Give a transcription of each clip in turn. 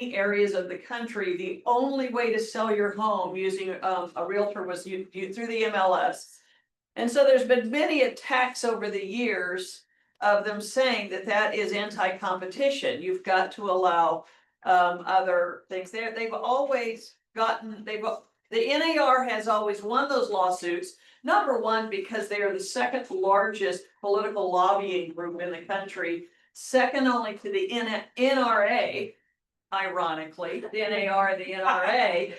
areas of the country, the only way to sell your home using a realtor was through the MLS. And so there's been many attacks over the years of them saying that that is anti-competition. You've got to allow other things there. They've always gotten, the NAR has always won those lawsuits. Number one, because they are the second largest political lobbying group in the country, second only to the NRA, ironically, the NAR and the NRA.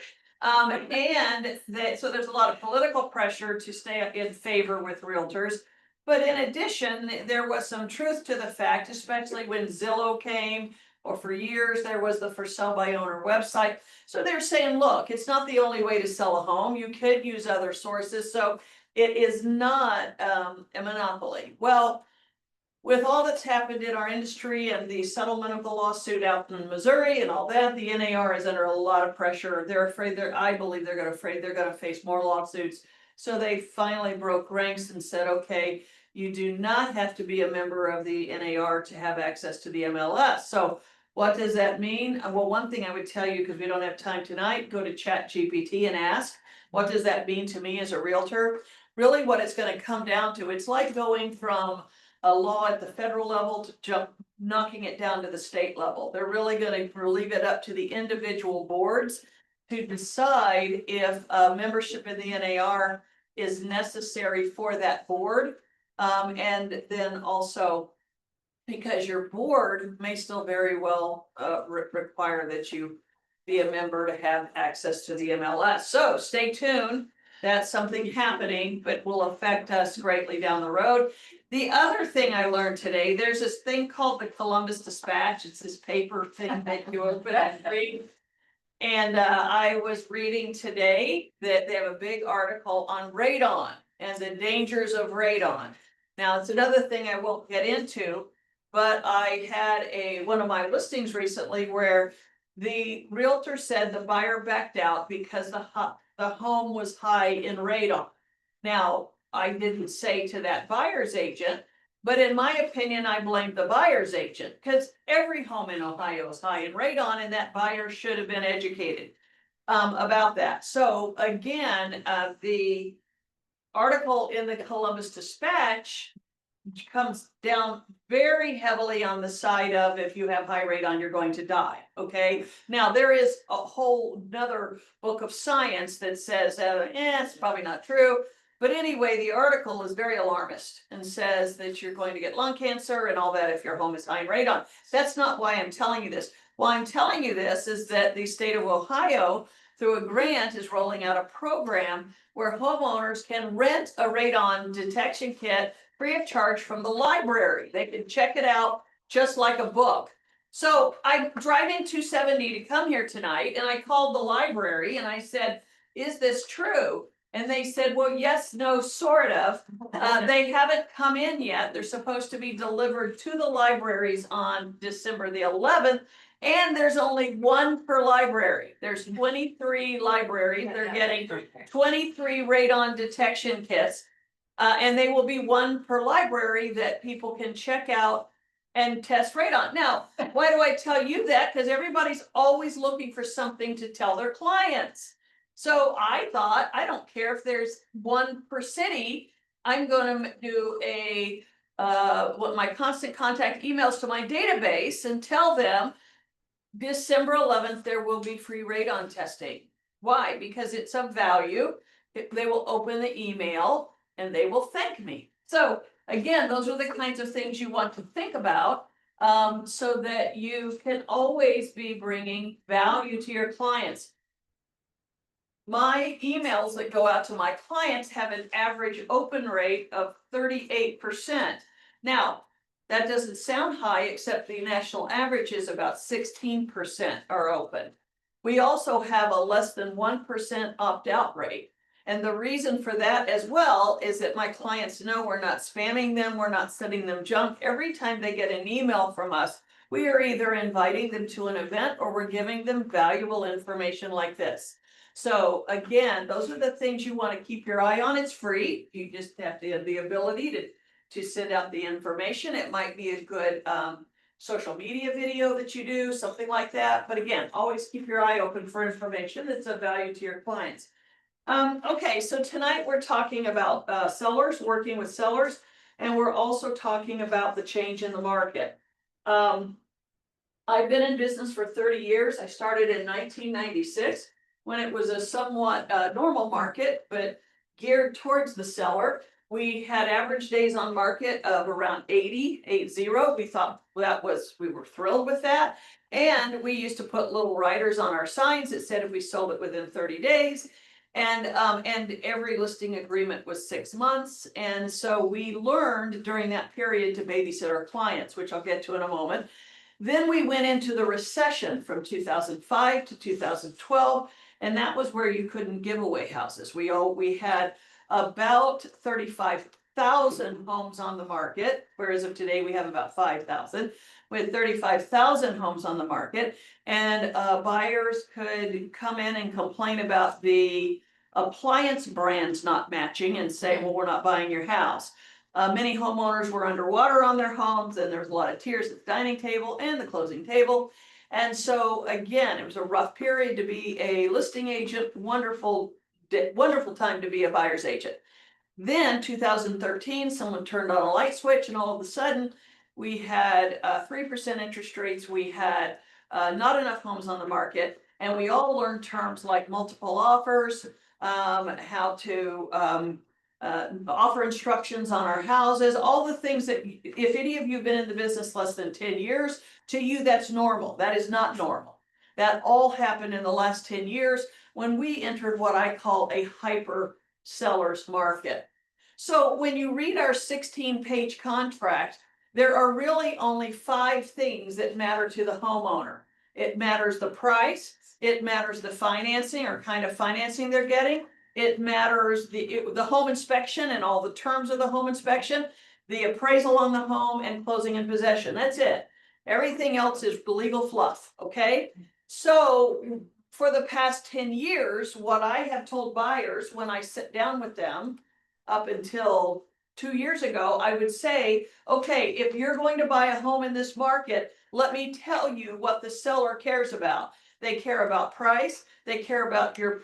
So there's a lot of political pressure to stay in favor with realtors. But in addition, there was some truth to the fact, especially when Zillow came, or for years there was the for sale by owner website. So they're saying, look, it's not the only way to sell a home. You could use other sources. So it is not a monopoly. Well, with all that's happened in our industry and the settlement of the lawsuit out in Missouri and all that, the NAR is under a lot of pressure. They're afraid I believe they're going to face more lawsuits. So they finally broke ranks and said, okay, you do not have to be a member of the NAR to have access to the MLS. So what does that mean? Well, one thing I would tell you, because we don't have time tonight, go to ChatGPT and ask, what does that mean to me as a realtor? Really what it's going to come down to, it's like going from a law at the federal level to knocking it down to the state level. They're really going to leave it up to the individual boards to decide if membership in the NAR is necessary for that board. And then also, because your board may still very well require that you be a member to have access to the MLS. So stay tuned. That's something happening, but will affect us greatly down the road. The other thing I learned today, there's this thing called the Columbus Dispatch. It's this paper thing that you open and read. And I was reading today that they have a big article on radon and the dangers of radon. Now, it's another thing I won't get into, but I had one of my listings recently where the realtor said the buyer backed out because the home was high in radon. Now, I didn't say to that buyer's agent, but in my opinion, I blame the buyer's agent because every home in Ohio is high in radon, and that buyer should have been educated about that. So again, the article in the Columbus Dispatch comes down very heavily on the side of if you have high radon, you're going to die. Okay. Now there is a whole another book of science that says, it's probably not true. But anyway, the article is very alarmist and says that you're going to get lung cancer and all that if your home is high in radon. That's not why I'm telling you this. Why I'm telling you this is that the state of Ohio, through a grant, is rolling out a program where homeowners can rent a radon detection kit free of charge from the library. They can check it out just like a book. So I'm driving 270 to come here tonight, and I called the library and I said, is this true? And they said, well, yes, no, sort of. They haven't come in yet. They're supposed to be delivered to the libraries on December the 11th. And there's only one per library. There's 23 libraries. They're getting 23 radon detection kits. And they will be one per library that people can check out and test radon. Now, why do I tell you that? Because everybody's always looking for something to tell their clients. So I thought, I don't care if there's one per city, I'm going to do my constant contact emails to my database and tell them December 11th, there will be free radon testing. Why? Because it's of value. They will open the email and they will thank me. So again, those are the kinds of things you want to think about so that you can always be bringing value to your clients. My emails that go out to my clients have an average open rate of 38%. Now, that doesn't sound high, except the national average is about 16% are open. We also have a less than 1% opt-out rate. And the reason for that as well is that my clients know we're not spamming them, we're not sending them junk. Every time they get an email from us, we are either inviting them to an event or we're giving them valuable information like this. So again, those are the things you want to keep your eye on. It's free. You just have to have the ability to send out the information. It might be a good social media video that you do, something like that. But again, always keep your eye open for information that's of value to your clients. Okay, so tonight we're talking about sellers, working with sellers, and we're also talking about the change in the market. I've been in business for 30 years. I started in 1996 when it was a somewhat normal market, but geared towards the seller. We had average days on market of around 80. We thought we were thrilled with that. And we used to put little riders on our signs that said if we sold it within 30 days. And every listing agreement was 6 months. And so we learned during that period to babysit our clients, which I'll get to in a moment. Then we went into the recession from 2005 to 2012, and that was where you couldn't give away houses. We had about 35,000 homes on the market, whereas of today we have about 5,000. We had 35,000 homes on the market, and buyers could come in and complain about the appliance brands not matching and say, well, we're not buying your house. Many homeowners were underwater on their homes, and there's a lot of tears at the dining table and the closing table. And so again, it was a rough period to be a listing agent. Wonderful time to be a buyer's agent. Then 2013, someone turned on a light switch, and all of a sudden we had 3% interest rates. We had not enough homes on the market, and we all learned terms like multiple offers, how to offer instructions on our houses, all the things that, if any of you have been in the business less than 10 years, to you that's normal. That is not normal. That all happened in the last 10 years when we entered what I call a hyper seller's market. So when you read our 16-page contract, there are really only 5 things that matter to the homeowner. It matters the price, it matters the financing or kind of financing they're getting. It matters the home inspection and all the terms of the home inspection, the appraisal on the home, and closing and possession. That's it. Everything else is legal fluff, okay? So for the past 10 years, what I have told buyers when I sit down with them, up until 2 years ago, I would say, okay, if you're going to buy a home in this market, let me tell you what the seller cares about. They care about price. They care about you're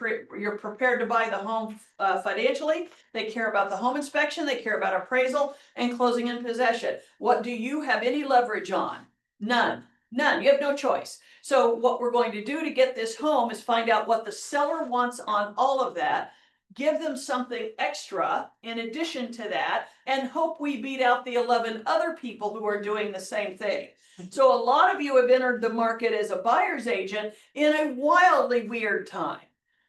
prepared to buy the home financially. They care about the home inspection. They care about appraisal and closing and possession. What do you have any leverage on? None. None. You have no choice. So what we're going to do to get this home is find out what the seller wants on all of that, give them something extra in addition to that, and hope we beat out the 11 other people who are doing the same thing. So a lot of you have entered the market as a buyer's agent in a wildly weird time,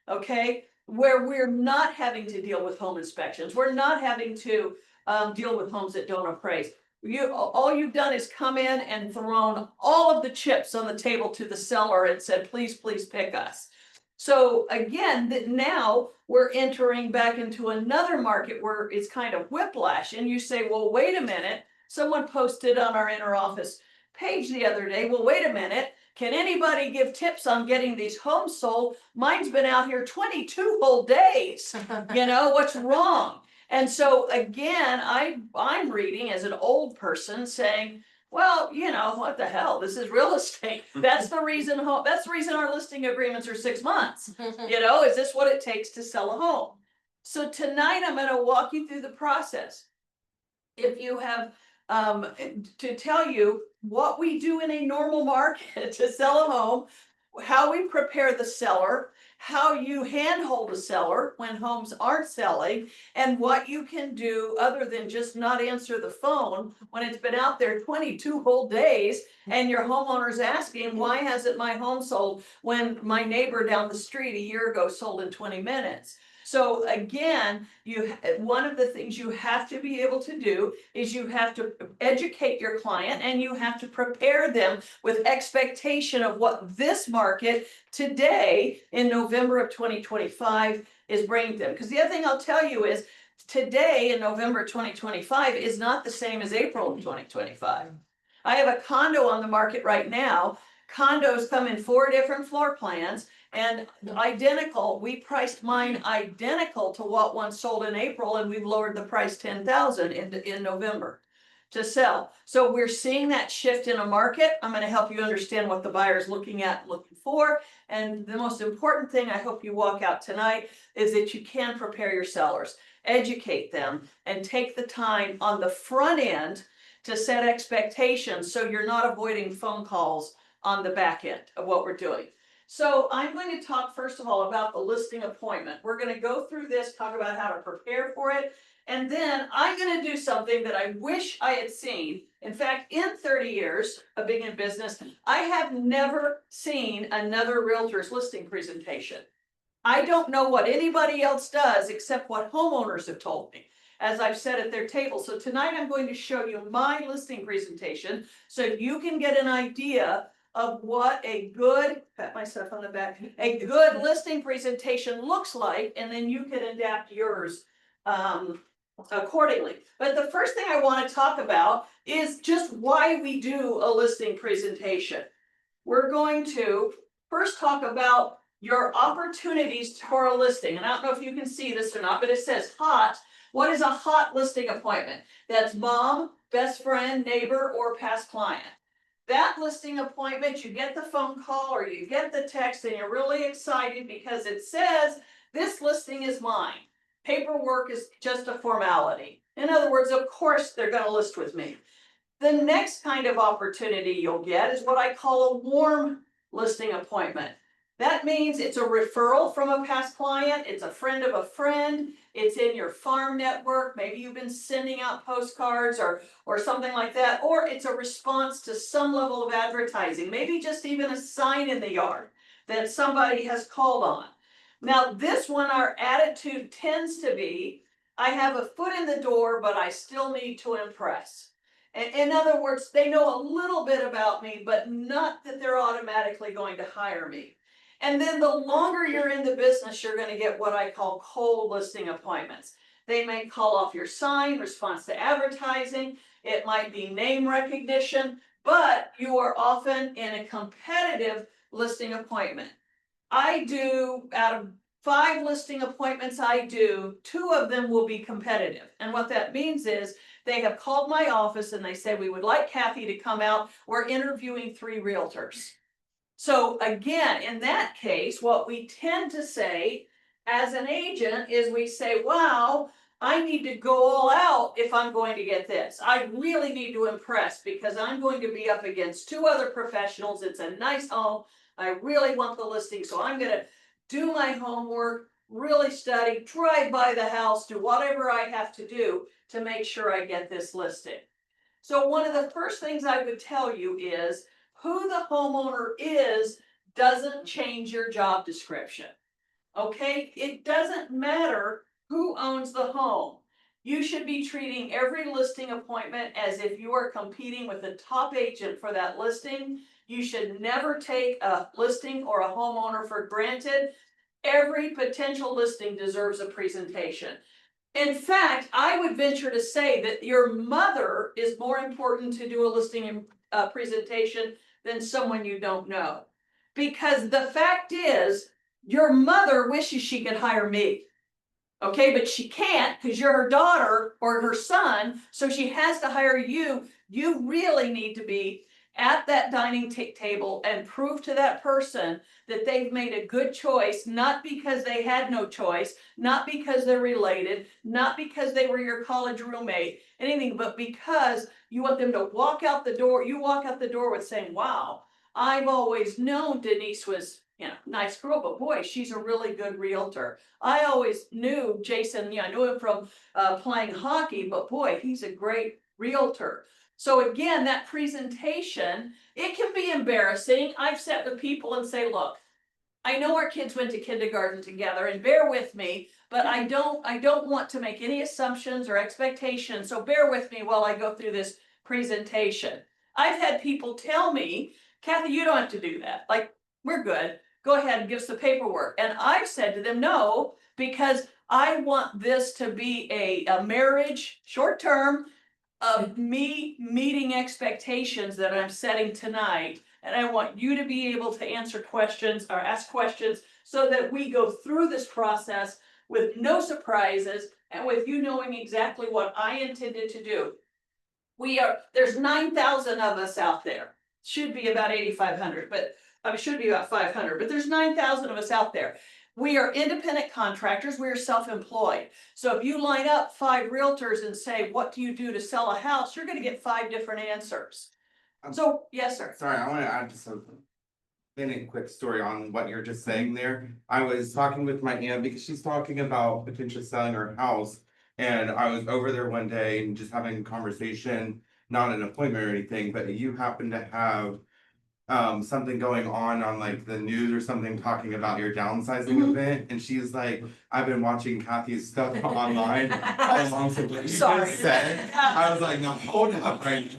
okay? Where we're not having to deal with home inspections. We're not having to deal with homes that don't appraise. All you've done is come in and thrown all of the chips on the table to the seller and said, please, please pick us. So again, now we're entering back into another market where it's kind of whiplash. And you say, well, wait a minute. Someone posted on our inner office page the other day, well, wait a minute. Can anybody give tips on getting these homes sold? Mine's been out here 22 whole days. You know, what's wrong? And so again, I'm reading as an old person saying, well, you know, what the hell? This is real estate. That's the reason our listing agreements are 6 months. You know, is this what it takes to sell a home? So tonight I'm going to walk you through the process. If you have to tell you what we do in a normal market to sell a home, how we prepare the seller, how you handhold a seller when homes aren't selling, and what you can do other than just not answer the phone when it's been out there 22 whole days and your homeowner's asking, why hasn't my home sold when my neighbor down the street a year ago sold in 20 minutes? So again, one of the things you have to be able to do is you have to educate your client and you have to prepare them with expectation of what this market today in November of 2025 is bringing them. Because the other thing I'll tell you is today in November 2025 is not the same as April of 2025. I have a condo on the market right now. Condos come in 4 different floor plans. And identical, we priced mine identical to what one sold in April, and we've lowered the price 10,000 in November. to sell. So we're seeing that shift in a market. I'm going to help you understand what the buyer is looking at, looking for. And the most important thing I hope you walk out tonight is that you can prepare your sellers, educate them, and take the time on the front end to set expectations so you're not avoiding phone calls on the back end of what we're doing. So I'm going to talk first of all about the listing appointment. We're going to go through this, talk about how to prepare for it. And then I'm going to do something that I wish I had seen. In fact, in 30 years of being in business, I have never seen another realtor's listing presentation. I don't know what anybody else does except what homeowners have told me, as I've said at their table. So tonight I'm going to show you my listing presentation so you can get an idea of what a good, pat myself on the back, a good listing presentation looks like, and then you can adapt yours accordingly. But the first thing I want to talk about is just why we do a listing presentation. We're going to first talk about your opportunities for a listing. And I don't know if you can see this or not, but it says hot. What is a hot listing appointment? That's mom, best friend, neighbor, or past client. That listing appointment, you get the phone call or you get the text and you're really excited because it says, this listing is mine. Paperwork is just a formality. In other words, of course, they're going to list with me. The next kind of opportunity you'll get is what I call a warm listing appointment. That means it's a referral from a past client, it's a friend of a friend, it's in your farm network, maybe you've been sending out postcards or something like that, or it's a response to some level of advertising, maybe just even a sign in the yard that somebody has called on. Now this one, our attitude tends to be, I have a foot in the door, but I still need to impress. In other words, they know a little bit about me, but not that they're automatically going to hire me. And then the longer you're in the business, you're going to get what I call cold listing appointments. They may call off your sign, response to advertising. It might be name recognition, but you are often in a competitive listing appointment. I do, out of 5 listing appointments I do, 2 of them will be competitive. And what that means is they have called my office and they say, we would like Kathy to come out. We're interviewing 3 realtors. So again, in that case, what we tend to say as an agent is we say, wow, I need to go all out if I'm going to get this. I really need to impress because I'm going to be up against 2 other professionals. It's a nice home. I really want the listing. So I'm going to do my homework, really study, drive by the house, do whatever I have to do to make sure I get this listing. So one of the first things I would tell you is who the homeowner is doesn't change your job description. Okay? It doesn't matter who owns the home. You should be treating every listing appointment as if you are competing with the top agent for that listing. You should never take a listing or a homeowner for granted. Every potential listing deserves a presentation. In fact, I would venture to say that your mother is more important to do a listing presentation than someone you don't know. Because the fact is, your mother wishes she could hire me. Okay, but she can't because you're her daughter or her son, so she has to hire you. You really need to be at that dining table and prove to that person that they've made a good choice, not because they had no choice, not because they're related, not because they were your college roommate, anything, but because you want them to walk out the door. You walk out the door with saying, wow, I've always known Denise was, nice girl, but boy, she's a really good realtor. I always knew Jason, I knew him from playing hockey, but boy, he's a great realtor. So again, that presentation, it can be embarrassing. I've sat with people and say, look, I know our kids went to kindergarten together, and bear with me, but I don't want to make any assumptions or expectations. So bear with me while I go through this presentation. I've had people tell me, Kathy, you don't have to do that. Like, we're good. Go ahead and give us the paperwork. And I've said to them, no, because I want this to be a marriage, short term, of me meeting expectations that I'm setting tonight. And I want you to be able to answer questions or ask questions so that we go through this process with no surprises and with you knowing exactly what I intended to do. There's 9,000 of us out there. Should be about 8,500, but I mean, should be about 500, but there's 9,000 of us out there. We are independent contractors, we are self-employed. So if you line up 5 realtors and say, what do you do to sell a house? You're gonna get 5 different answers. So, yes, sir. Sorry, I wanna add just a quick story on what you're just saying there. I was talking with my aunt because she's talking about potentially selling her house. And I was over there one day and just having a conversation, not an appointment or anything, but you happen to have something going on like the news or something talking about your downsizing event, and she's like, I've been watching Kathy's stuff online along with what you Sorry. just said. I was like, no, hold up right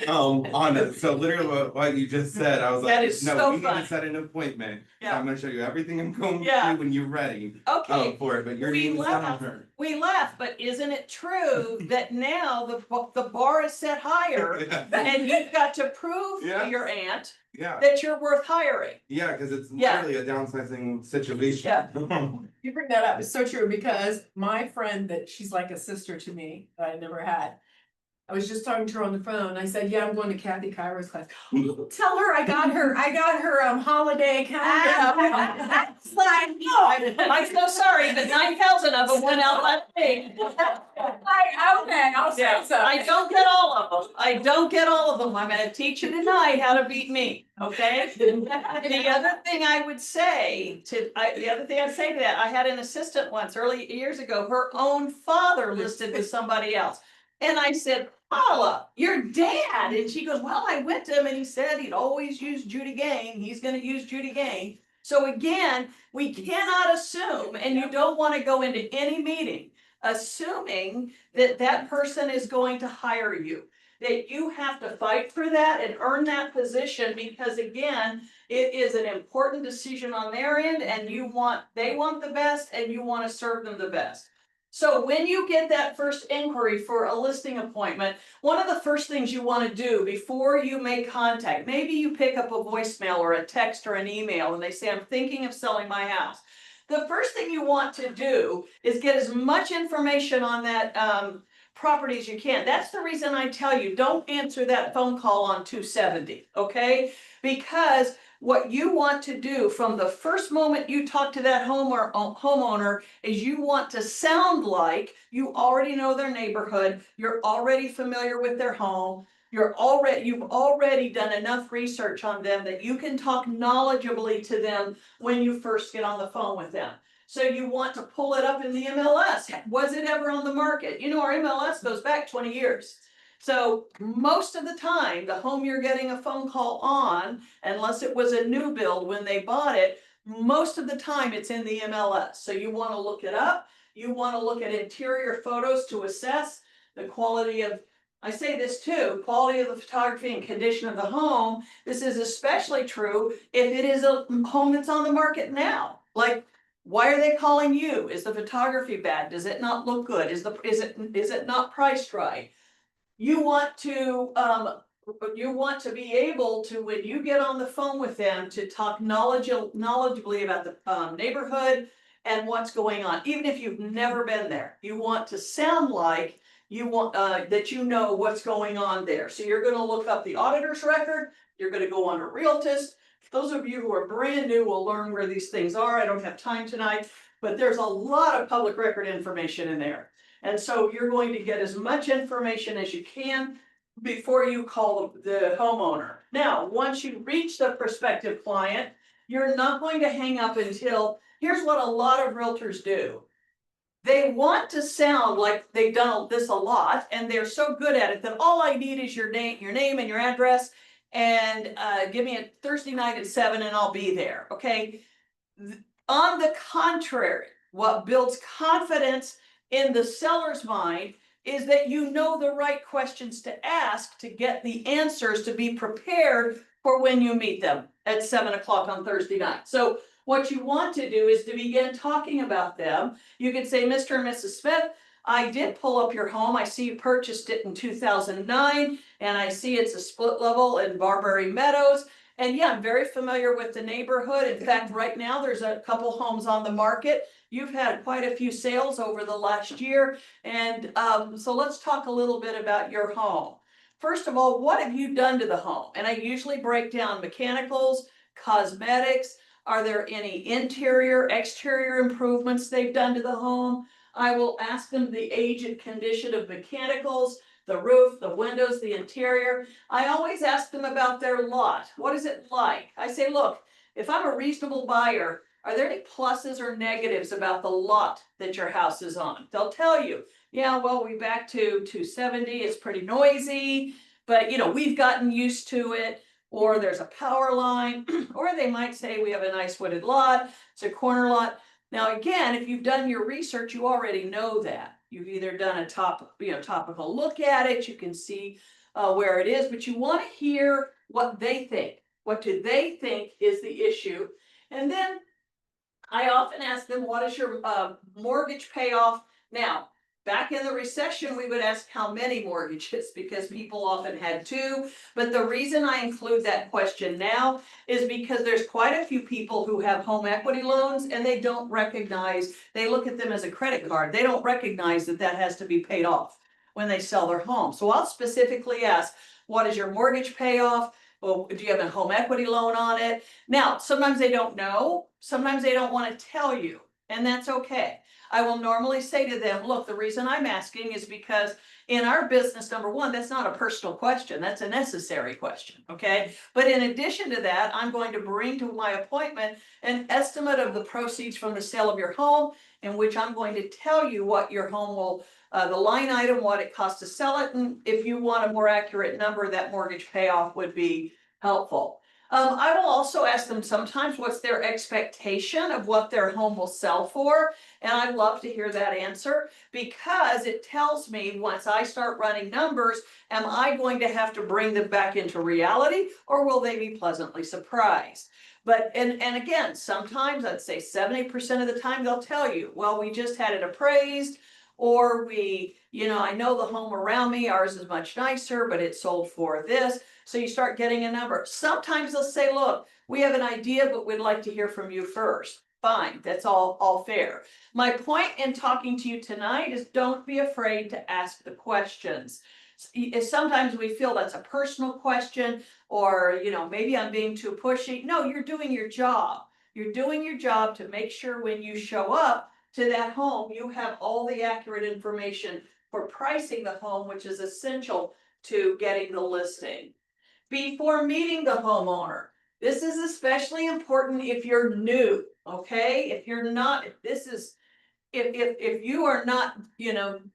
on it. So literally what you just said, I was like, That is no, so we need fun. to set an appointment. So Yeah. I'm gonna show you everything I'm going Yeah. to do when you're ready Okay, for it, but your We name is not on laugh. her. we laugh, but isn't it true that now the bar is set higher and you've got to prove to Yeah. your aunt Yeah, that you're worth hiring? yeah, because it's Yeah. literally a downsizing situation. Yeah. You bring that up, it's so true, because my friend that she's like a sister to me, that I never had. I was just talking to her on the phone, I said, yeah, I'm going to Kathy Cairo's class. Tell her I got her holiday calendar. That's like, no. I'm so sorry, but 9,000 of them went out last week. Okay, I'll say Yeah, so. I don't get all of them. I don't get all of them. I'm gonna teach you tonight how to beat me, okay? The other thing I would say to that, I had an assistant once early years ago, her own father listed with somebody else. And I said, Paula, your dad. And she goes, well, I went to him and he said he'd always use Judy Gain. He's gonna use Judy Gain. So again, we cannot assume, and you don't wanna go into any meeting assuming that that person is going to hire you. That you have to fight for that and earn that position, because again, it is an important decision on their end, and they want the best and you wanna serve them the best. So when you get that first inquiry for a listing appointment, one of the first things you want to do before you make contact, maybe you pick up a voicemail or a text or an email and they say, I'm thinking of selling my house. The first thing you want to do is get as much information on that property as you can. That's the reason I tell you, don't answer that phone call on 270, okay? Because what you want to do from the first moment you talk to that homeowner is you want to sound like you already know their neighborhood, you're already familiar with their home, you've already done enough research on them that you can talk knowledgeably to them when you first get on the phone with them. So you want to pull it up in the MLS. Was it ever on the market? You know, our MLS goes back 20 years. So most of the time, the home you're getting a phone call on, unless it was a new build when they bought it, most of the time it's in the MLS. So you want to look it up. You want to look at interior photos to assess the quality of, I say this too, quality of the photography and condition of the home. This is especially true if it is a home that's on the market now. Like, why are they calling you? Is the photography bad? Does it not look good? Is it not priced right? You want to be able to, when you get on the phone with them, to talk knowledgeably about the neighborhood and what's going on. Even if you've never been there, you want to sound like you want that you know what's going on there. So you're going to look up the auditor's record. You're going to go on to Realtist. Those of you who are brand new will learn where these things are. I don't have time tonight, but there's a lot of public record information in there. And so you're going to get as much information as you can before you call the homeowner. Now, once you reach the prospective client, you're not going to hang up until, here's what a lot of realtors do. They want to sound like they've done this a lot, and they're so good at it that all I need is your name and your address, and give me a Thursday night at 7 and I'll be there, okay? On the contrary, what builds confidence in the seller's mind is that you know the right questions to ask to get the answers, to be prepared for when you meet them at 7 o'clock on Thursday night. So what you want to do is to begin talking about them. You could say, Mr. and Mrs. Smith, I did pull up your home. I see you purchased it in 2009, and I see it's a split level in Barberry Meadows. And yeah, I'm very familiar with the neighborhood. In fact, right now, there's a couple homes on the market. You've had quite a few sales over the last year. And so let's talk a little bit about your home. First of all, what have you done to the home? And I usually break down mechanicals, cosmetics. Are there any interior, exterior improvements they've done to the home? I will ask them the age and condition of mechanicals, the roof, the windows, the interior. I always ask them about their lot. What is it like? I say, look, if I'm a reasonable buyer, are there any pluses or negatives about the lot that your house is on? They'll tell you, yeah, well, we back to 270, it's pretty noisy, but we've gotten used to it. Or there's a power line, or they might say we have a nice wooded lot, it's a corner lot. Now, again, if you've done your research, you already know that. You've either done a topical look at it, you can see where it is, but you want to hear what they think. What do they think is the issue? And then I often ask them, what is your mortgage payoff? Now, back in the recession, we would ask how many mortgages because people often had two. But the reason I include that question now is because there's quite a few people who have home equity loans and they don't recognize, they look at them as a credit card. They don't recognize that that has to be paid off when they sell their home. So I'll specifically ask, what is your mortgage payoff? Well, do you have a home equity loan on it? Now, sometimes they don't know, sometimes they don't want to tell you, and that's okay. I will normally say to them, look, the reason I'm asking is because in our business, number one, that's not a personal question, that's a necessary question, okay? But in addition to that, I'm going to bring to my appointment an estimate of the proceeds from the sale of your home, in which I'm going to tell you what your home will, the line item, what it costs to sell it, and if you want a more accurate number, that mortgage payoff would be helpful. I will also ask them sometimes what's their expectation of what their home will sell for. And I'd love to hear that answer because it tells me once I start running numbers, am I going to have to bring them back into reality or will they be pleasantly surprised? But, and again, sometimes I'd say 70% of the time they'll tell you, well, we just had it appraised, or I know the home around me, ours is much nicer, but it sold for this. So you start getting a number. Sometimes they'll say, look, we have an idea, but we'd like to hear from you first. Fine, that's all fair. My point in talking to you tonight is don't be afraid to ask the questions. Sometimes we feel that's a personal question or, maybe I'm being too pushy. No, you're doing your job. You're doing your job to make sure when you show up to that home, you have all the accurate information for pricing the home, which is essential to getting the listing. Before meeting the homeowner, this is especially important if you're new, okay? If you're not, if you are not,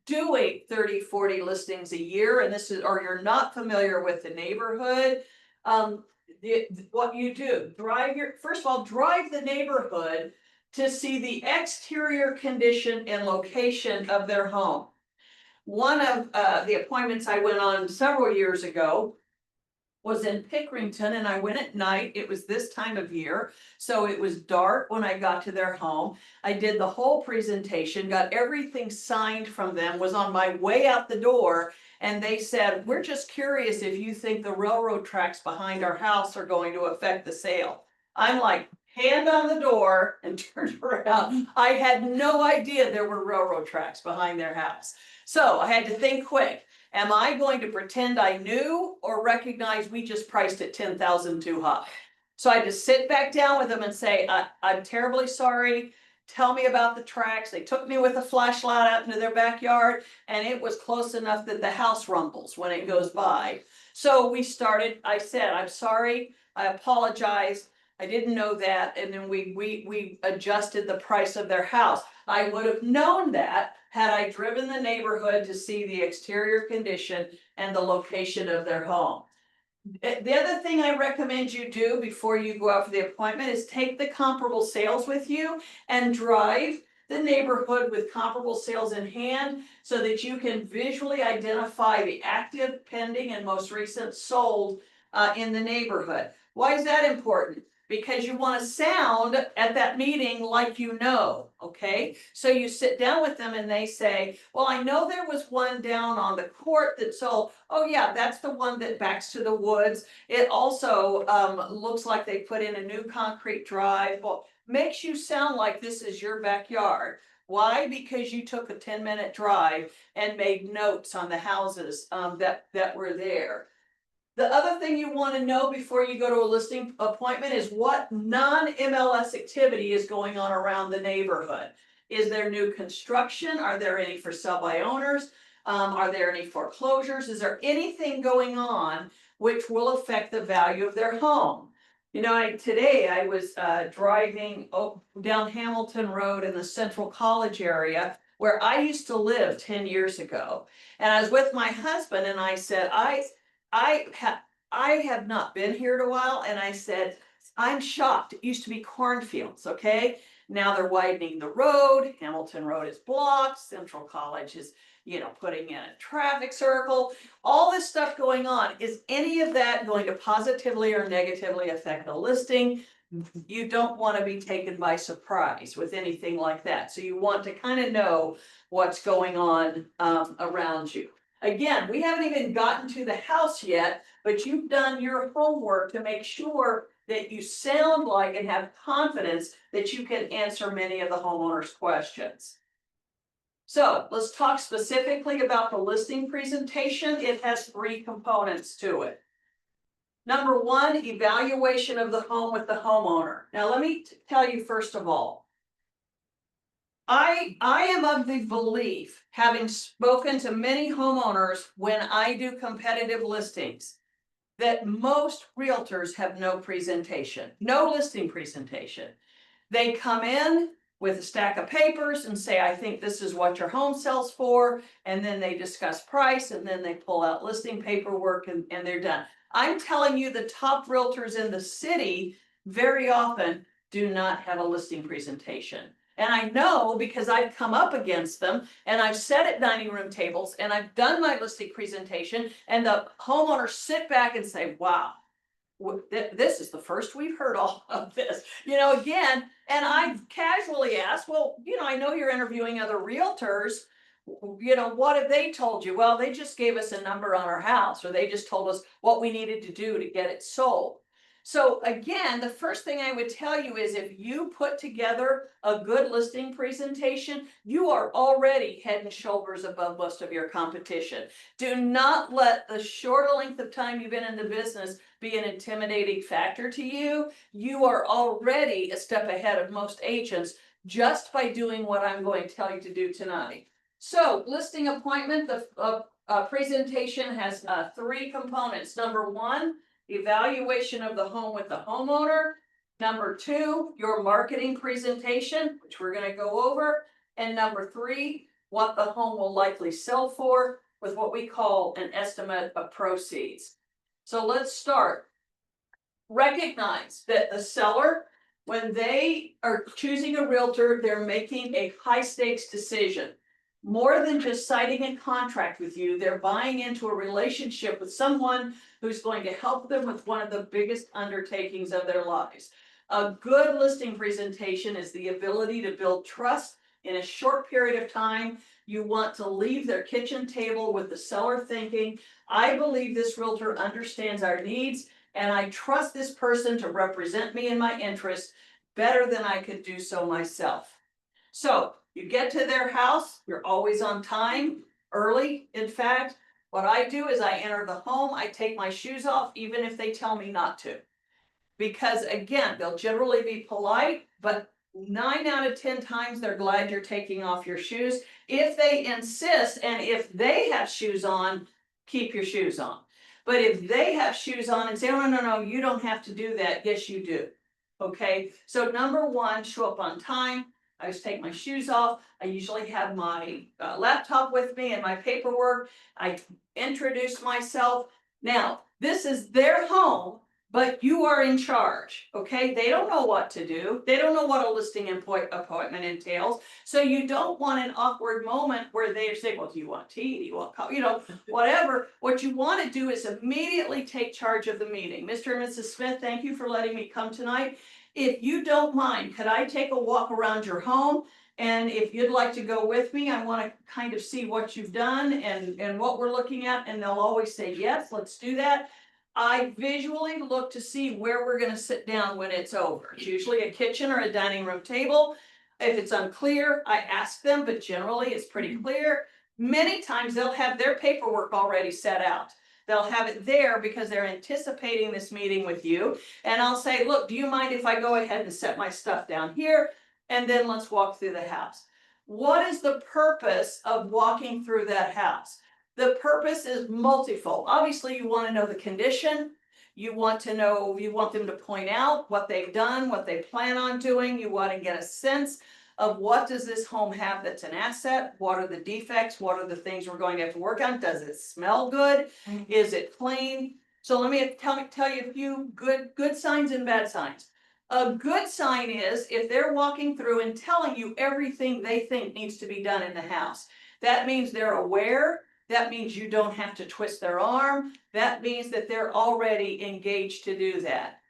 doing 30, 40 listings a year and or you're not familiar with the neighborhood, what you do, first of all, drive the neighborhood to see the exterior condition and location of their home. One of the appointments I went on several years ago was in Pickerington and I went at night. It was this time of year, so it was dark when I got to their home. I did the whole presentation, got everything signed from them, was on my way out the door, and they said, we're just curious if you think the railroad tracks behind our house are going to affect the sale. I'm like, hand on the door and turned around. I had no idea there were railroad tracks behind their house. So I had to think quick. Am I going to pretend I knew or recognize we just priced it 10,000 too high? So I had to sit back down with them and say, I'm terribly sorry. Tell me about the tracks. They took me with a flashlight out into their backyard and it was close enough that the house rumbles when it goes by. So we started, I said, I'm sorry, I apologize. I didn't know that. And then we adjusted the price of their house. I would have known that had I driven the neighborhood to see the exterior condition and the location of their home. The other thing I recommend you do before you go out for the appointment is take the comparable sales with you and drive the neighborhood with comparable sales in hand so that you can visually identify the active, pending, and most recent sold in the neighborhood. Why is that important? because you want to sound at that meeting like you know, okay? So you sit down with them and they say, well, I know there was one down on the court that sold. Oh yeah, that's the one that backs to the woods. It also looks like they put in a new concrete drive. Well, makes you sound like this is your backyard. Why? Because you took a 10-minute drive and made notes on the houses that were there. The other thing you want to know before you go to a listing appointment is what non-MLS activity is going on around the neighborhood. Is there new construction? Are there any for sale by owners? Are there any foreclosures? Is there anything going on which will affect the value of their home? You know, today I was driving down Hamilton Road in the Central College area where I used to live 10 years ago. And I was with my husband and I said, I have not been here in a while, and I said, I'm shocked. It used to be cornfields, okay? Now they're widening the road. Hamilton Road is blocked. Central College is, putting in a traffic circle. All this stuff going on. Is any of that going to positively or negatively affect the listing? You don't want to be taken by surprise with anything like that. So you want to kind of know what's going on around you. Again, we haven't even gotten to the house yet, but you've done your homework to make sure that you sound like and have confidence that you can answer many of the homeowner's questions. So let's talk specifically about the listing presentation. It has 3 components to it. Number 1, evaluation of the home with the homeowner. Now, let me tell you first of all, I am of the belief, having spoken to many homeowners when I do competitive listings, that most realtors have no presentation, no listing presentation. They come in with a stack of papers and say, I think this is what your home sells for, and then they discuss price, and then they pull out listing paperwork and they're done. I'm telling you, the top realtors in the city very often do not have a listing presentation. And I know because I've come up against them and I've sat at dining room tables and I've done my listing presentation and the homeowners sit back and say, wow, this is the first we've heard all of this, again. And I casually asked, well, I know you're interviewing other realtors. What have they told you? Well, they just gave us a number on our house, or they just told us what we needed to do to get it sold. So again, the first thing I would tell you is if you put together a good listing presentation, you are already head and shoulders above most of your competition. Do not let the short length of time you've been in the business be an intimidating factor to you. You are already a step ahead of most agents just by doing what I'm going to tell you to do tonight. So listing appointment, the presentation has 3 components. Number 1, evaluation of the home with the homeowner. Number 2, your marketing presentation, which we're going to go over. And number 3, what the home will likely sell for with what we call an estimate of proceeds. So let's start. Recognize that the seller, when they are choosing a realtor, they're making a high stakes decision. More than just signing a contract with you, they're buying into a relationship with someone who's going to help them with one of the biggest undertakings of their lives. A good listing presentation is the ability to build trust in a short period of time. You want to leave their kitchen table with the seller thinking, I believe this realtor understands our needs, and I trust this person to represent me in my interests better than I could do so myself. So you get to their house, you're always on time, early. In fact, what I do is I enter the home, I take my shoes off, even if they tell me not to. Because again, they'll generally be polite, but 9 out of 10 times they're glad you're taking off your shoes. If they insist, and if they have shoes on, keep your shoes on. But if they have shoes on and say, oh, no, you don't have to do that. Yes, you do. Okay, so number 1, show up on time. I just take my shoes off. I usually have my laptop with me and my paperwork. I introduce myself. Now, this is their home. But you are in charge, okay? They don't know what to do. They don't know what a listing appointment entails. So you don't want an awkward moment where they say, well, do you want tea? Do you want coffee? You know, whatever. What you want to do is immediately take charge of the meeting. Mr. and Mrs. Smith, thank you for letting me come tonight. If you don't mind, could I take a walk around your home? And if you'd like to go with me, I want to kind of see what you've done and what we're looking at. And they'll always say, yes, let's do that. I visually look to see where we're gonna sit down when it's over. It's usually a kitchen or a dining room table. If it's unclear, I ask them, but generally it's pretty clear. Many times they'll have their paperwork already set out. They'll have it there because they're anticipating this meeting with you. And I'll say, look, do you mind if I go ahead and set my stuff down here? And then let's walk through the house. What is the purpose of walking through that house? The purpose is multifold. Obviously, you want to know the condition. You want to know, you want them to point out what they've done, what they plan on doing. You want to get a sense of what does this home have that's an asset? What are the defects? What are the things we're going to have to work on? Does it smell good? Is it clean? So let me tell you a few good signs and bad signs. A good sign is if they're walking through and telling you everything they think needs to be done in the house. That means they're aware. That means you don't have to twist their arm. That means that they're already engaged to do that.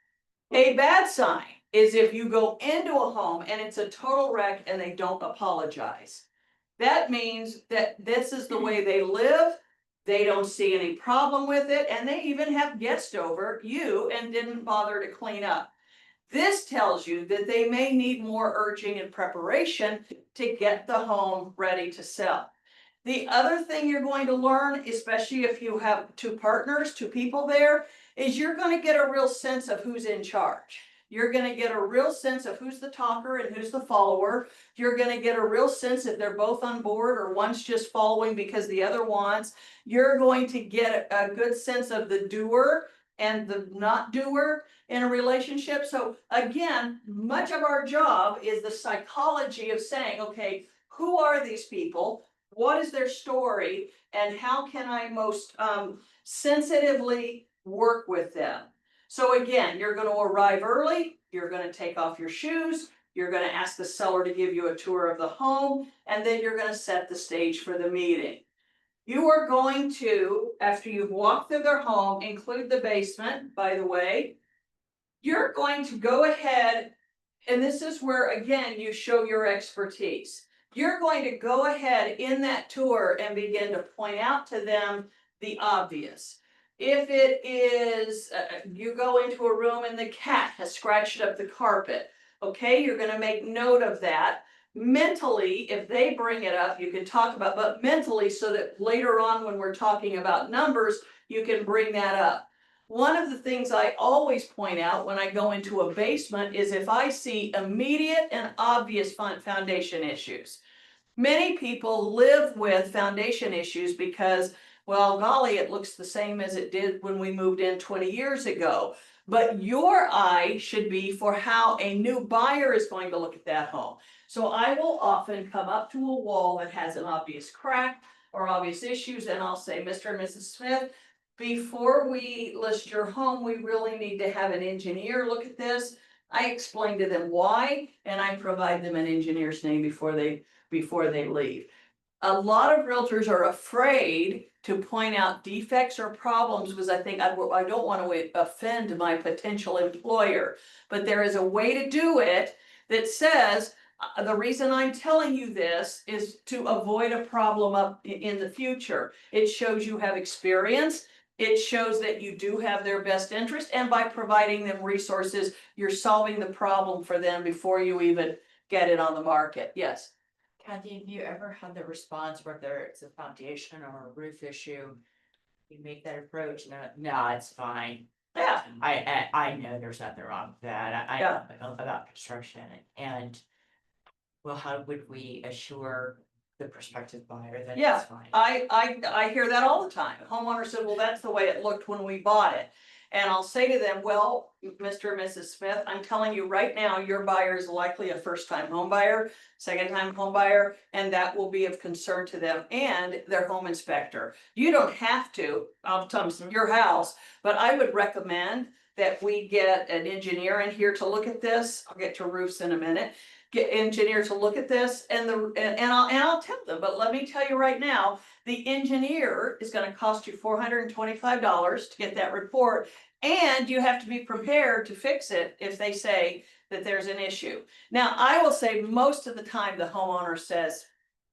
A bad sign is if you go into a home and it's a total wreck and they don't apologize. That means that this is the way they live. They don't see any problem with it. And they even have guests over you and didn't bother to clean up. This tells you that they may need more urging and preparation to get the home ready to sell. The other thing you're going to learn, especially if you have two partners, two people there, is you're going to get a real sense of who's in charge. You're going to get a real sense of who's the talker and who's the follower. You're going to get a real sense if they're both on board or one's just following because the other wants. You're going to get a good sense of the doer and the not doer in a relationship. So again, much of our job is the psychology of saying, okay, who are these people? What is their story? And how can I most sensitively work with them? So again, you're going to arrive early. You're going to take off your shoes. You're going to ask the seller to give you a tour of the home. And then you're going to set the stage for the meeting. You are going to, after you've walked through their home, include the basement, by the way. You're going to go ahead, and this is where, again, you show your expertise. You're going to go ahead in that tour and begin to point out to them the obvious. If it is, you go into a room and the cat has scratched up the carpet, okay, you're going to make note of that. Mentally, if they bring it up, you can talk about, but mentally, so that later on when we're talking about numbers, you can bring that up. One of the things I always point out when I go into a basement is if I see immediate and obvious foundation issues. Many people live with foundation issues because, well, golly, it looks the same as it did when we moved in 20 years ago. But your eye should be for how a new buyer is going to look at that home. So I will often come up to a wall that has an obvious crack or obvious issues, and I'll say, Mr. and Mrs. Smith, before we list your home, we really need to have an engineer look at this. I explain to them why, and I provide them an engineer's name before they leave. A lot of realtors are afraid to point out defects or problems because I think I don't want to offend my potential employer. But there is a way to do it that says, the reason I'm telling you this is to avoid a problem up in the future. It shows you have experience. It shows that you do have their best interest. And by providing them resources, you're solving the problem for them before you even get it on the market. Yes. Kathy, have you ever had the response whether it's a foundation or a roof issue? You make that approach, no, it's fine. Yeah. I know there's nothing wrong with that. I Yeah. know about construction and well, how would we assure the prospective buyer that Yeah, it's fine? I hear that all the time. Homeowner said, well, that's the way it looked when we bought it. And I'll say to them, well, Mr. and Mrs. Smith, I'm telling you right now, your buyer is likely a first-time home buyer, second-time home buyer, and that will be of concern to them and their home inspector. You don't have to, I'll tell them your house, but I would recommend that we get an engineer in here to look at this. I'll get to roofs in a minute. Get engineer to look at this and I'll tell them, but let me tell you right now, the engineer is gonna cost you $425 to get that report. And you have to be prepared to fix it if they say that there's an issue. Now, I will say most of the time the homeowner says,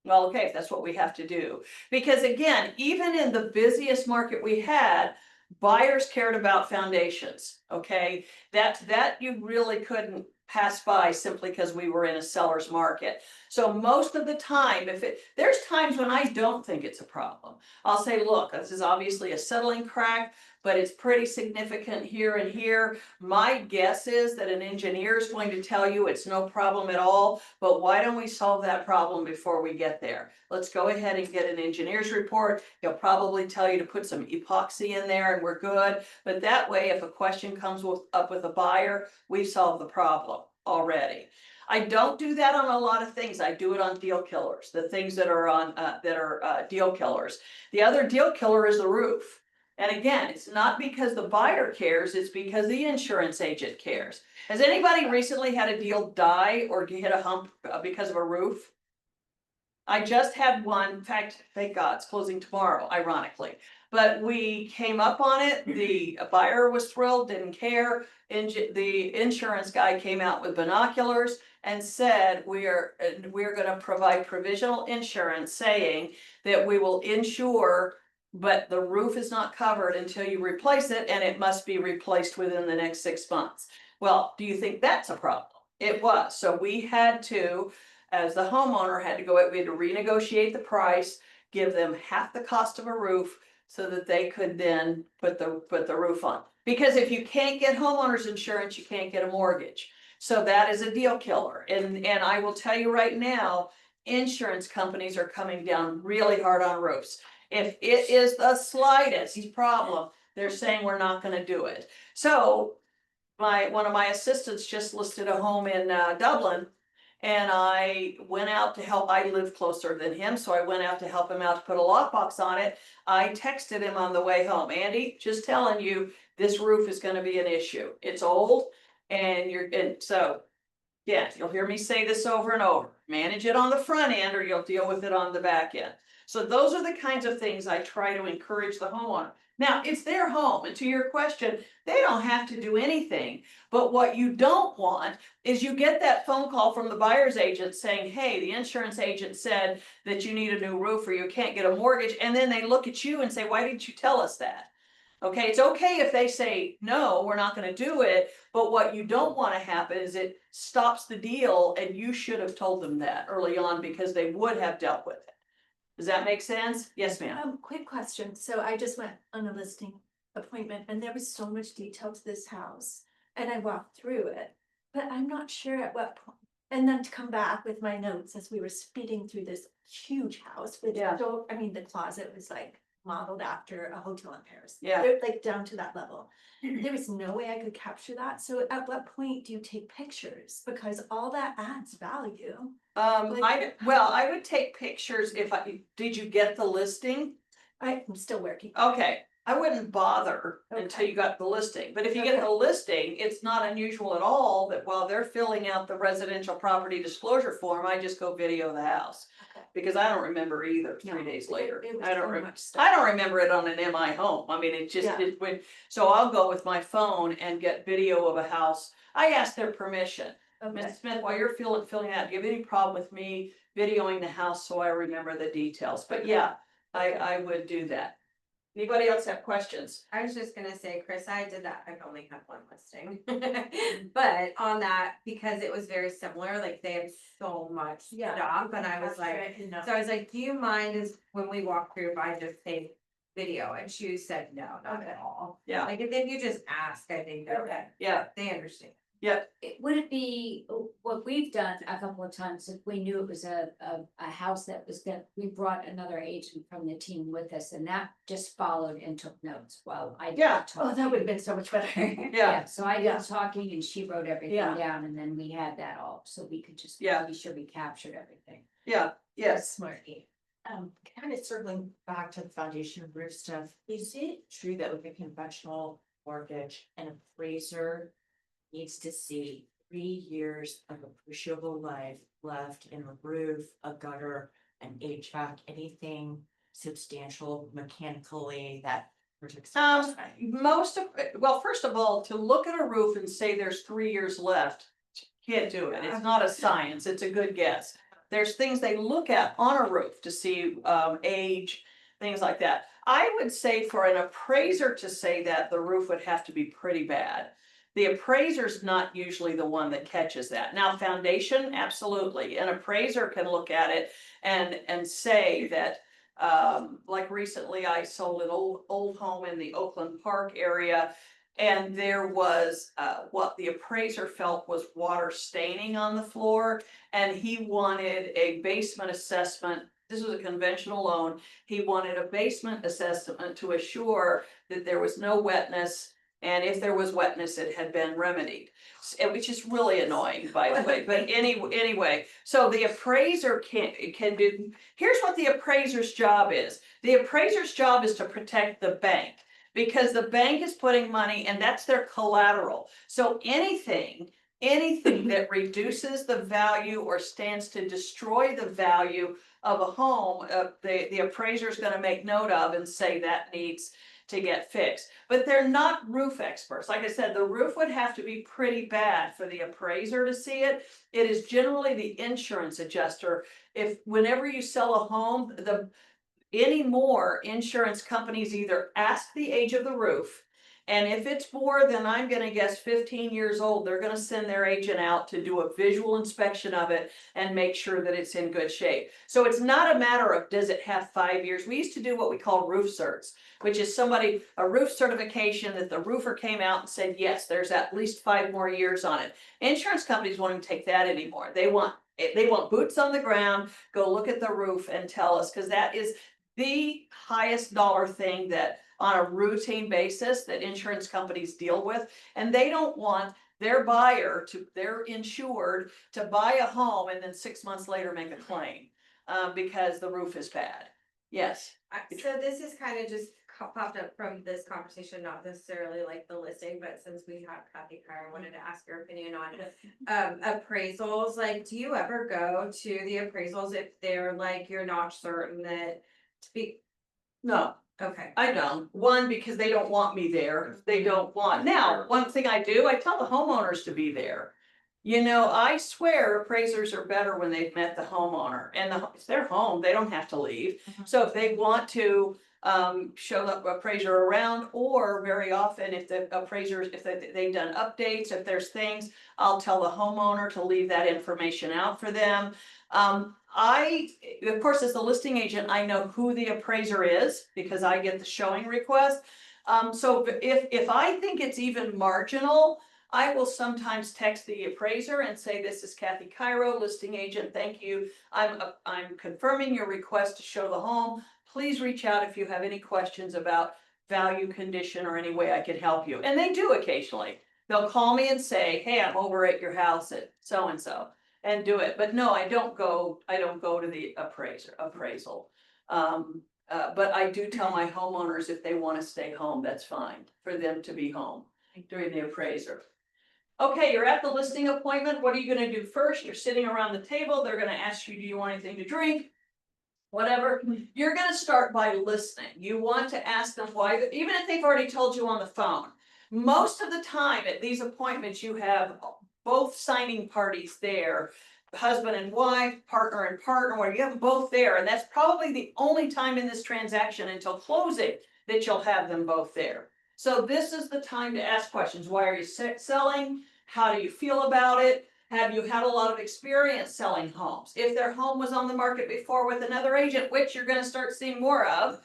well, okay, if that's what we have to do. Because again, even in the busiest market we had, buyers cared about foundations, okay? That you really couldn't pass by simply because we were in a seller's market. So most of the time, there's times when I don't think it's a problem. I'll say, look, this is obviously a settling crack, but it's pretty significant here and here. My guess is that an engineer is going to tell you it's no problem at all, but why don't we solve that problem before we get there? Let's go ahead and get an engineer's report. He'll probably tell you to put some epoxy in there and we're good. But that way, if a question comes up with a buyer, we've solved the problem already. I don't do that on a lot of things. I do it on deal killers, the things that are deal killers. The other deal killer is the roof. And again, it's not because the buyer cares, it's because the insurance agent cares. Has anybody recently had a deal die or hit a hump because of a roof? I just had one, in fact, thank God, it's closing tomorrow, ironically. But we came up on it, the buyer was thrilled, didn't care. The insurance guy came out with binoculars and said, we're gonna provide provisional insurance saying that we will insure, but the roof is not covered until you replace it, and it must be replaced within the next 6 months. Well, do you think that's a problem? It was, so we had to, as the homeowner had to we had to renegotiate the price, give them half the cost of a roof so that they could then put the roof on. Because if you can't get homeowners insurance, you can't get a mortgage. So that is a deal killer. And I will tell you right now, insurance companies are coming down really hard on roofs. If it is the slightest problem, they're saying we're not gonna do it. So one of my assistants just listed a home in Dublin. And I went out to help, I live closer than him, so I went out to help him out to put a lockbox on it. I texted him on the way home, Andy, just telling you, this roof is gonna be an issue. It's old and so, yeah, you'll hear me say this over and over. Manage it on the front end or you'll deal with it on the back end. So those are the kinds of things I try to encourage the homeowner. Now, it's their home, and to your question, they don't have to do anything. But what you don't want is you get that phone call from the buyer's agent saying, hey, the insurance agent said that you need a new roof or you can't get a mortgage, and then they look at you and say, why didn't you tell us that? Okay, it's okay if they say, no, we're not gonna do it, but what you don't wanna happen is it stops the deal and you should have told them that early on because they would have dealt with it. Does that make sense? Yes, ma'am. Quick question. So I just went on a listing appointment and there was so much detail to this house. And I walked through it, but I'm not sure at what point. And then to come back with my notes as we were speeding through this huge house with, Yeah. so, I mean, the closet was like modeled after a hotel in Paris. Yeah. They're, like down to that level. There was no way I could capture that. So at what point do you take pictures? Because all that adds value. I would take pictures did you get the listing? I'm still working. Okay, I wouldn't bother until Okay. you got the listing, but if you get Okay. the listing, it's not unusual at all that while they're filling out the residential property disclosure form, I just go video the house. Okay. Because I don't remember either No, 3 days later. it was I don't so remember. much stuff. I don't remember it on an MI home. I mean, it just, Yeah. it went, so I'll go with my phone and get video of a house. I ask their permission. Okay. Mrs. Smith, while you're filling out, do you have any problem with me videoing the house so I remember the details? But Okay. yeah, Okay. I would do that. Anybody else have questions? I was just gonna say, Chris, I did that, I've only had one listing. But on that, because it was very similar, like they had so much Yeah. stuff, and I was like, so I was like, do you mind is when we walk through, if I just take video? And she said, no, not at all. Yeah. Like if you just ask, I think Okay. Yeah, they understand. Would it be, what we've done a couple of times, if we knew it was a house that was that we brought another agent from the team with us, and that just followed and took notes while I did Yeah. the Oh, that talking. would have been so much better. yeah, So I Yeah. did talking and she wrote everything Yeah. down, and then we had that all, so we could just Yeah. be sure we captured everything. yeah, yes. Smarty. Kind of circling back to the foundation roof stuff, is it true that with a conventional mortgage, an appraiser needs to see 3 years of appreciable life left in a roof, a gutter, an HVAC, anything substantial mechanically that protects. the house, right? Most of, well, first of all, to look at a roof and say there's 3 years left, can't do it. It's not a science, it's a good guess. There's things they look at on a roof to see, age, things like that. I would say for an appraiser to say that, the roof would have to be pretty bad. The appraiser's not usually the one that catches that. Now, foundation, absolutely. An appraiser can look at it and say that, like recently I sold an old home in the Oakland Park area. And there was, what the appraiser felt was water staining on the floor. And he wanted a basement assessment. This was a conventional loan. He wanted a basement assessment to assure that there was no wetness. And if there was wetness, it had been remedied, which is really annoying, by the way, but anyway, so the appraiser can do, here's what the appraiser's job is. The appraiser's job is to protect the bank, because the bank is putting money and that's their collateral. So anything that reduces the value or stands to destroy the value of a home, the appraiser is gonna make note of and say that needs to get fixed. But they're not roof experts. Like I said, the roof would have to be pretty bad for the appraiser to see it. It is generally the insurance adjuster. If whenever you sell a home, anymore, insurance companies either ask the age of the roof, and if it's more than, I'm gonna guess, 15 years old, they're gonna send their agent out to do a visual inspection of it and make sure that it's in good shape. So it's not a matter of does it have 5 years. We used to do what we call roof certs, which is a roof certification that the roofer came out and said, yes, there's at least 5 more years on it. Insurance companies won't even take that anymore. They want boots on the ground, go look at the roof and tell us, because that is the highest dollar thing that on a routine basis that insurance companies deal with. And they don't want their their insured to buy a home and then 6 months later make a claim, because the roof is bad. Yes. So this is kind of just popped up from this conversation, not necessarily like the listing, but since we have Kathy Carr, I wanted to ask your opinion on appraisals. Like, do you ever go to the appraisals if they're like, you're not certain that to be, No, okay. I don't. One, because they don't want me there. They don't want. Now, one thing I do, I tell the homeowners to be there. You know, I swear appraisers are better when they've met the homeowner, and it's their home, they don't have to leave. So if they want to show the appraiser around, or very often if the appraisers, if they've done updates, if there's things, I'll tell the homeowner to leave that information out for them. Of course, as the listing agent, I know who the appraiser is because I get the showing request. So if I think it's even marginal, I will sometimes text the appraiser and say, this is Kathy Chiero, listing agent, thank you. I'm confirming your request to show the home. Please reach out if you have any questions about value, condition, or any way I could help you. And they do occasionally. They'll call me and say, hey, I'm over at your house at so-and-so, and do it. But no, I don't go to the appraisal. But I do tell my homeowners if they want to stay home, that's fine for them to be home during the appraiser. Okay, you're at the listing appointment. What are you gonna do first? You're sitting around the table. They're gonna ask you, do you want anything to drink? Whatever. You're gonna start by listening. You want to ask them why, even if they've already told you on the phone. Most of the time at these appointments, you have both signing parties there, husband and wife, partner and partner, where you have them both there. And that's probably the only time in this transaction until closing that you'll have them both there. So this is the time to ask questions. Why are you selling? How do you feel about it? Have you had a lot of experience selling homes? If their home was on the market before with another agent, which you're going to start seeing more of,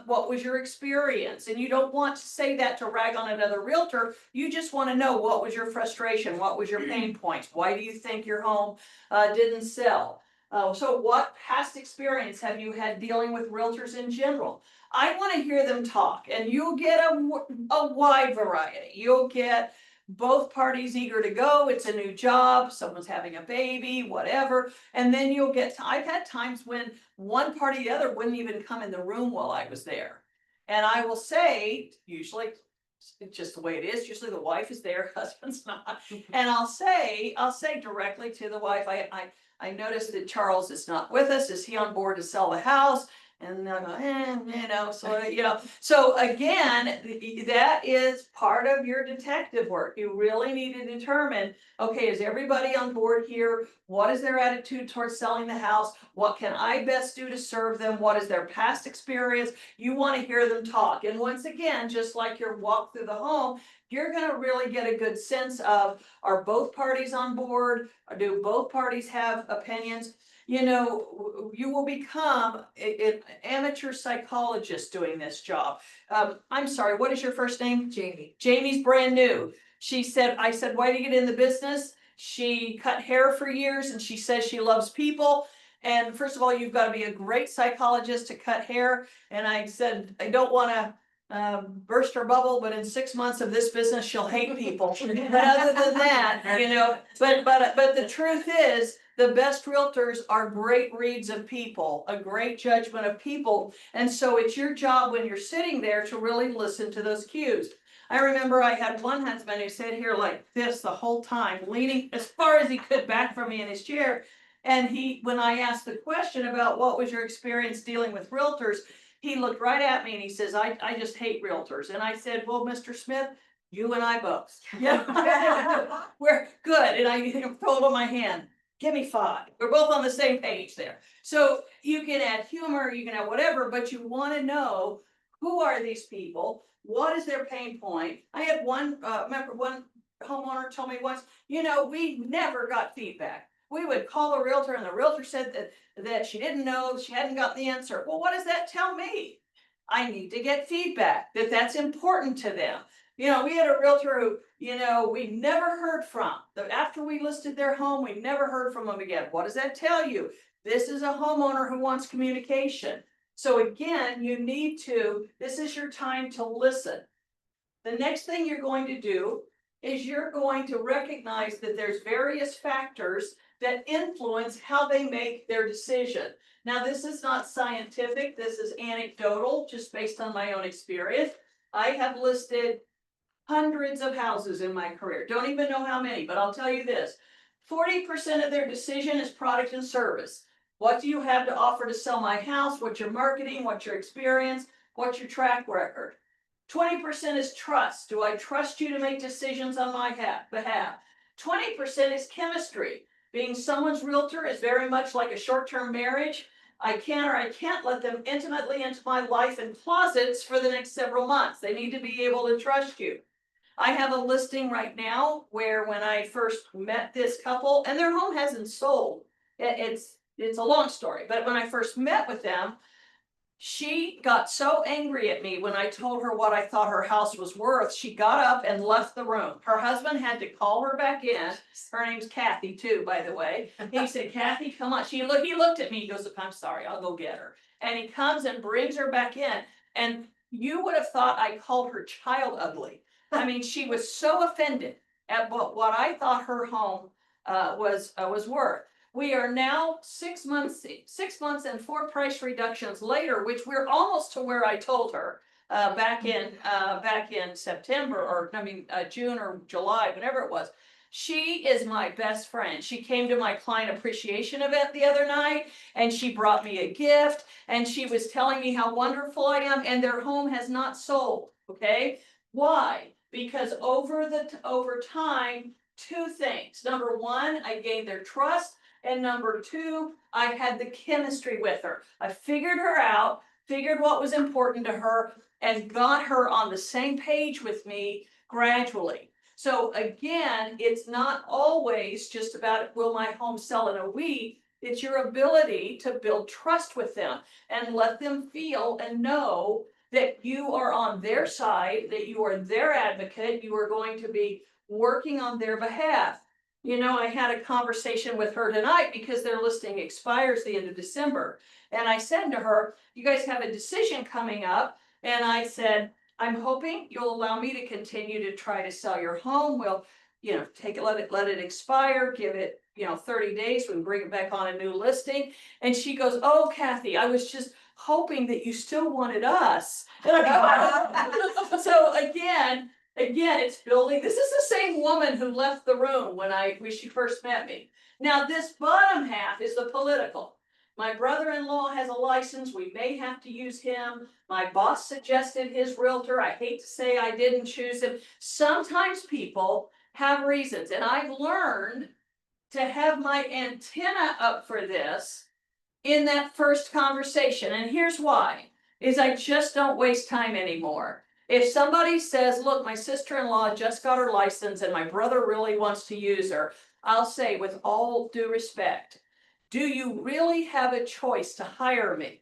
what was your experience? And you don't want to say that to rag on another realtor. You just want to know, what was your frustration? What was your pain points? Why do you think your home didn't sell? So what past experience have you had dealing with realtors in general? I want to hear them talk, and you'll get a wide variety. You'll get both parties eager to go. It's a new job. Someone's having a baby, whatever. And then you'll get, I've had times when one party or the other wouldn't even come in the room while I was there. And I will say, usually it's just the way it is. Usually the wife is there, husband's not. And I'll say directly to the wife, I noticed that Charles is not with us. Is he on board to sell the house? And they'll go, so again, that is part of your detective work. You really need to determine, okay, is everybody on board here? What is their attitude towards selling the house? What can I best do to serve them? What is their past experience? You want to hear them talk. And once again, just like your walk through the home, you're going to really get a good sense of, are both parties on board? Or do both parties have opinions? You will become an amateur psychologist doing this job. I'm sorry, what is your first name? Jamie. Jamie's brand new. I said, why do you get in the business? She cut hair for years and she says she loves people. And first of all, you've got to be a great psychologist to cut hair. And I said, I don't want to burst her bubble, but in 6 months of this business, she'll hate people. But other than that, but the truth is, the best realtors are great reads of people, a great judgment of people. And so it's your job when you're sitting there to really listen to those cues. I remember I had one husband who sat here like this the whole time, leaning as far as he could back from me in his chair. And when I asked the question about what was your experience dealing with realtors, he looked right at me and he says, I just hate realtors. And I said, well, Mr. Smith, you and I both. Yeah, we're good. And I told him my hand. Give me 5. We're both on the same page there. So you can add humor, you can add whatever, but you want to know, who are these people? What is their pain point? I had one homeowner told me once, we never got feedback. We would call a realtor and the realtor said that she didn't know, she hadn't gotten the answer. Well, what does that tell me? I need to get feedback, that's important to them. We had a realtor who, we never heard from. After we listed their home, we never heard from them again. What does that tell you? This is a homeowner who wants communication. So again, this is your time to listen. The next thing you're going to do is you're going to recognize that there's various factors that influence how they make their decision. Now, this is not scientific. This is anecdotal, just based on my own experience. I have listed hundreds of houses in my career. Don't even know how many, but I'll tell you this. 40% of their decision is product and service. What do you have to offer to sell my house? What's your marketing? What's your experience? What's your track record? 20% is trust. Do I trust you to make decisions on my behalf? 20% is chemistry. Being someone's realtor is very much like a short-term marriage. I can or I can't let them intimately into my life in closets for the next several months. They need to be able to trust you. I have a listing right now where when I first met this couple, and their home hasn't sold, it's a long story, but when I first met with them, she got so angry at me when I told her what I thought her house was worth. She got up and left the room. Her husband had to call her back in. Her name's Kathy too, by the way. He said, Kathy, come on. He looked at me. He goes, I'm sorry, I'll go get her. And he comes and brings her back in. And you would have thought I called her child ugly. I mean, she was so offended at what I thought her home was worth. We are now 6 months and 4 price reductions later, which we're almost to where I told her back in September, or June or July, whatever it was. She is my best friend. She came to my client appreciation event the other night, and she brought me a gift, and she was telling me how wonderful I am, and their home has not sold. Okay, why? Because over time, 2 things. Number 1, I gained their trust. And number 2, I had the chemistry with her. I figured her out, figured what was important to her, and got her on the same page with me gradually. So again, it's not always just about, will my home sell in a week? It's your ability to build trust with them and let them feel and know that you are on their side, that you are their advocate, you are going to be working on their behalf. I had a conversation with her tonight because their listing expires the end of December. And I said to her, you guys have a decision coming up. And I said, I'm hoping you'll allow me to continue to try to sell your home. We'll, take it, let it expire, give it, 30 days, we can bring it back on a new listing. And she goes, oh, Kathy, I was just hoping that you still wanted us. And I go, so again, it's building, this is the same woman who left the room when she first met me. Now, this bottom half is the political. My brother-in-law has a license, we may have to use him. My boss suggested his realtor, I hate to say I didn't choose him. Sometimes people have reasons, and I've learned to have my antenna up for this in that first conversation, and here's why, is I just don't waste time anymore. If somebody says, look, my sister-in-law just got her license and my brother really wants to use her, I'll say with all due respect, do you really have a choice to hire me?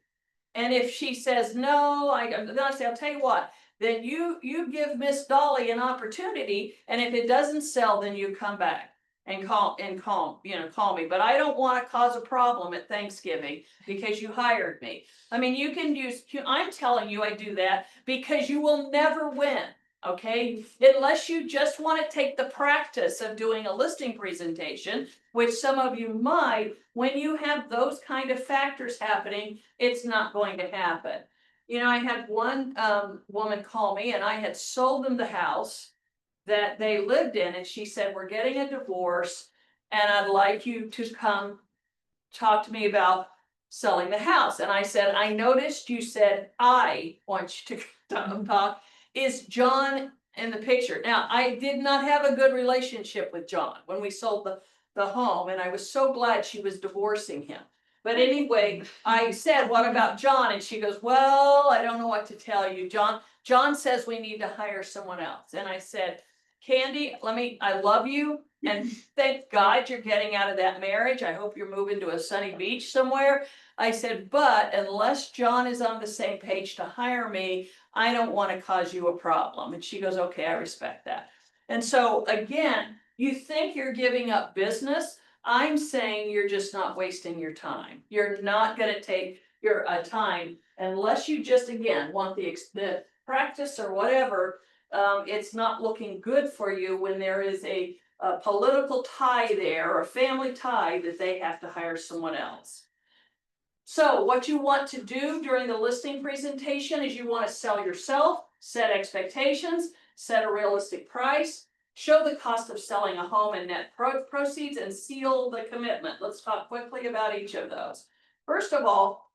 And if she says, no, then I say, I'll tell you what, then you give Miss Dolly an opportunity, and if it doesn't sell, then you come back and call me. But I don't want to cause a problem at Thanksgiving because you hired me. I mean, you can use, I'm telling you, I do that because you will never win. Okay, unless you just want to take the practice of doing a listing presentation, which some of you might, when you have those kind of factors happening, it's not going to happen. You know, I had one woman call me and I had sold them the house that they lived in, and she said, we're getting a divorce and I'd like you to come talk to me about selling the house. And I said, I noticed you said, I want you to talk. Is John in the picture? Now, I did not have a good relationship with John when we sold the home, and I was so glad she was divorcing him. But anyway, I said, what about John? And she goes, well, I don't know what to tell you. John says we need to hire someone else. And I said, Candy, I love you. And thank God you're getting out of that marriage. I hope you're moving to a sunny beach somewhere. I said, but unless John is on the same page to hire me, I don't want to cause you a problem. And she goes, okay, I respect that. And so again, you think you're giving up business. I'm saying you're just not wasting your time. You're not going to take your time unless you just, again, want the practice or whatever. It's not looking good for you when there is a political tie there or a family tie that they have to hire someone else. So what you want to do during the listing presentation is you want to sell yourself, set expectations, set a realistic price, show the cost of selling a home and net proceeds, and seal the commitment. Let's talk quickly about each of those. First of all,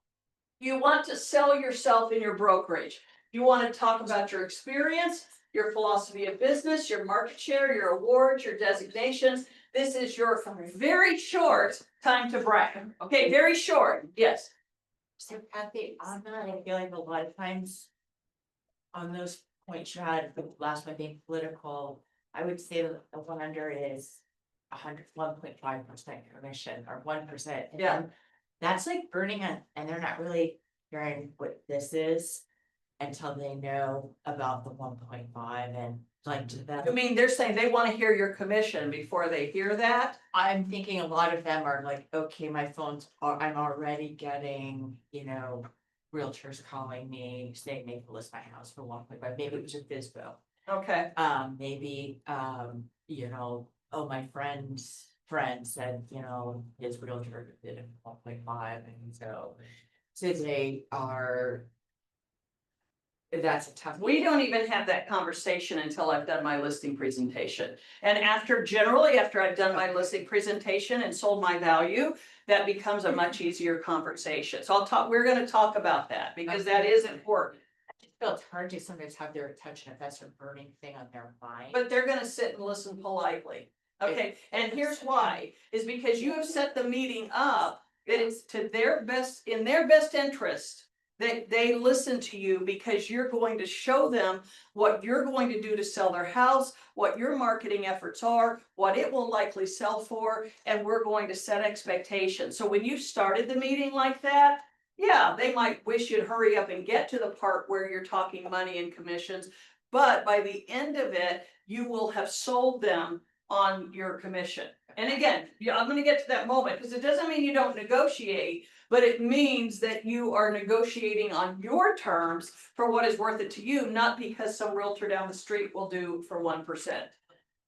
you want to sell yourself in your brokerage. You want to talk about your experience, your philosophy of business, your market share, your awards, your designations. This is your very short time to brag. Okay, very short. Yes. So Kathy, on that, I feel like a lot of times on those points you had, the last one being political, I would say that the one under is 1.5% commission or 1%. Yeah. That's like burning it, and they're not really hearing what this is until they know about the 1.5 and like to them. I mean, they're saying they want to hear your commission before they hear that. I'm thinking a lot of them are like, okay, I'm already getting, realtors calling me saying they can list my house for 1.5. Maybe it was a FISBO. Okay. Maybe, oh, my friend's friend said, his realtor did it 1.5, and so they are. That's a tough. We don't even have that conversation until I've done my listing presentation. And generally after I've done my listing presentation and sold my value, that becomes a much easier conversation. So we're going to talk about that because that is important. I just feel it's hard to sometimes have their attention if that's a burning thing on their mind. But they're going to sit and listen politely. Okay, and here's why, is because you have set the meeting up that it's in their best interest. They listen to you because you're going to show them what you're going to do to sell their house, what your marketing efforts are, what it will likely sell for, and we're going to set expectations. So when you started the meeting like that, yeah, they might wish you'd hurry up and get to the part where you're talking money and commissions, but by the end of it, you will have sold them on your commission. And again, I'm going to get to that moment because it doesn't mean you don't negotiate, but it means that you are negotiating on your terms for what is worth it to you, not because some realtor down the street will do for 1%.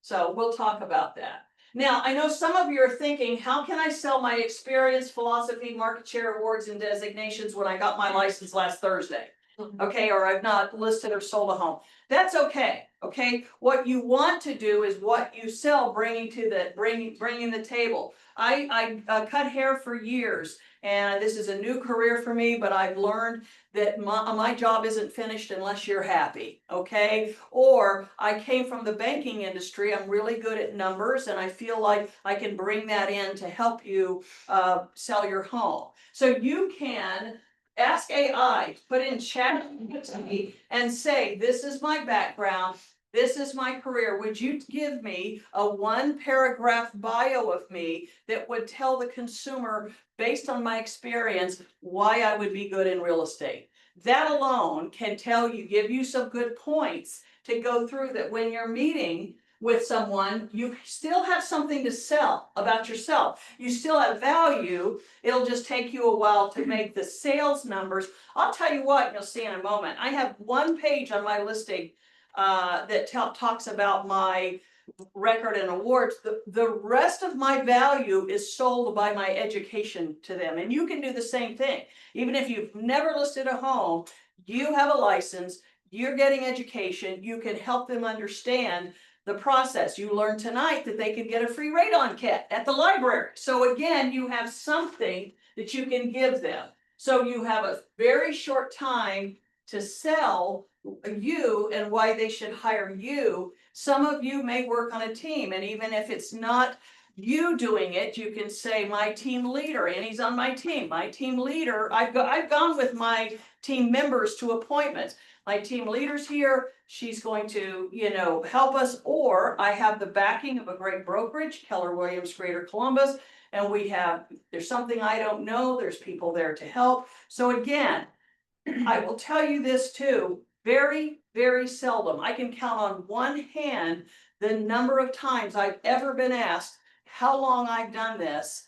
So we'll talk about that. Now, I know some of you are thinking, how can I sell my experience, philosophy, market share awards and designations when I got my license last Thursday? Okay, or I've not listed or sold a home. That's okay, okay? What you want to do is what you sell, bringing the table. I cut hair for years, and this is a new career for me, but I've learned that my job isn't finished unless you're happy, okay? Or I came from the banking industry, I'm really good at numbers, and I feel like I can bring that in to help you sell your home. So you can ask AI, put in chat and say, this is my background, this is my career. Would you give me a 1-paragraph bio of me that would tell the consumer, based on my experience, why I would be good in real estate? That alone can tell you, give you some good points to go through, that when you're meeting with someone, you still have something to sell about yourself. You still have value. It'll just take you a while to make the sales numbers. I'll tell you what, you'll see in a moment. I have one page on my listing that talks about my record and awards. The rest of my value is sold by my education to them. And you can do the same thing. Even if you've never listed a home, you have a license, you're getting education, you can help them understand the process. You learned tonight that they could get a free radon kit at the library. So again, you have something that you can give them. So you have a very short time to sell you and why they should hire you. Some of you may work on a team, and even if it's not you doing it, you can say, my team leader, and he's on my team. My team leader, I've gone with my team members to appointments. My team leader's here, she's going to, help us, or I have the backing of a great brokerage, Keller Williams Greater Columbus, and there's something I don't know, there's people there to help. So again, I will tell you this too, very, very seldom, I can count on one hand the number of times I've ever been asked how long I've done this.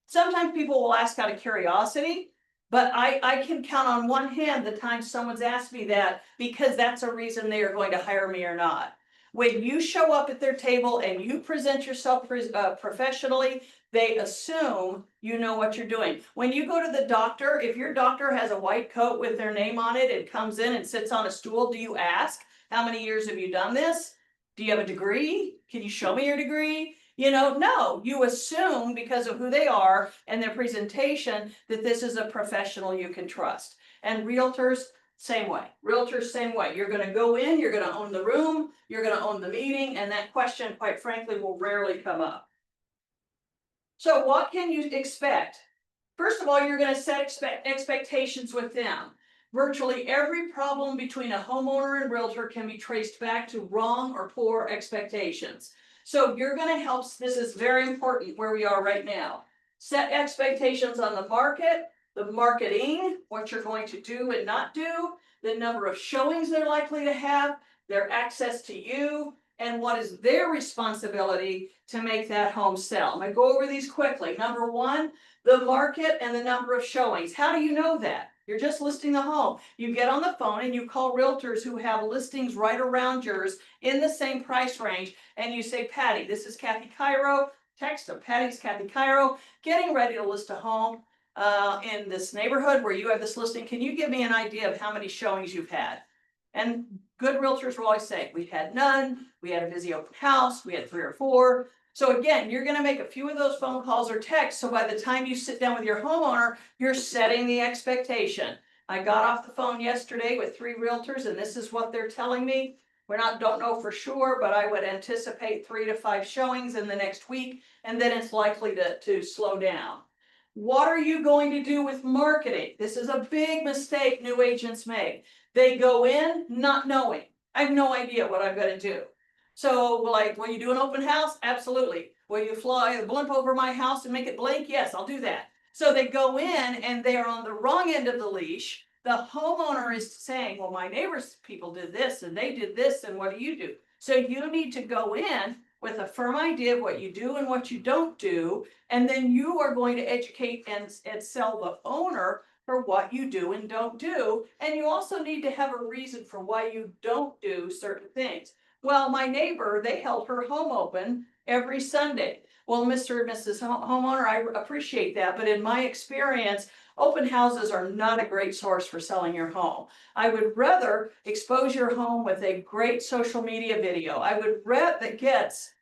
Sometimes people will ask out of curiosity, but I can count on one hand the time someone's asked me that, because that's a reason they are going to hire me or not. When you show up at their table and you present yourself professionally, they assume you know what you're doing. When you go to the doctor, if your doctor has a white coat with their name on it and comes in and sits on a stool, do you ask, how many years have you done this? Do you have a degree? Can you show me your degree? No, you assume because of who they are and their presentation that this is a professional you can trust. And realtors, same way. Realtors, same way. You're going to go in, you're going to own the room, you're going to own the meeting, and that question, quite frankly, will rarely come up. So what can you expect? First of all, you're going to set expectations with them. Virtually every problem between a homeowner and realtor can be traced back to wrong or poor expectations. So you're going to help, this is very important where we are right now. Set expectations on the market, the marketing, what you're going to do and not do, the number of showings they're likely to have, their access to you, and what is their responsibility to make that home sell. I'm going to go over these quickly. Number one, the market and the number of showings. How do you know that? You're just listing the home. You get on the phone and you call realtors who have listings right around yours in the same price range, and you say, Patty, this is Kathy Chiero. Text them, Patty's Kathy Chiero, getting ready to list a home in this neighborhood where you have this listing. Can you give me an idea of how many showings you've had? And good realtors will always say, we've had none, we had a busy open house, we had 3 or 4. So again, you're going to make a few of those phone calls or texts. So by the time you sit down with your homeowner, you're setting the expectation. I got off the phone yesterday with 3 realtors, and this is what they're telling me. Don't know for sure, but I would anticipate 3 to 5 showings in the next week, and then it's likely to slow down. What are you going to do with marketing? This is a big mistake new agents make. They go in not knowing. I have no idea what I'm going to do. So, like, will you do an open house? Absolutely. Will you fly a blimp over my house and make it blink? Yes, I'll do that. So they go in and they are on the wrong end of the leash. The homeowner is saying, well, my neighbor's people did this and they did this, and what do you do? So you need to go in with a firm idea of what you do and what you don't do, and then you are going to educate and sell the owner for what you do and don't do. And you also need to have a reason for why you don't do certain things. Well, my neighbor, they held her home open every Sunday. Well, Mr. and Mrs. Homeowner, I appreciate that, but in my experience, open houses are not a great source for selling your home. I would rather expose your home with a great social media video. I would that gets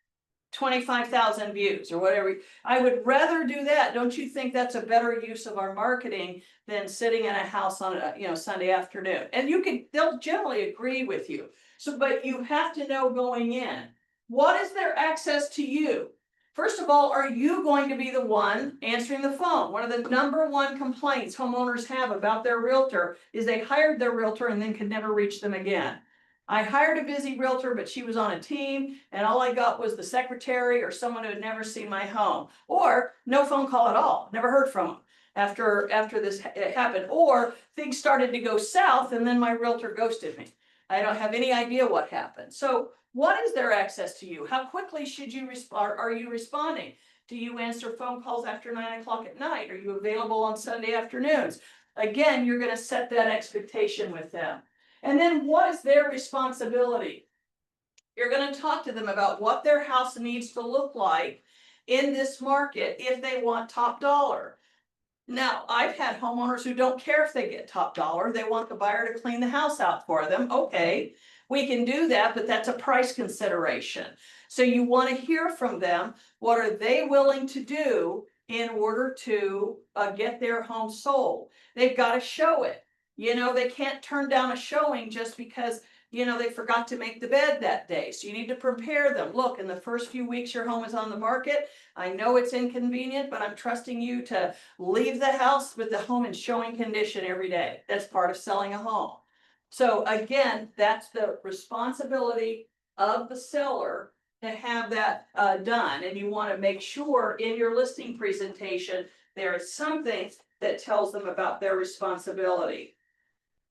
25,000 views or whatever. I would rather do that. Don't you think that's a better use of our marketing than sitting in a house on a, Sunday afternoon? And they'll generally agree with you. So, but you have to know going in, what is their access to you? First of all, are you going to be the one answering the phone? One of the number one complaints homeowners have about their realtor is they hired their realtor and then could never reach them again. I hired a busy realtor, but she was on a team and all I got was the secretary or someone who had never seen my home, or no phone call at all, never heard from them after this happened, or things started to go south and then my realtor ghosted me. I don't have any idea what happened. So what is their access to you? How quickly should you respond? Are you responding? Do you answer phone calls after 9 o'clock at night? Are you available on Sunday afternoons? Again, you're going to set that expectation with them. And then what is their responsibility? You're going to talk to them about what their house needs to look like in this market if they want top dollar. Now, I've had homeowners who don't care if they get top dollar. They want the buyer to clean the house out for them. Okay, we can do that, but that's a price consideration. So you want to hear from them. What are they willing to do in order to get their home sold? They've got to show it. They can't turn down a showing just because they forgot to make the bed that day. So you need to prepare them. Look, in the first few weeks your home is on the market, I know it's inconvenient, but I'm trusting you to leave the house with the home in showing condition every day. That's part of selling a home. So again, that's the responsibility of the seller to have that done. And you want to make sure in your listing presentation, there is something that tells them about their responsibility.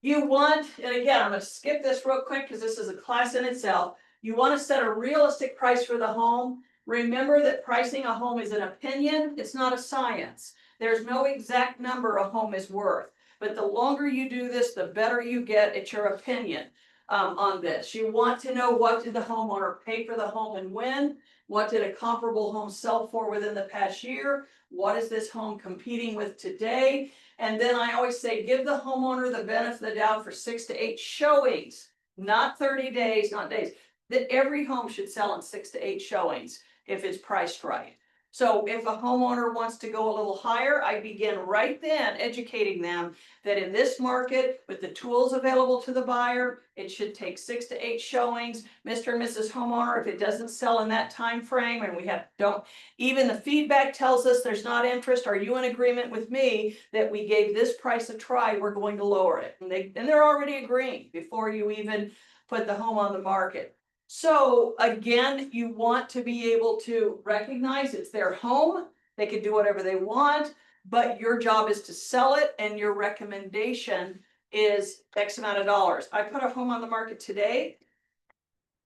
You want, and again, I'm going to skip this real quick because this is a class in itself. You want to set a realistic price for the home. Remember that pricing a home is an opinion, it's not a science. There's no exact number a home is worth, but the longer you do this, the better you get at your opinion on this. You want to know, what did the homeowner pay for the home and when? What did a comparable home sell for within the past year? What is this home competing with today? And then I always say, give the homeowner the benefit of the doubt for 6 to 8 showings, not 30 days, not days. That every home should sell in 6 to 8 showings if it's priced right. So if a homeowner wants to go a little higher, I begin right then educating them that in this market, with the tools available to the buyer, it should take 6 to 8 showings. Mr. and Mrs. Homeowner, if it doesn't sell in that time frame, and even the feedback tells us there's not interest, are you in agreement with me that we gave this price a try, we're going to lower it? And they're already agreeing before you even put the home on the market. So again, you want to be able to recognize it's their home. They can do whatever they want, but your job is to sell it, and your recommendation is X amount of dollars. I put a home on the market today.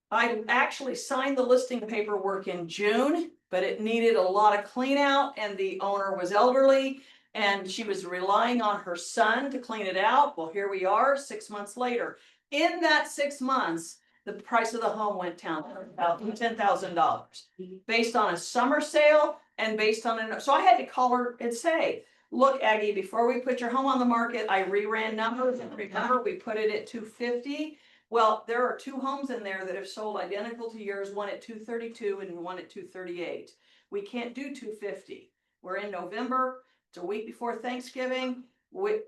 I actually signed the listing paperwork in June, but it needed a lot of clean out, and the owner was elderly and she was relying on her son to clean it out. Well, here we are 6 months later. In that 6 months, the price of the home went down $10,000 based on a summer sale and based on so I had to call her and say, look, Aggie, before we put your home on the market, I reran numbers, and remember, we put it at 250. Well, there are 2 homes in there that have sold identical to yours, one at 232 and one at 238. We can't do 250. We're in November. It's a week before Thanksgiving.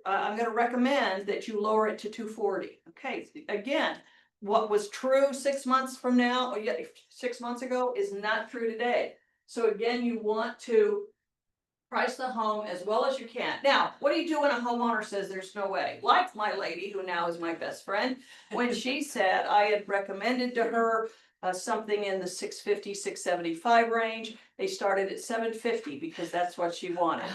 I'm going to recommend that you lower it to 240. Okay, again, what was true 6 months from now, or 6 months ago, is not true today. So again, you want to price the home as well as you can. Now, what do you do when a homeowner says there's no way? Like my lady, who now is my best friend, when she said I had recommended to her something in the 650, 675 range. They started at 750 because that's what she wanted.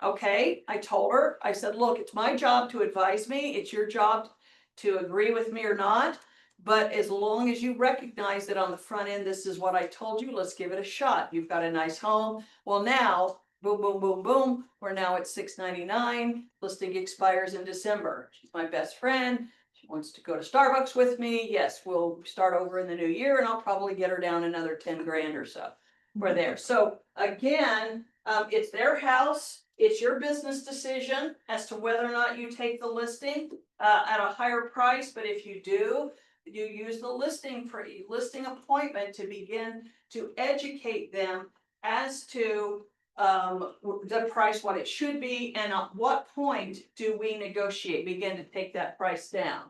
Okay, I told her, I said, look, it's my job to advise me. It's your job to agree with me or not. But as long as you recognize that on the front end, this is what I told you, let's give it a shot. You've got a nice home. Well, now, boom, boom, boom, boom, we're now at $699. Listing expires in December. She's my best friend. She wants to go to Starbucks with me. Yes, we'll start over in the new year, and I'll probably get her down another 10 grand or so. for there. So again, it's their house, it's your business decision as to whether or not you take the listing at a higher price, but if you do, you use the listing appointment to begin to educate them as to the price, what it should be, and at what point do we begin to take that price down.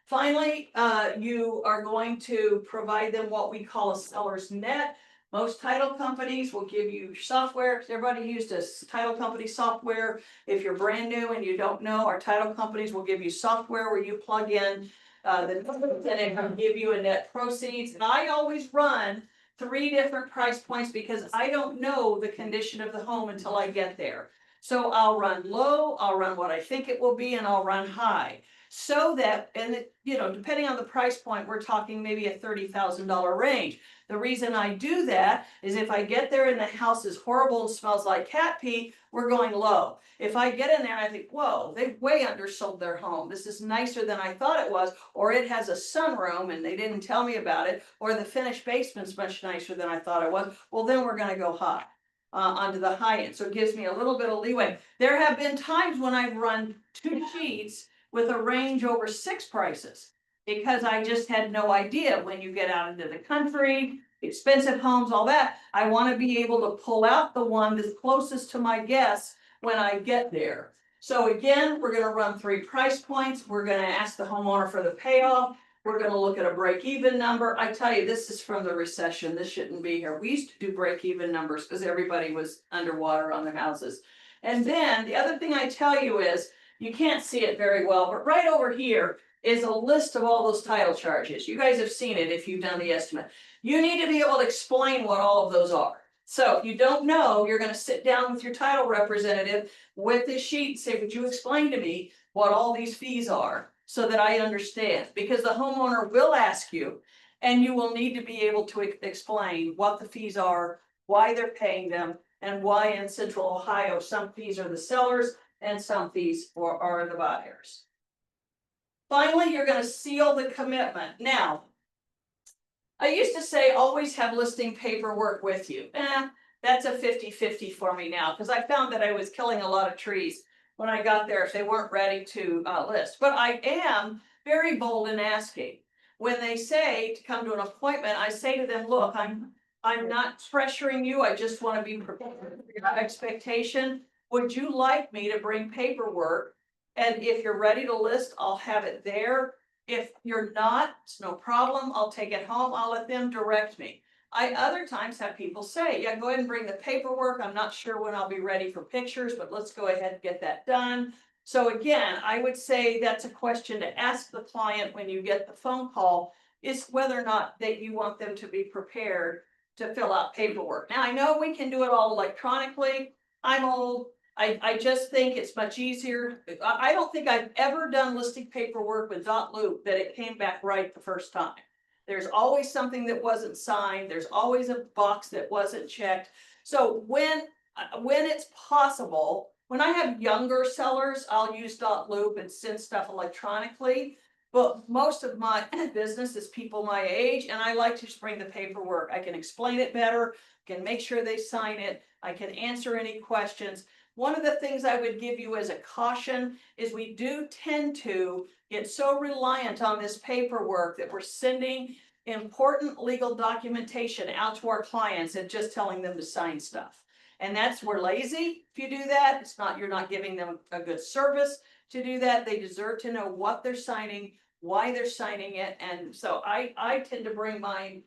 Finally, you are going to provide them what we call a seller's net. Most title companies will give you software. Everybody used a title company software. If you're brand new and you don't know, our title companies will give you software where you plug in the numbers and it will give you a net proceeds. And I always run 3 different price points because I don't know the condition of the home until I get there. So I'll run low, I'll run what I think it will be, and I'll run high. So that, and depending on the price point, we're talking maybe a $30,000 range. The reason I do that is if I get there and the house is horrible and smells like cat pee, we're going low. If I get in there and I think, whoa, they've way undersold their home. This is nicer than I thought it was, or it has a sunroom and they didn't tell me about it, or the finished basement's much nicer than I thought it was, well, then we're gonna go high, onto the high end. So it gives me a little bit of leeway. There have been times when I've run 2 sheets with a range over 6 prices, because I just had no idea. When you get out into the country, expensive homes, all that, I want to be able to pull out the one that's closest to my guess when I get there. So again, we're going to run 3 price points. We're going to ask the homeowner for the payoff. We're going to look at a break-even number. I tell you, this is from the recession. This shouldn't be here. We used to do break-even numbers because everybody was underwater on their houses. And then the other thing I tell you is, you can't see it very well, but right over here is a list of all those title charges. You guys have seen it if you've done the estimate. You need to be able to explain what all of those are. So if you don't know, you're going to sit down with your title representative with this sheet and say, would you explain to me what all these fees are so that I understand? Because the homeowner will ask you, and you will need to be able to explain what the fees are, why they're paying them, and why in Central Ohio some fees are the sellers and some fees are the buyers. Finally, you're going to seal the commitment. Now, I used to say always have listing paperwork with you. That's a 50-50 for me now, because I found that I was killing a lot of trees when I got there if they weren't ready to list. But I am very bold in asking. When they say to come to an appointment, I say to them, look, I'm not pressuring you. I just want to be prepared for your expectation. Would you like me to bring paperwork? And if you're ready to list, I'll have it there. If you're not, it's no problem. I'll take it home. I'll let them direct me. I other times have people say, yeah, go ahead and bring the paperwork. I'm not sure when I'll be ready for pictures, but let's go ahead and get that done. So again, I would say that's a question to ask the client when you get the phone call, is whether or not that you want them to be prepared to fill out paperwork. Now, I know we can do it all electronically. I'm old. I just think it's much easier. I don't think I've ever done listing paperwork with dot loop that it came back right the first time. There's always something that wasn't signed. There's always a box that wasn't checked. So when it's possible, when I have younger sellers, I'll use dot loop and send stuff electronically. But most of my business is people my age, and I like to just bring the paperwork. I can explain it better, can make sure they sign it. I can answer any questions. One of the things I would give you as a caution is we do tend to get so reliant on this paperwork that we're sending important legal documentation out to our clients and just telling them to sign stuff. And we're lazy if you do that. It's not, you're not giving them a good service to do that. They deserve to know what they're signing, why they're signing it. And so I tend to bring my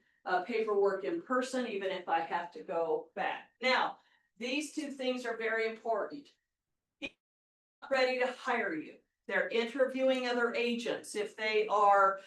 paperwork in person, even if I have to go back. Now, these 2 things are very important. People are ready to hire you. They're interviewing other agents. If they are,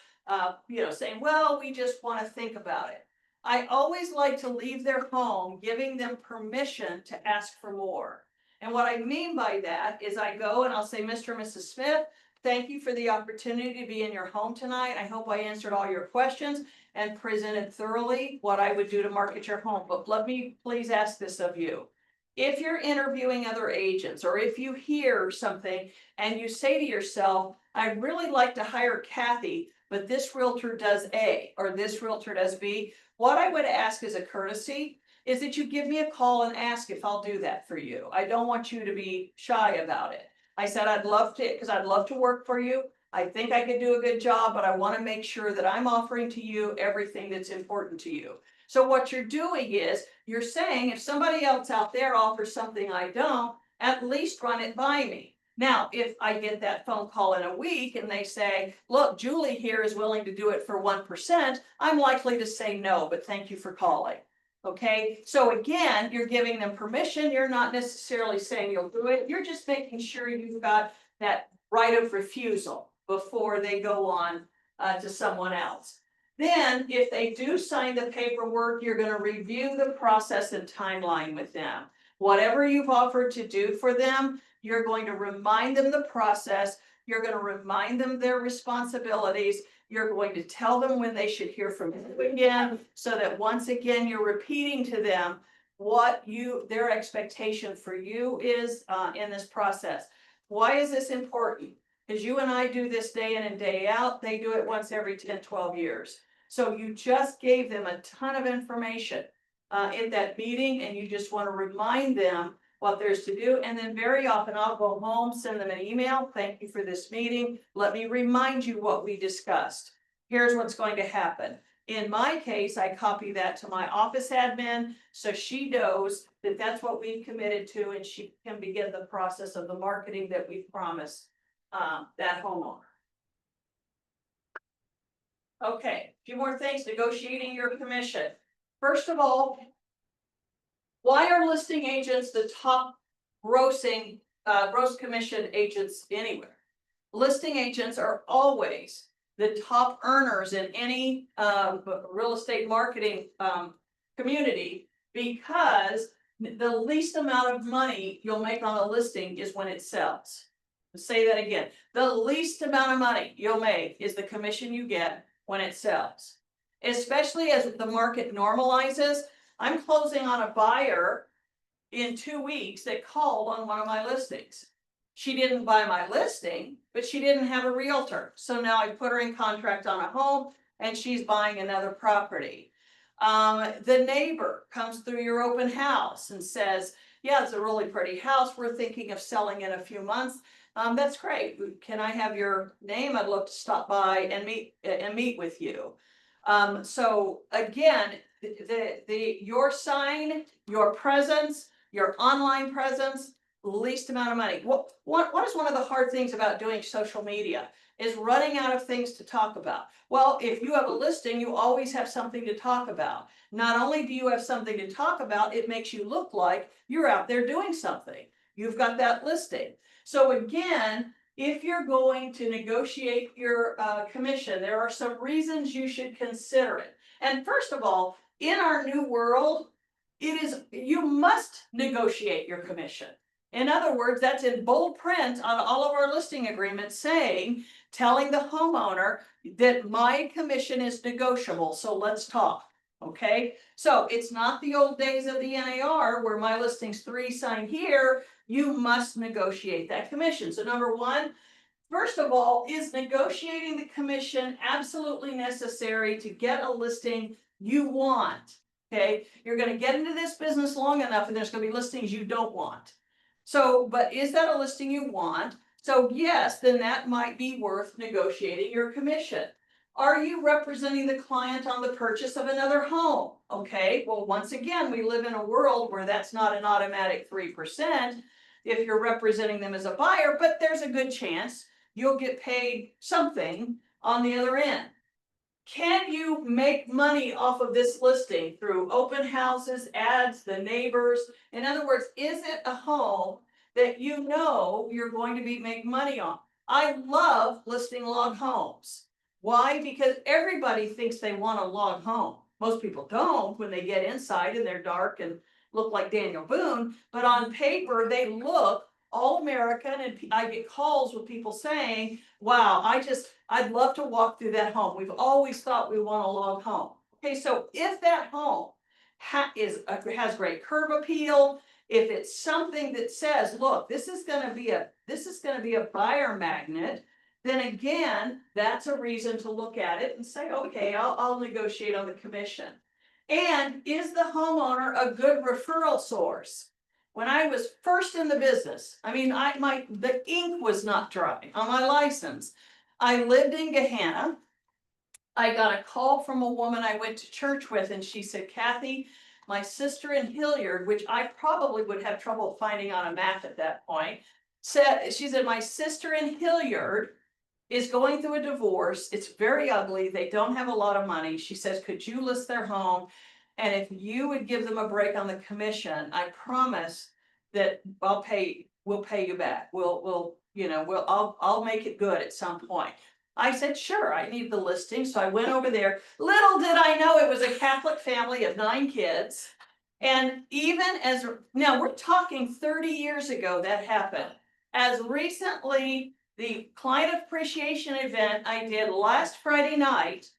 saying, well, we just want to think about it. I always like to leave their home, giving them permission to ask for more. And what I mean by that is I go and I'll say, Mr. and Mrs. Smith, thank you for the opportunity to be in your home tonight. I hope I answered all your questions and presented thoroughly what I would do to market your home. But let me please ask this of you. If you're interviewing other agents, or if you hear something and you say to yourself, I'd really like to hire Kathy, but this realtor does A or this realtor does B, what I would ask as a courtesy is that you give me a call and ask if I'll do that for you. I don't want you to be shy about it. I said, I'd love to, because I'd love to work for you. I think I could do a good job, but I want to make sure that I'm offering to you everything that's important to you. So what you're doing is, you're saying if somebody else out there offers something I don't, at least run it by me. Now, if I get that phone call in a week and they say, look, Julie here is willing to do it for 1%, I'm likely to say no, but thank you for calling. Okay, so again, you're giving them permission. You're not necessarily saying you'll do it. You're just making sure you've got that right of refusal before they go on to someone else. Then, if they do sign the paperwork, you're going to review the process and timeline with them. Whatever you've offered to do for them, you're going to remind them the process. You're going to remind them their responsibilities. You're going to tell them when they should hear from you again, so that once again, you're repeating to them what their expectation for you is in this process. Why is this important? Because you and I do this day in and day out. They do it once every 10, 12 years. So you just gave them a ton of information in that meeting, and you just want to remind them what there's to do. And then very often I'll go home, send them an email. Thank you for this meeting. Let me remind you what we discussed. Here's what's going to happen. In my case, I copy that to my office admin, so she knows that that's what we've committed to, and she can begin the process of the marketing that we've promised that homeowner. Okay, a few more things. Negotiating your commission. First of all, why are listing agents the top grossing gross commission agents anywhere? Listing agents are always the top earners in any real estate marketing community, because the least amount of money you'll make on a listing is when it sells. I'll say that again. The least amount of money you'll make is the commission you get when it sells. Especially as the market normalizes. I'm closing on a buyer in 2 weeks that called on one of my listings. She didn't buy my listing, but she didn't have a realtor. So now I put her in contract on a home, and she's buying another property. The neighbor comes through your open house and says, yeah, it's a really pretty house. We're thinking of selling in a few months. That's great. Can I have your name? I'd love to stop by and meet with you. So again, your sign, your presence, your online presence, least amount of money. What is one of the hard things about doing social media? Is running out of things to talk about. Well, if you have a listing, you always have something to talk about. Not only do you have something to talk about, it makes you look like you're out there doing something. You've got that listing. So again, if you're going to negotiate your commission, there are some reasons you should consider it. And first of all, in our new world, you must negotiate your commission. In other words, that's in bold print on all of our listing agreements, telling the homeowner that my commission is negotiable, so let's talk. Okay, so it's not the old days of the NAR where my listing's 3, sign here. You must negotiate that commission. So number one, first of all, is negotiating the commission absolutely necessary to get a listing you want? Okay, you're going to get into this business long enough, and there's going to be listings you don't want. So, but is that a listing you want? So yes, then that might be worth negotiating your commission. Are you representing the client on the purchase of another home? Okay, well, once again, we live in a world where that's not an automatic 3% if you're representing them as a buyer, but there's a good chance you'll get paid something on the other end. Can you make money off of this listing through open houses, ads, the neighbors? In other words, is it a home that you know you're going to make money on? I love listing log homes. Why? Because everybody thinks they want a log home. Most people don't when they get inside and they're dark and look like Daniel Boone, but on paper they look all American, and I get calls with people saying, wow, I'd love to walk through that home. We've always thought we want a log home. Okay, so if that home has great curb appeal, if it's something that says, look, this is going to be a buyer magnet, then again, that's a reason to look at it and say, okay, I'll negotiate on the commission. And is the homeowner a good referral source? When I was first in the business, I mean, the ink was not dry on my license. I lived in Gahanna. I got a call from a woman I went to church with, and she said, Kathy, my sister in Hilliard, which I probably would have trouble finding on a map at that point, she said, my sister in Hilliard is going through a divorce. It's very ugly. They don't have a lot of money. She says, could you list their home? And if you would give them a break on the commission, I promise that we'll pay you back. I'll make it good at some point. I said, sure, I need the listing. So I went over there. Little did I know it was a Catholic family of 9 kids. And now we're talking 30 years ago that happened. As recently, the client appreciation event I did last Friday night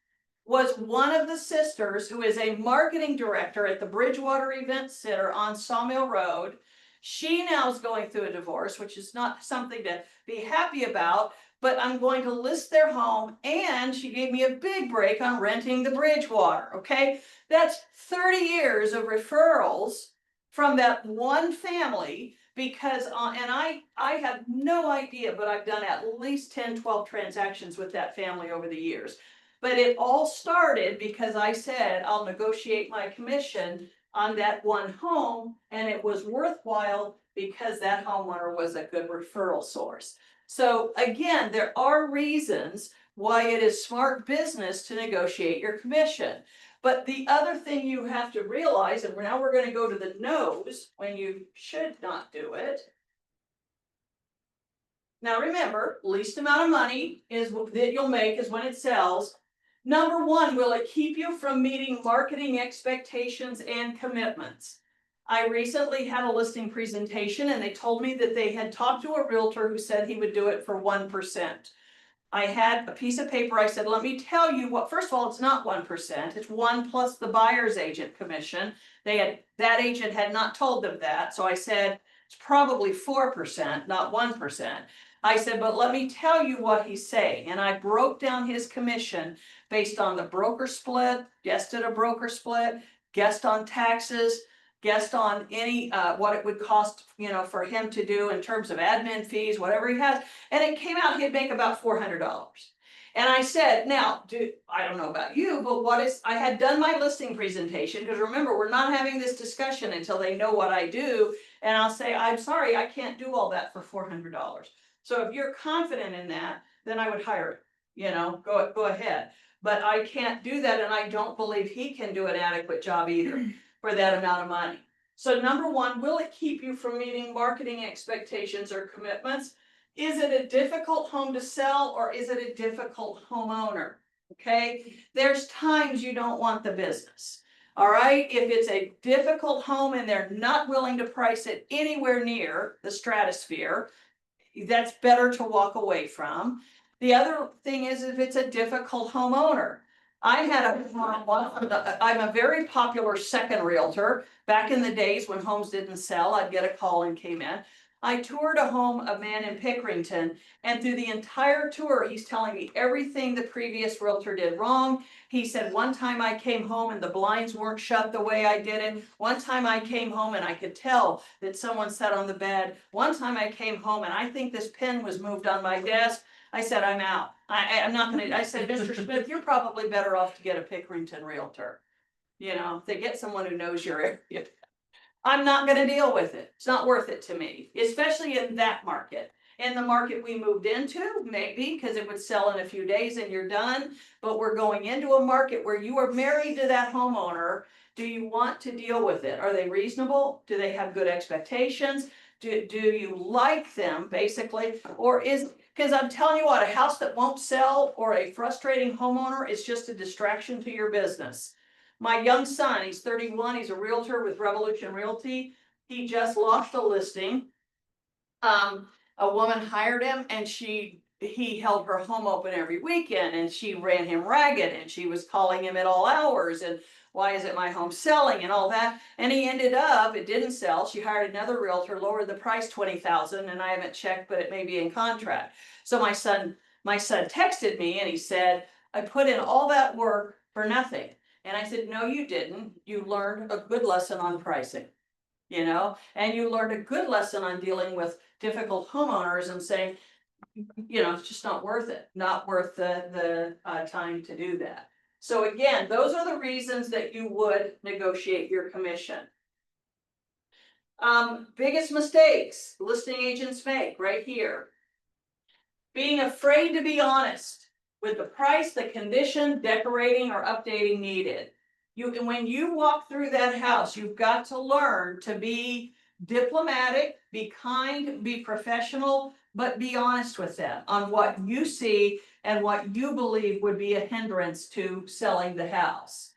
was one of the sisters who is a marketing director at the Bridgewater Event Center on Sawmill Road. She now is going through a divorce, which is not something to be happy about, but I'm going to list their home, and she gave me a big break on renting the Bridgewater, okay? That's 30 years of referrals from that one family because, and I have no idea, but I've done at least 10, 12 transactions with that family over the years. But it all started because I said, I'll negotiate my commission on that one home, and it was worthwhile because that homeowner was a good referral source. So again, there are reasons why it is smart business to negotiate your commission. But the other thing you have to realize, and now we're going to go to the no's when you should not do it. Now remember, least amount of money that you'll make is when it sells. Number one, will it keep you from meeting marketing expectations and commitments? I recently had a listing presentation and they told me that they had talked to a realtor who said he would do it for 1%. I had a piece of paper. I said, let me tell you what, first of all, it's not 1%. It's 1 plus the buyer's agent commission. That agent had not told them that. So I said, it's probably 4%, not 1%. I said, but let me tell you what he's saying. And I broke down his commission based on the broker split, guessed at a broker split, guessed on taxes, guessed on any, what it would cost, for him to do in terms of admin fees, whatever he has. And it came out, he'd make about $400. And I said, now, I don't know about you, but I had done my listing presentation, because remember, we're not having this discussion until they know what I do. And I'll say, I'm sorry, I can't do all that for $400. So if you're confident in that, then I would hire it, go ahead. But I can't do that, and I don't believe he can do an adequate job either for that amount of money. So number one, will it keep you from meeting marketing expectations or commitments? Is it a difficult home to sell, or is it a difficult homeowner? Okay, there's times you don't want the business. All right, if it's a difficult home and they're not willing to price it anywhere near the stratosphere, that's better to walk away from. The other thing is if it's a difficult homeowner. I'm a very popular second realtor. Back in the days when homes didn't sell, I'd get a call and came in. I toured a home, a man in Pickerington, and through the entire tour, he's telling me everything the previous realtor did wrong. He said, one time I came home and the blinds weren't shut the way I did it. One time I came home and I could tell that someone sat on the bed. One time I came home and I think this pen was moved on my desk. I said, I'm out. I'm not gonna, I said, Mr. Smith, you're probably better off to get a Pickerington realtor. They get someone who knows your area. I'm not gonna deal with it. It's not worth it to me, especially in that market. In the market we moved into, maybe, because it would sell in a few days and you're done. But we're going into a market where you are married to that homeowner. Do you want to deal with it? Are they reasonable? Do they have good expectations? Do you like them, basically? Or because I'm telling you what, a house that won't sell or a frustrating homeowner is just a distraction to your business. My young son, he's 31, he's a realtor with Revolution Realty. He just lost a listing. A woman hired him and he held her home open every weekend, and she ran him ragged, and she was calling him at all hours and why isn't my home selling and all that. And he ended up, it didn't sell. She hired another realtor, lowered the price $20,000, and I haven't checked, but it may be in contract. So my son texted me and he said, I put in all that work for nothing. And I said, no, you didn't. You learned a good lesson on pricing. You know, and you learned a good lesson on dealing with difficult homeowners and saying, you know, it's just not worth it, not worth the time to do that. So again, those are the reasons that you would negotiate your commission. Biggest mistakes listing agents make right here. Being afraid to be honest with the price, the condition, decorating or updating needed. And when you walk through that house, you've got to learn to be diplomatic, be kind, be professional, but be honest with them on what you see and what you believe would be a hindrance to selling the house.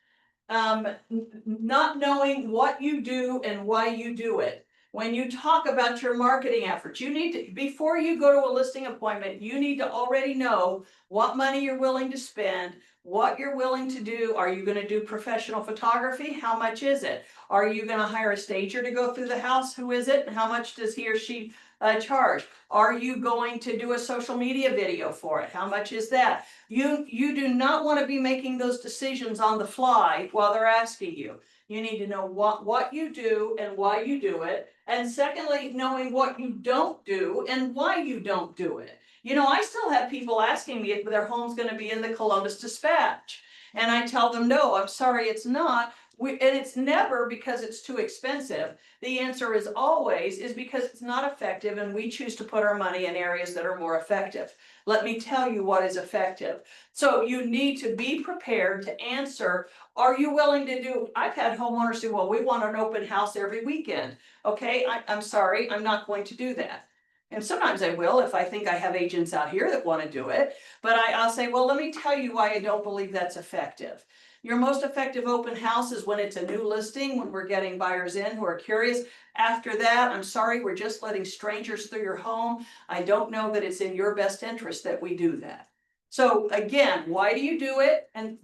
Not knowing what you do and why you do it. When you talk about your marketing efforts, you need to, before you go to a listing appointment, you need to already know what money you're willing to spend, what you're willing to do. Are you going to do professional photography? How much is it? Are you going to hire a stager to go through the house? Who is it? And how much does he or she charge? Are you going to do a social media video for it? How much is that? You do not want to be making those decisions on the fly while they're asking you. You need to know what you do and why you do it. And secondly, knowing what you don't do and why you don't do it. You know, I still have people asking me if their home's going to be in the Columbus Dispatch. And I tell them, no, I'm sorry, it's not. And it's never because it's too expensive. The answer is always is because it's not effective and we choose to put our money in areas that are more effective. Let me tell you what is effective. So you need to be prepared to answer, are you willing to do, I've had homeowners say, well, we want an open house every weekend. Okay, I'm sorry, I'm not going to do that. And sometimes I will if I think I have agents out here that want to do it. But I'll say, well, let me tell you why I don't believe that's effective. Your most effective open house is when it's a new listing, when we're getting buyers in who are curious. After that, I'm sorry, we're just letting strangers through your home. I don't know that it's in your best interest that we do that. So again, why do you do it and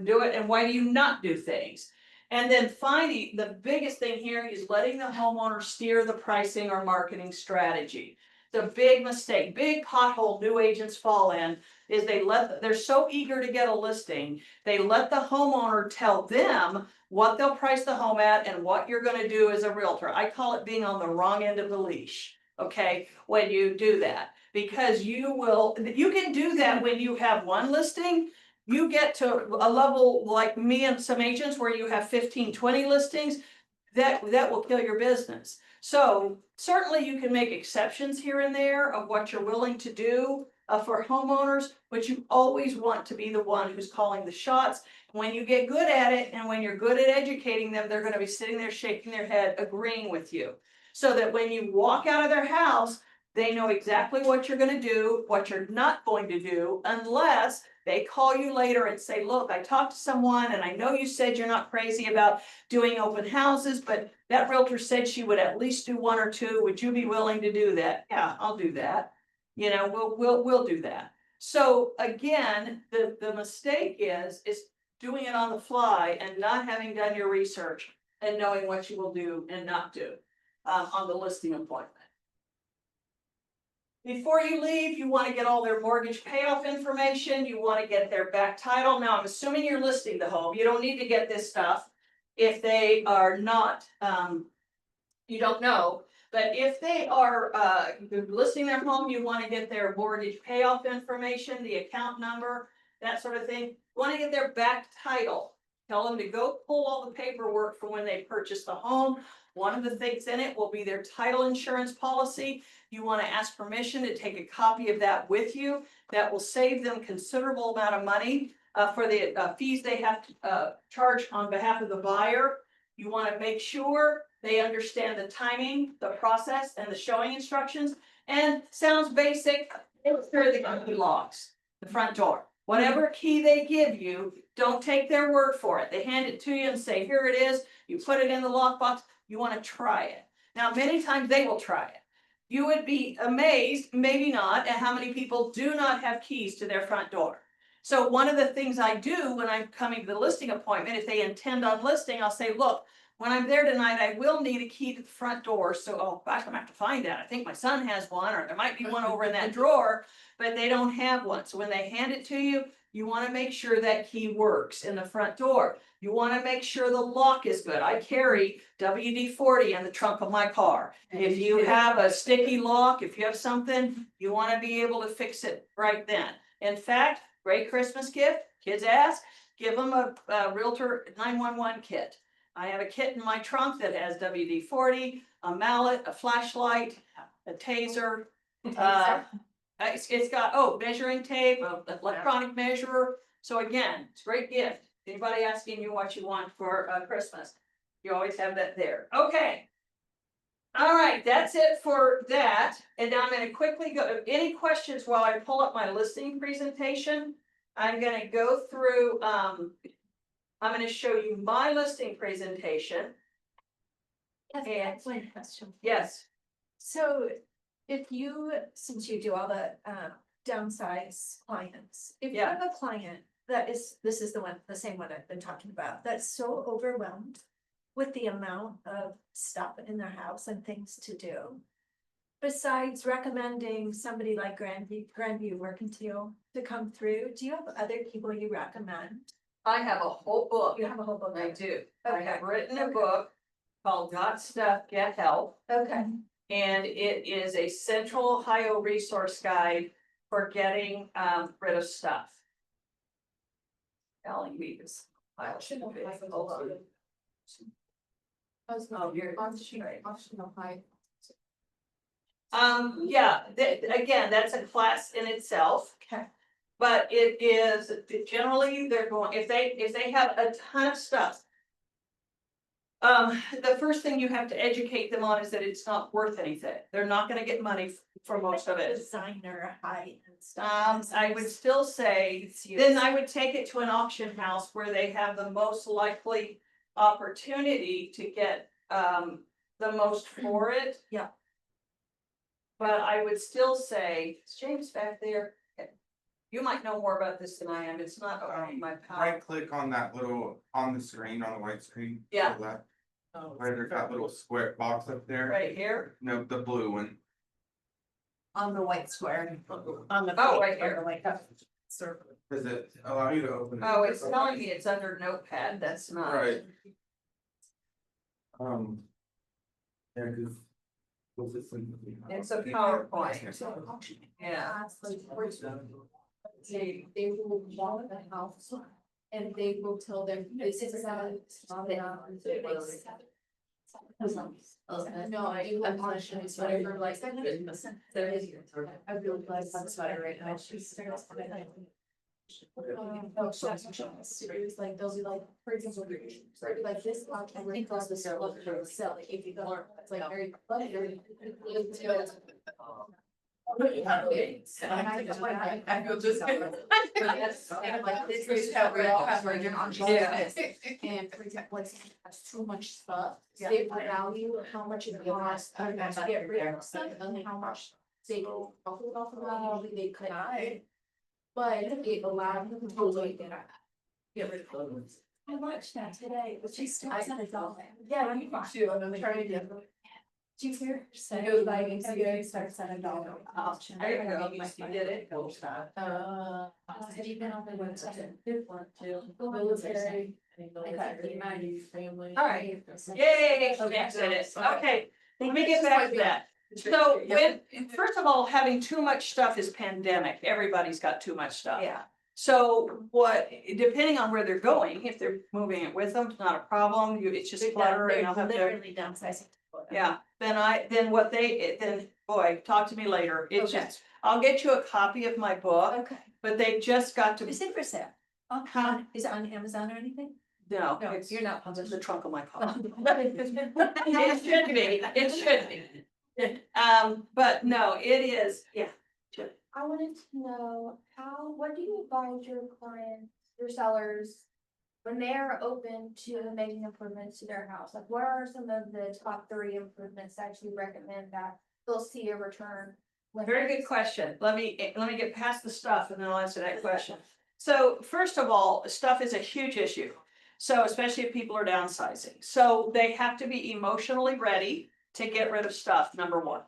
do it, and why do you not do things? And then finally, the biggest thing here is letting the homeowner steer the pricing or marketing strategy. The big mistake, big pothole new agents fall in is they're so eager to get a listing, they let the homeowner tell them what they'll price the home at and what you're going to do as a realtor. I call it being on the wrong end of the leash, okay, when you do that. Because you can do that when you have one listing. You get to a level like me and some agents where you have 15, 20 listings, that will kill your business. So certainly you can make exceptions here and there of what you're willing to do for homeowners, but you always want to be the one who's calling the shots. When you get good at it and when you're good at educating them, they're going to be sitting there shaking their head, agreeing with you. So that when you walk out of their house, they know exactly what you're going to do, what you're not going to do, unless they call you later and say, look, I talked to someone and I know you said you're not crazy about doing open houses, but that realtor said she would at least do one or two. Would you be willing to do that? Yeah, I'll do that. You know, we'll do that. So again, the mistake is doing it on the fly and not having done your research and knowing what you will do and not do on the listing appointment. Before you leave, you want to get all their mortgage payoff information. You want to get their back title. Now, I'm assuming you're listing the home. You don't need to get this stuff if they are not, you don't know. But if they are listing their home, you want to get their mortgage payoff information, the account number, that sort of thing. You want to get their back title. Tell them to go pull all the paperwork from when they purchased the home. One of the things in it will be their title insurance policy. You want to ask permission to take a copy of that with you. That will save them considerable amount of money for the fees they have to charge on behalf of the buyer. You want to make sure they understand the timing, the process, and the showing instructions. And sounds basic, it's where the key locks, the front door. Whatever key they give you, don't take their word for it. They hand it to you and say, here it is. You put it in the lockbox. You want to try it. Now, many times they will try it. You would be amazed, maybe not, at how many people do not have keys to their front door. So one of the things I do when I'm coming to the listing appointment, if they intend on listing, I'll say, look, when I'm there tonight, I will need a key to the front door, so, oh, gosh, I'm gonna have to find that. I think my son has one, or there might be one over in that drawer, but they don't have one. So when they hand it to you, you wanna make sure that key works in the front door. You wanna make sure the lock is good. I carry WD-40 in the trunk of my car. If you have a sticky lock, if you have something, you wanna be able to fix it right then. In fact, great Christmas gift, kids ask, give them a Realtor 911 kit. I have a kit in my trunk that has WD-40, a mallet, a flashlight, a taser. It's got, oh, measuring tape, electronic measurer. So again, it's a great gift. Anybody asking you what you want for Christmas, you always have that there. Okay. All right, that's it for that. And now I'm gonna quickly go, any questions while I pull up my listing presentation? I'm gonna go through, I'm gonna show you my listing presentation. That's one question. Yes, So if you, since you do all the downsize clients, if you Yeah. have a client that is, this is the same one I've been talking about, that's so overwhelmed with the amount of stuff in their house and things to do. Besides recommending somebody like Grandview Mercantile to come through, do you have other people you recommend? I have a whole book. You have a whole book. I do. I Okay. have written a Okay. book called Got Stuff, Get Help. Okay, And it is a Central Ohio resource guide for getting rid of stuff. Telling me this. File should be- hold on. Oh, you're- yeah, again, that's a class in itself. okay, But it is, generally, they're going, if they have a ton of stuff. The first thing you have to educate them on is that it's not worth anything. They're not gonna get money for most of it. designer height and stuff. I would still say, then I would take it to an auction house where they have the most likely opportunity to get, the most for it. Yeah. But I would still say, is James back there? You might know more about this than I am, it's not my power. Right click on that little, on the screen, on the white screen. Yeah. to the left, Where there's that little square box up there. Right here, No, the blue one. On the white square, on the. Oh, right here. Like that circle. Does it allow you to open it? oh, it's telling me it's under notepad, that's not. Right. Yeah, 'cause what's this thing? It's a PowerPoint, yeah. They will walk the house and they will tell them this is no, I'm not sure it's whatever, like. There is. I feel like I'm sweater right now. It's like, they'll be like, for example, like this. I think that's the sell, if you don't, it's like very. I feel just. And for example, like, has too much stuff, they value how much it costs to get rid of stuff and how much they will hold off of that, how they could hide. But it allowed them to like get rid of clothes. I watched that today, but she still I- said it's all. Yeah, you too, and I'm trying to. Do you hear her say? It was like, you starts at $1 option. There you go, you did it. Have you been on the website? Good one too. Military. Family. All right. Yay, yes, it is, okay, let me get back to that. So when, first of all, having too much stuff is pandemic, everybody's got too much stuff. Yeah. So what, depending on where they're going, if they're moving it with them, it's not a problem, it's just clutter and I'll have to. Literally downsizing. Yeah, then boy, talk to me later, it's Okay. just, I'll get you a copy of my book, Okay, but they just got to. is it for sale? Huh? Is it on Amazon or anything? No, No, it's you're not in published. the trunk of my car. It should be, it should be. But no, it is, yeah. I wanted to know what do you advise your clients, your sellers, when they are open to making improvements to their house? Like, what are some of the top 3 improvements that you recommend that they'll see a return? when Very they- good question. Let me get past the stuff and then I'll answer that question. So first of all, stuff is a huge issue. So especially if people are downsizing, so they have to be emotionally ready to get rid of stuff, number one.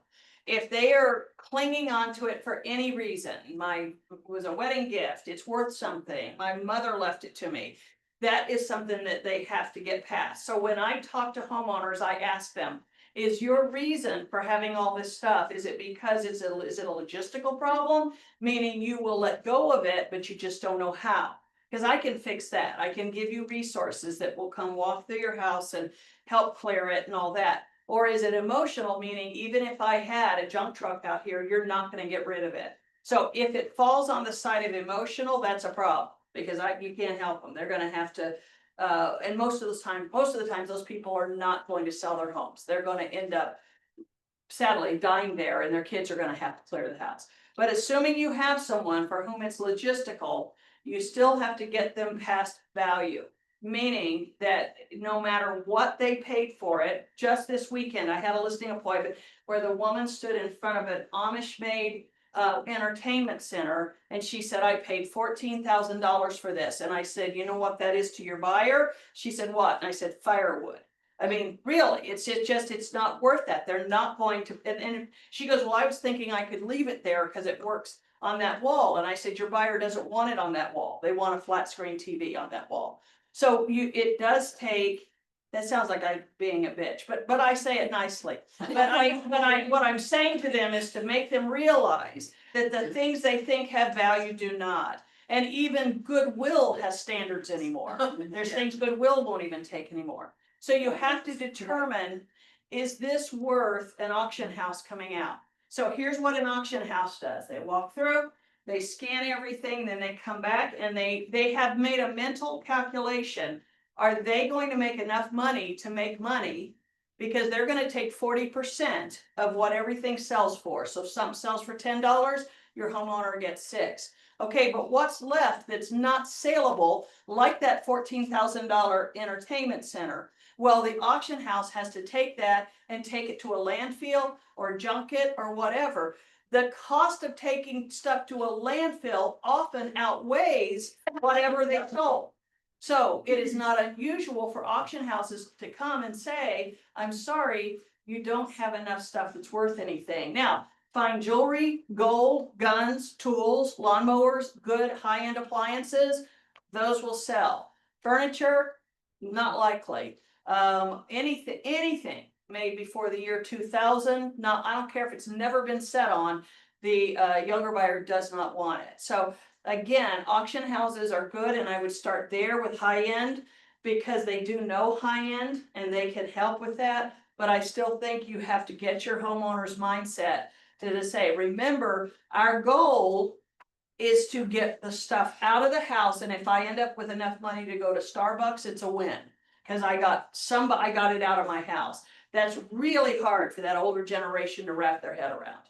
If they are clinging on to it for any reason, was a wedding gift, it's worth something, my mother left it to me. That is something that they have to get past. So when I talk to homeowners, I ask them, is your reason for having all this stuff, is it because is it a logistical problem? Meaning you will let go of it, but you just don't know how. Because I can fix that. I can give you resources that will come walk through your house and help clear it and all that. Or is it emotional, meaning even if I had a junk truck out here, you're not gonna get rid of it. So if it falls on the side of emotional, that's a problem, because you can't help them. They're gonna have to, and most of the time, those people are not going to sell their homes. They're gonna end up sadly dying there, and their kids are gonna have to clear the house. But assuming you have someone for whom it's logistical, you still have to get them past value. Meaning that no matter what they paid for it, just this weekend, I had a listing appointment where the woman stood in front of an Amish made entertainment center, and she said, I paid $14,000 for this. And I said, you know what that is to your buyer? She said, what? And I said, firewood. I mean, really, it's not worth that. They're not going to, and she goes, well, I was thinking I could leave it there because it works on that wall. And I said, your buyer doesn't want it on that wall. They want a flat screen TV on that wall. So it does take, that sounds like I'm being a bitch, but I say it nicely. What I'm saying to them is to make them realize that the things they think have value do not. And even Goodwill has standards anymore. There's things Goodwill won't even take anymore. So you have to determine, is this worth an auction house coming out? So here's what an auction house does. They walk through, they scan everything, then they come back and they have made a mental calculation. Are they going to make enough money to make money? Because they're gonna take 40% of what everything sells for. So if something sells for $10, your homeowner gets $6. Okay, but what's left that's not saleable, like that $14,000 entertainment center? Well, the auction house has to take that and take it to a landfill or junk it or whatever. The cost of taking stuff to a landfill often outweighs whatever they sold. So it is not unusual for auction houses to come and say, I'm sorry, you don't have enough stuff that's worth anything. Now, fine jewelry, gold, guns, tools, lawnmowers, good high-end appliances, those will sell. Furniture, not likely. Anything made before the year 2000, no, I don't care if it's never been set on, the younger buyer does not want it. So again, auction houses are good, and I would start there with high end because they do know high end and they can help with that. But I still think you have to get your homeowner's mindset to say, remember, our goal is to get the stuff out of the house, and if I end up with enough money to go to Starbucks, it's a win. Because I got it out of my house. That's really hard for that older generation to wrap their head around.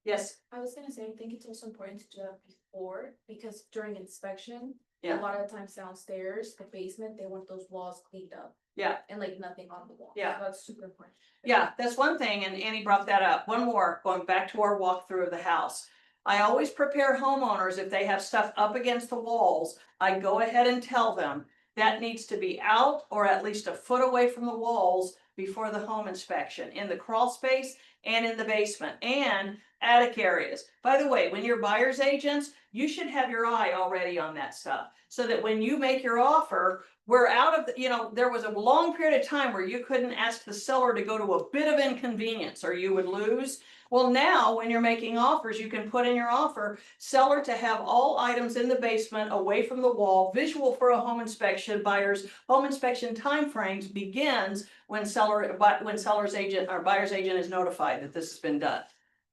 Yes, I was gonna say, I think it's also important to do that before, because during inspection, a yeah, lot of times downstairs, the basement, they want those walls cleaned up yeah, and like nothing on the wall. Yeah. That's super important. yeah, that's one thing, and Annie brought that up. One more, going back to our walkthrough of the house. I always prepare homeowners, if they have stuff up against the walls, I go ahead and tell them that needs to be out or at least a foot away from the walls before the home inspection, in the crawl space and in the basement and attic areas. By the way, when you're buyer's agents, you should have your eye already on that stuff, so that when you make your offer, we're out of the, there was a long period of time where you couldn't ask the seller to go to a bit of inconvenience or you would lose. Well, now when you're making offers, you can put in your offer, seller to have all items in the basement away from the wall, visual for a home inspection. Buyer's home inspection timeframes begins when seller's agent or buyer's agent is notified that this has been done.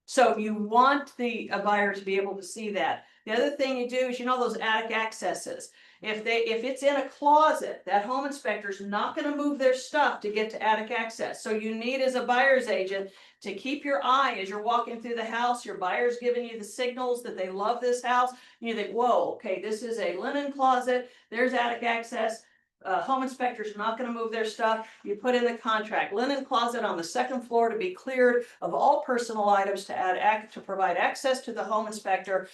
So you want a buyer to be able to see that. The other thing you do is, those attic accesses. If it's in a closet, that home inspector is not going to move their stuff to get to attic access. So you need, as a buyer's agent, to keep your eye as you're walking through the house. Your buyer's giving you the signals that they love this house. And you think, whoa, okay, this is a linen closet. There's attic access. Home inspector's not going to move their stuff. You put in the contract, linen closet on the second floor to be cleared of all personal items to provide access to the home inspector.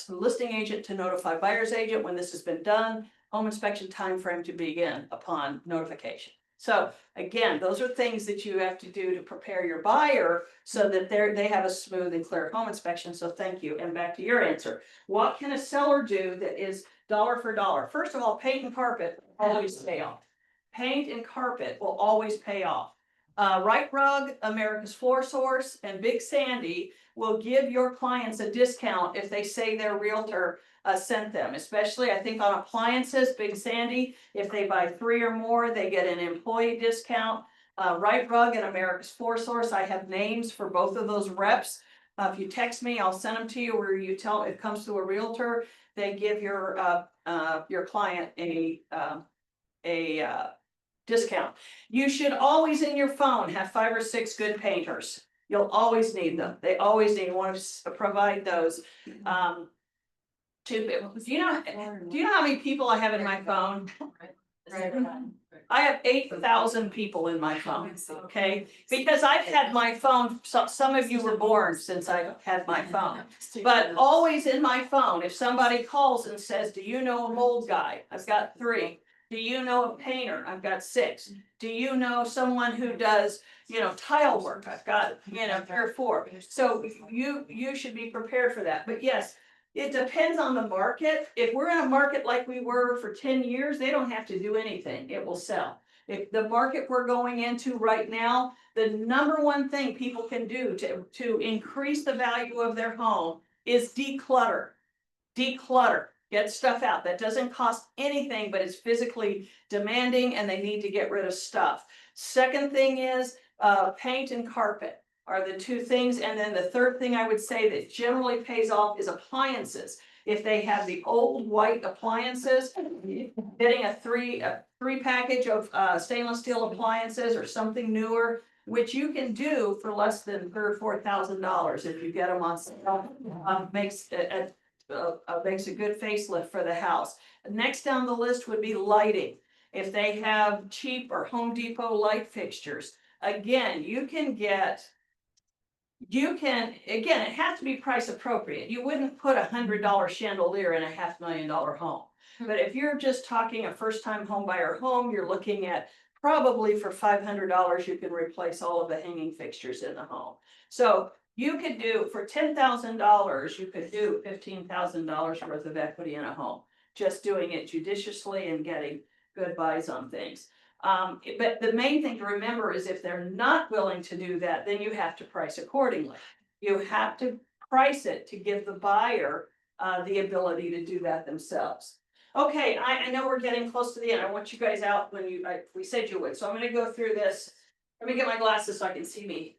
Listing agent to notify buyer's agent when this has been done. home inspection time frame to begin upon notification. So again, those are things that you have to do to prepare your buyer so that they have a smooth and clear home inspection. So thank you. And back to your answer. What can a seller do that is dollar for dollar? First of all, paint and carpet always pay off. Paint and carpet will always pay off. Right Rug, America's Floor Source, and Big Sandy will give your clients a discount if they say their realtor sent them, especially I think on appliances, Big Sandy, if they buy 3 or more, they get an employee discount. Right Rug and America's Floor Source, I have names for both of those reps. If you text me, I'll send them to you where you tell it comes to a realtor, they give your client a discount. You should always in your phone have 5 or 6 good painters. You'll always need them. They always need, want to provide those. Do you know how many people I have in my phone? I have 8,000 people in my phone, okay? Because I've had my phone, some of you were born since I've had my phone. But always in my phone, if somebody calls and says, do you know a mold guy? I've got 3. Do you know a painter? I've got 6. Do you know someone who does, tile work? I've got, 3 or 4. So you should be prepared for that. But yes, it depends on the market. If we're in a market like we were for 10 years, they don't have to do anything. It will sell. If the market we're going into right now, the number one thing people can do to increase the value of their home is declutter. Declutter. Get stuff out. That doesn't cost anything, but it's physically demanding and they need to get rid of stuff. Second thing is paint and carpet are the 2 things. And then the third thing I would say that generally pays off is appliances. If they have the old white appliances, getting a three package of stainless steel appliances or something newer, which you can do for less than $3,000 or $4,000 if you get them on sale, makes a good facelift for the house. Next down the list would be lighting. If they have cheap or Home Depot light fixtures, again, again, it has to be price appropriate. You wouldn't put $100 chandelier in a $500,000 home. But if you're just talking a first time home buyer home, you're looking at probably for $500, you can replace all of the hanging fixtures in the home. So you could do for $10,000, you could do $15,000 worth of equity in a home, just doing it judiciously and getting good buys on things. But the main thing to remember is if they're not willing to do that, then you have to price accordingly. You have to price it to give the buyer the ability to do that themselves. Okay, I know we're getting close to the end. I want you guys out when we said you would. So I'm going to go through this. Let me get my glasses so I can see me.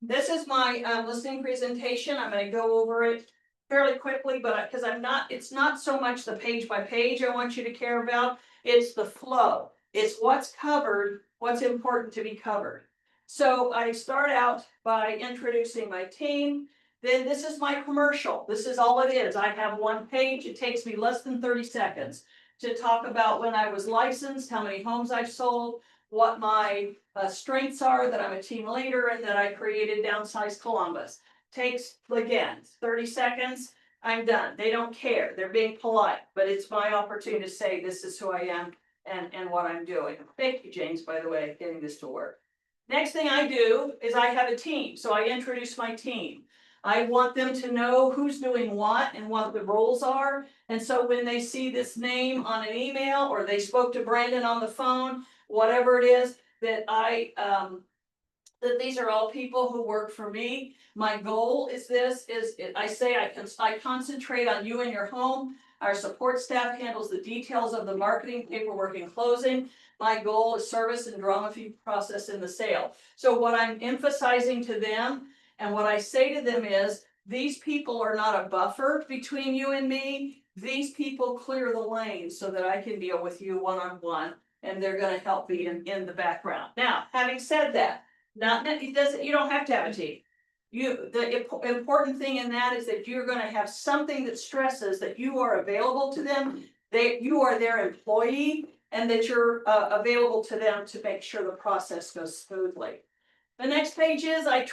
This is my listing presentation. I'm going to go over it fairly quickly, but because it's not so much the page by page I want you to care about. It's the flow. It's what's covered, what's important to be covered. So I start out by introducing my team. Then this is my commercial. This is all it is. I have 1 page. It takes me less than 30 seconds to talk about when I was licensed, how many homes I've sold, what my strengths are, that I'm a team leader, and that I created Downsize Columbus. Takes, again, 30 seconds. I'm done. They don't care. They're being polite, but it's my opportunity to say this is who I am and what I'm doing. Thank you, James, by the way, getting this to work. Next thing I do is I have a team. So I introduce my team. I want them to know who's doing what and what the roles are. And so when they see this name on an email or they spoke to Brandon on the phone, whatever it is, that that these are all people who work for me. My goal is I concentrate on you and your home. Our support staff handles the details of the marketing, paperwork, and closing. My goal is service and drama-free process in the sale. So what I'm emphasizing to them and what I say to them is, these people are not a buffer between you and me. These people clear the lane so that I can deal with you one-on-one, and they're going to help me in the background. Now, having said that, you don't have to have a team. The important thing in that is that you're going to have something that stresses that you are available to them, that you are their employee, and that you're available to them to make sure the process goes smoothly. The next page is I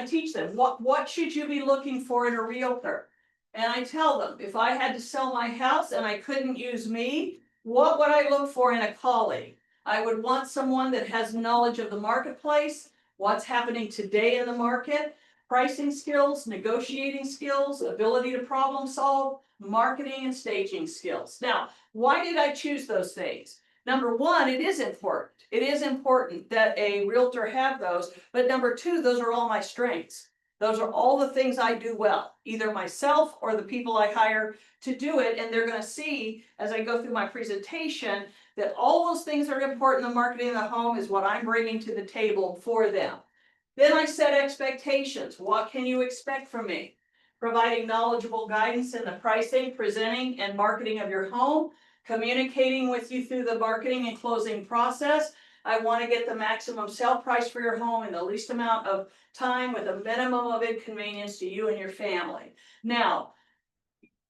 teach them what should you be looking for in a realtor. And I tell them, if I had to sell my house and I couldn't use me, what would I look for in a colleague? I would want someone that has knowledge of the marketplace, what's happening today in the market, pricing skills, negotiating skills, ability to problem solve, marketing and staging skills. Now, why did I choose those things? Number one, it is important. It is important that a realtor have those, but number two, those are all my strengths. Those are all the things I do well, either myself or the people I hire to do it. And they're going to see as I go through my presentation that all those things that are important in the marketing of the home is what I'm bringing to the table for them. Then I set expectations. What can you expect from me? Providing knowledgeable guidance in the pricing, presenting, and marketing of your home, communicating with you through the marketing and closing process. I want to get the maximum sale price for your home in the least amount of time with a minimum of inconvenience to you and your family. Now,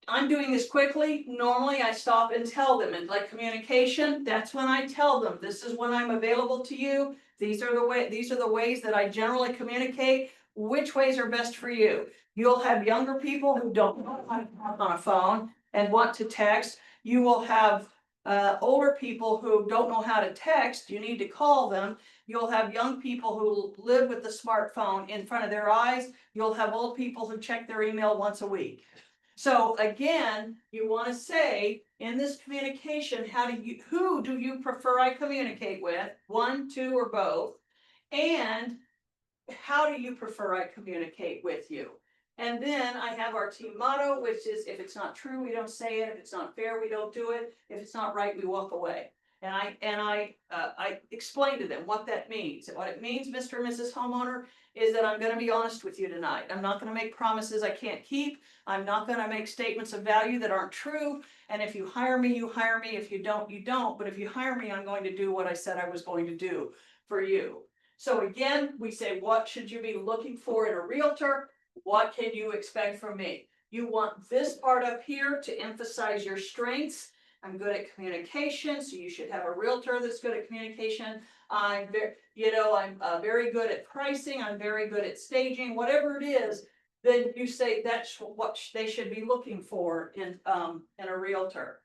I'm doing this quickly. Normally I stop and tell them, and like communication, that's when I tell them, this is when I'm available to you. These are the ways that I generally communicate. Which ways are best for you? You'll have younger people who don't know how to talk on a phone and want to text. You will have older people who don't know how to text. You need to call them. You'll have young people who live with the smartphone in front of their eyes. You'll have old people who check their email once a week. So again, you want to say in this communication, who do you prefer I communicate with? One, two, or both? And how do you prefer I communicate with you? And then I have our team motto, which is if it's not true, we don't say it. If it's not fair, we don't do it. If it's not right, we walk away. And I explain to them what that means. And what it means, Mr. and Mrs. Homeowner, is that I'm going to be honest with you tonight. I'm not going to make promises I can't keep. I'm not going to make statements of value that aren't true. And if you hire me, you hire me. If you don't, you don't. But if you hire me, I'm going to do what I said I was going to do for you. So again, we say, what should you be looking for in a realtor? What can you expect from me? You want this part up here to emphasize your strengths. I'm good at communication, so you should have a realtor that's good at communication. I'm very good at pricing. I'm very good at staging. Whatever it is, then you say that's what they should be looking for in a realtor.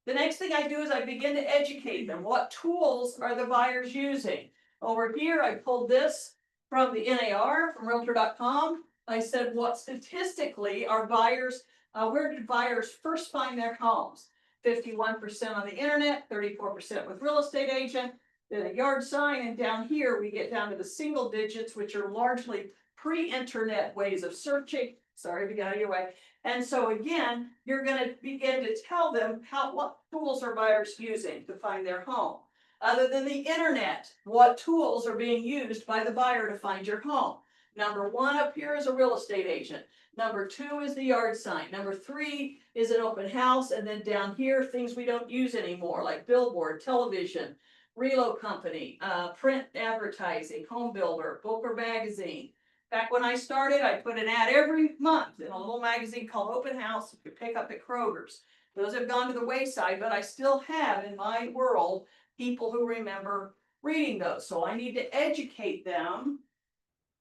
The next thing I do is I begin to educate them. What tools are the buyers using? Over here, I pulled this from the NAR, from Realtor.com. I said, what statistically are buyers, where did buyers first find their homes? 51% on the internet, 34% with real estate agent, then a yard sign, and down here we get down to the single digits, which are largely pre-internet ways of searching. Sorry, we got out of your way. And so again, you're going to begin to tell them what tools are buyers using to find their home. Other than the internet, what tools are being used by the buyer to find your home? Number one up here is a real estate agent. Number two is the yard sign. Number three is an open house. And then down here, things we don't use anymore, like billboard, television, relo company, print advertising, home builder, Booker magazine. Back when I started, I put an ad every month in a little magazine called Open House you could pick up at Kroger's. Those have gone to the wayside, but I still have in my world people who remember reading those. So I need to educate them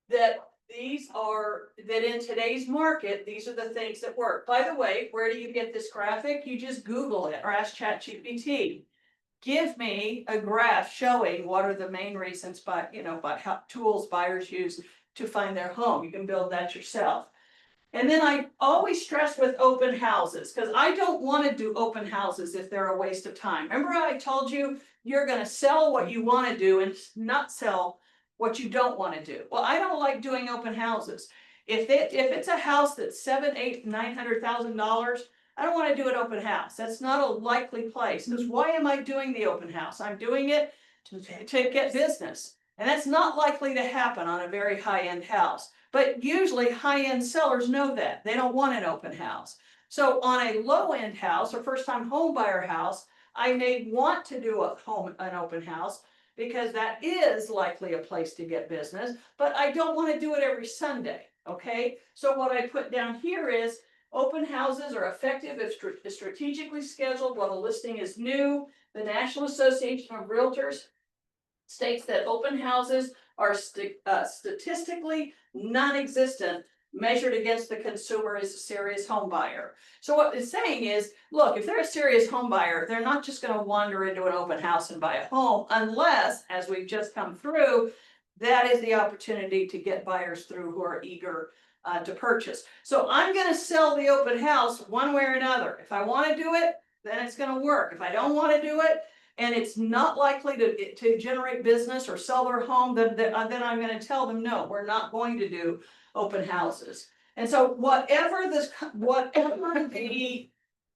that in today's market, these are the things that work. By the way, where do you get this graphic? You just Google it or ask ChatGPT. Give me a graph showing what are the main reasons by how tools buyers use to find their home. You can build that yourself. And then I always stress with open houses, because I don't want to do open houses if they're a waste of time. Remember I told you you're going to sell what you want to do and not sell what you don't want to do. Well, I don't like doing open houses. If it's a house that's $700,000, $800,000, $900,000, I don't want to do an open house. That's not a likely place. Because why am I doing the open house? I'm doing it to get business. And that's not likely to happen on a very high-end house. But usually high-end sellers know that. They don't want an open house. So on a low-end house or first-time home buyer house, I may want to do an open house because that is likely a place to get business, but I don't want to do it every Sunday, okay? So what I put down here is open houses are effective if strategically scheduled while the listing is new. The National Association of Realtors states that open houses are statistically non-existent measured against the consumer is a serious home buyer. So what it's saying is, look, if they're a serious home buyer, they're not just gonna wander into an open house and buy a home unless, as we've just come through, that is the opportunity to get buyers through who are eager to purchase. So I'm gonna sell the open house one way or another. If I wanna do it, then it's gonna work. If I don't wanna do it, and it's not likely to generate business or sell their home, then I'm gonna tell them, no, we're not going to do open houses. And so whatever the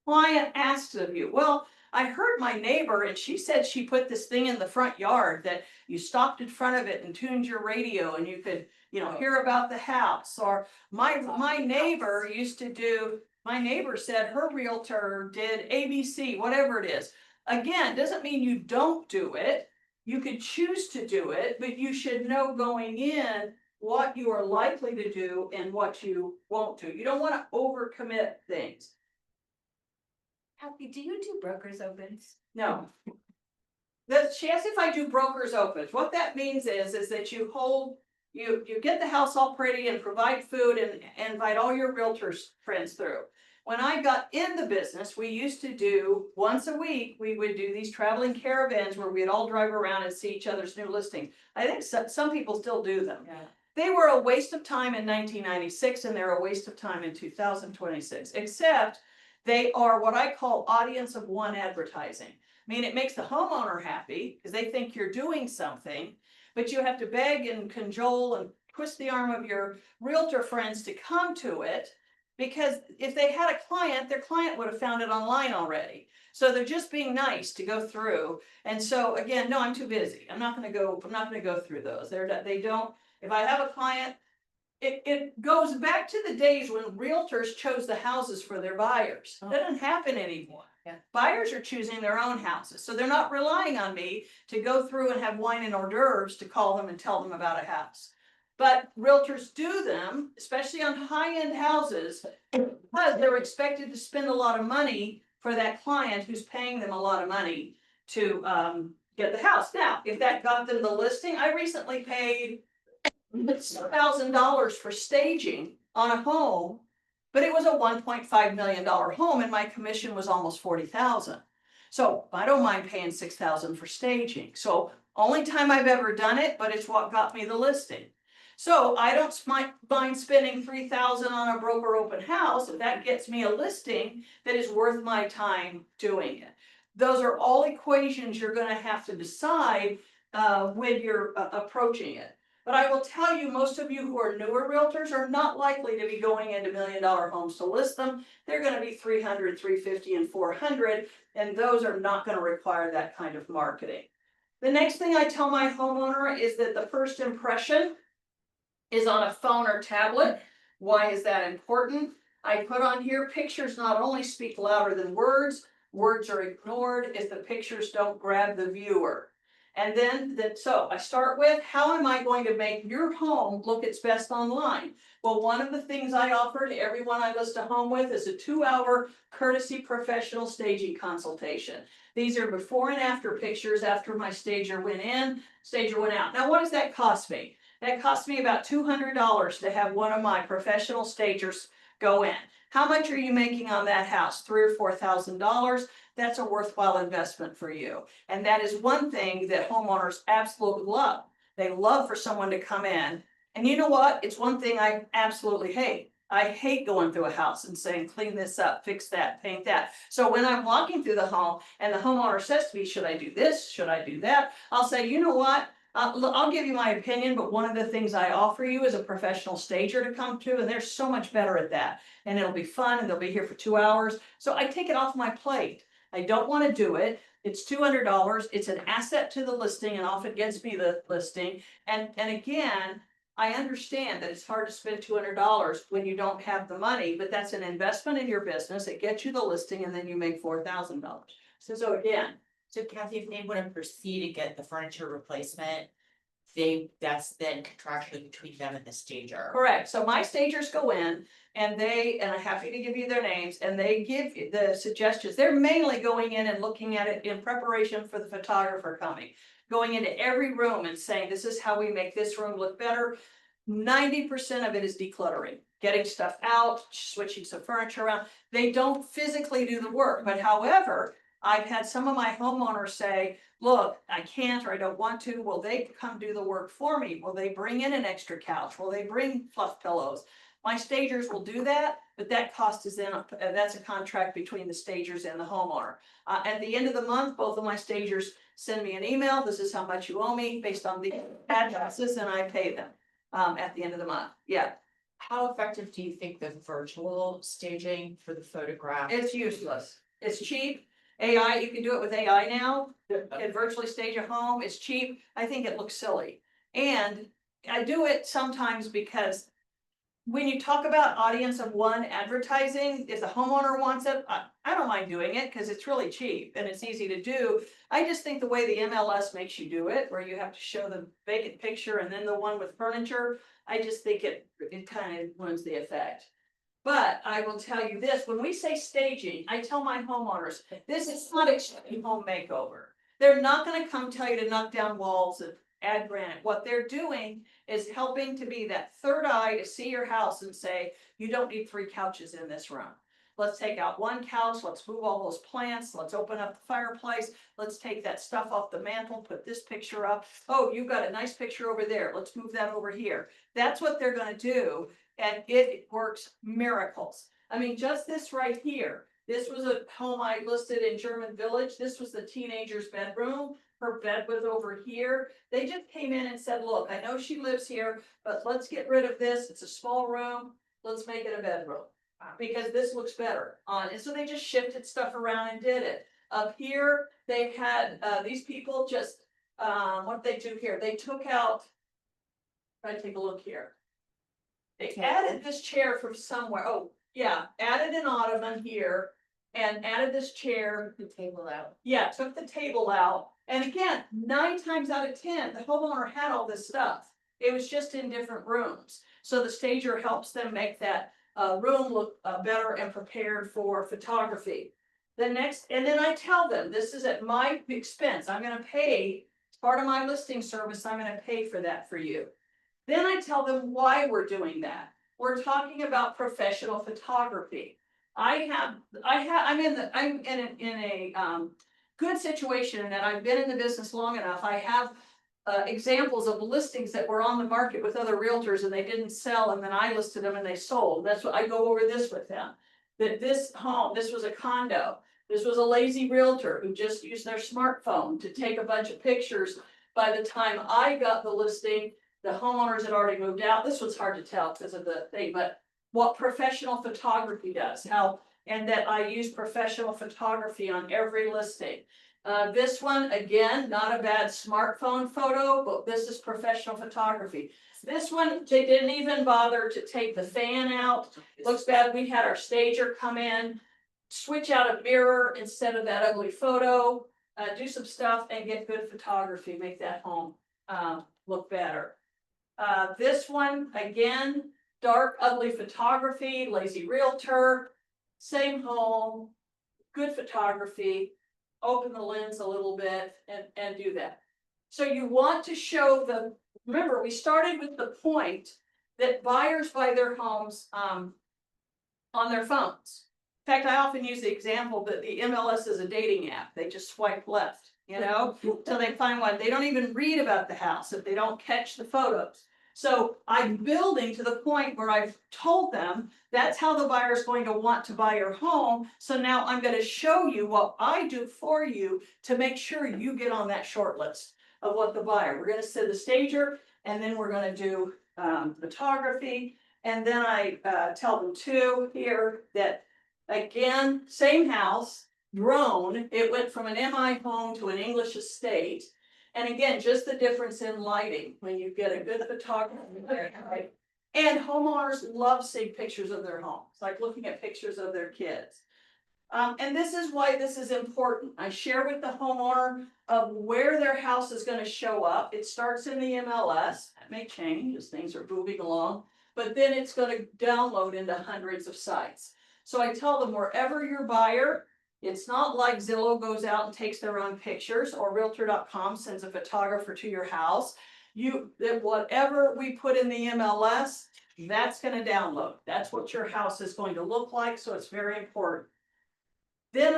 client asks of you, well, I heard my neighbor and she said she put this thing in the front yard that you stopped in front of it and tuned your radio and you could, hear about the house. Or my neighbor used to do, my neighbor said her realtor did ABC, whatever it is. Again, doesn't mean you don't do it. You could choose to do it, but you should know going in what you are likely to do and what you won't do. You don't want to overcommit things. Happy, do you do brokers opens? No. She asked if I do brokers opens. What that means is that you get the house all pretty and provide food and invite all your realtors friends through. When I got in the business, we used to do once a week, we would do these traveling caravans where we'd all drive around and see each other's new listing. I think some people still do them. Yeah. They were a waste of time in 1996 and they're a waste of time in 2026, except they are what I call audience of one advertising. I mean, it makes the homeowner happy because they think you're doing something, but you have to beg and cajole and twist the arm of your realtor friends to come to it. Because if they had a client, their client would have found it online already. So they're just being nice to go through. And so again, no, I'm too busy. I'm not gonna go through those. They don't, if I have a client, it goes back to the days when realtors chose the houses for their buyers. That doesn't happen anymore. Yeah. Buyers are choosing their own houses. So they're not relying on me to go through and have wine and hors d'oeuvres to call them and tell them about a house. But realtors do them, especially on high-end houses, because they're expected to spend a lot of money for that client who's paying them a lot of money to get the house. Now, if that got them the listing, I recently paid $1,000 for staging on a home, but it was a $1.5 million home and my commission was almost $40,000. So I don't mind paying $6,000 for staging. So only time I've ever done it, but it's what got me the listing. So I don't mind spending $3,000 on a broker open house if that gets me a listing that is worth my time doing it. Those are all equations you're going to have to decide when you're approaching it. But I will tell you, most of you who are newer realtors are not likely to be going into $1 million homes to list them. They're going to be 300, 350, and 400, and those are not going to require that kind of marketing. The next thing I tell my homeowner is that the first impression is on a phone or tablet. Why is that important? I put on here, pictures not only speak louder than words, words are ignored if the pictures don't grab the viewer. And then, so I start with, how am I going to make your home look its best online? Well, one of the things I offer to everyone I list a home with is a 2-hour courtesy professional staging consultation. These are before and after pictures after my stager went in, stager went out. Now, what does that cost me? That cost me about $200 to have one of my professional stagers go in. How much are you making on that house? $3,000 or $4,000? That's a worthwhile investment for you. And that is one thing that homeowners absolutely love. They love for someone to come in. And you know what? It's one thing I absolutely hate. I hate going through a house and saying, clean this up, fix that, paint that. So when I'm walking through the home and the homeowner says to me, should I do this? Should I do that? I'll say, you know what? I'll give you my opinion, but one of the things I offer you is a professional stager to come to, and they're so much better at that. And it'll be fun, and they'll be here for 2 hours. So I take it off my plate. I don't want to do it. It's $200. It's an asset to the listing and often gets me the listing. And again, I understand that it's hard to spend $200 when you don't have the money, but that's an investment in your business. It gets you the listing and then you make $4,000. So again, So Kathy, if they want to proceed to get the furniture replacement, that's then contractually between them and the stager. correct. So my stagers go in and I'm happy to give you their names and they give you the suggestions. They're mainly going in and looking at it in preparation for the photographer coming, going into every room and saying, this is how we make this room look better. 90% of it is decluttering. getting stuff out, switching some furniture around. They don't physically do the work, but however, I've had some of my homeowners say, look, I can't or I don't want to. Will they come do the work for me? Will they bring in an extra couch? Will they bring fluff pillows? My stagers will do that, but that cost is in, that's a contract between the stagers and the homeowner. At the end of the month, both of my stagers send me an email. This is how much you owe me based on the addresses, and I pay them at the end of the month. Yeah, How effective do you think the virtual staging for the photograph? it's useless. It's cheap. AI, you can do it with AI now. You can virtually stage a home. It's cheap. I think it looks silly. And I do it sometimes because when you talk about audience of one advertising, if the homeowner wants it, I don't mind doing it because it's really cheap and it's easy to do. I just think the way the MLS makes you do it, where you have to show the vacant picture and then the one with furniture, I just think it kind of ruins the effect. But I will tell you this, when we say staging, I tell my homeowners, this is not a home makeover. They're not gonna come tell you to knock down walls and add granite. What they're doing is helping to be that third eye to see your house and say, you don't need 3 couches in this room. Let's take out 1 couch, let's move all those plants, let's open up the fireplace, let's take that stuff off the mantle, put this picture up. Oh, you've got a nice picture over there, let's move that over here. That's what they're gonna do, and it works miracles. I mean, just this right here, this was a home I listed in German Village, this was the teenager's bedroom. Her bed was over here. They just came in and said, look, I know she lives here, but let's get rid of this. It's a small room. Let's make it a bedroom. Because this looks better on it. So they just shifted stuff around and did it. Up here, they had these people just what they do here. They took out, try to take a look here. They added this chair from somewhere. Oh, yeah, added an ottoman here and added this chair. The table out. Yeah, took the table out. And again, 9 times out of 10, the homeowner had all this stuff. It was just in different rooms. So the stager helps them make that room look better and prepared for photography. The next, and then I tell them, this is at my expense. I'm gonna pay, as part of my listing service, I'm gonna pay for that for you. Then I tell them why we're doing that. We're talking about professional photography. I'm in a good situation in that I've been in the business long enough. I have examples of listings that were on the market with other realtors and they didn't sell, and then I listed them and they sold. That's what I go over this with them. That this home, this was a condo. This was a lazy realtor who just used their smartphone to take a bunch of pictures. By the time I got the listing, the homeowners had already moved out. This was hard to tell because of the thing, but what professional photography does, how, and that I use professional photography on every listing. This one, again, not a bad smartphone photo, but this is professional photography. This one, they didn't even bother to take the fan out. Looks bad. We had our stager come in, switch out a mirror instead of that ugly photo, do some stuff and get good photography, make that home look better. This one, again, dark, ugly photography, lazy realtor, same home, good photography, open the lens a little bit and do that. So you want to show the, remember, we started with the point that buyers buy their homes on their phones. In fact, I often use the example that the MLS is a dating app. They just swipe left, you know, till they find one. They don't even read about the house if they don't catch the photos. So I'm building to the point where I've told them that's how the buyer is going to want to buy your home. So now I'm going to show you what I do for you to make sure you get on that short list of what the buyer. We're going to send the stager and then we're going to do photography. And then I tell them too here that again, same house, drone, it went from an MI home to an English estate. And again, just the difference in lighting when you get a good photographer, right? And homeowners love seeing pictures of their homes, like looking at pictures of their kids. And this is why this is important. I share with the homeowner of where their house is going to show up. It starts in the MLS. That may change as things are moving along, but then it's going to download into hundreds of sites. So I tell them wherever your buyer, it's not like Zillow goes out and takes their own pictures or Realtor.com sends a photographer to your house. That whatever we put in the MLS, That's gonna download. That's what your house is going to look like, so it's very important. Then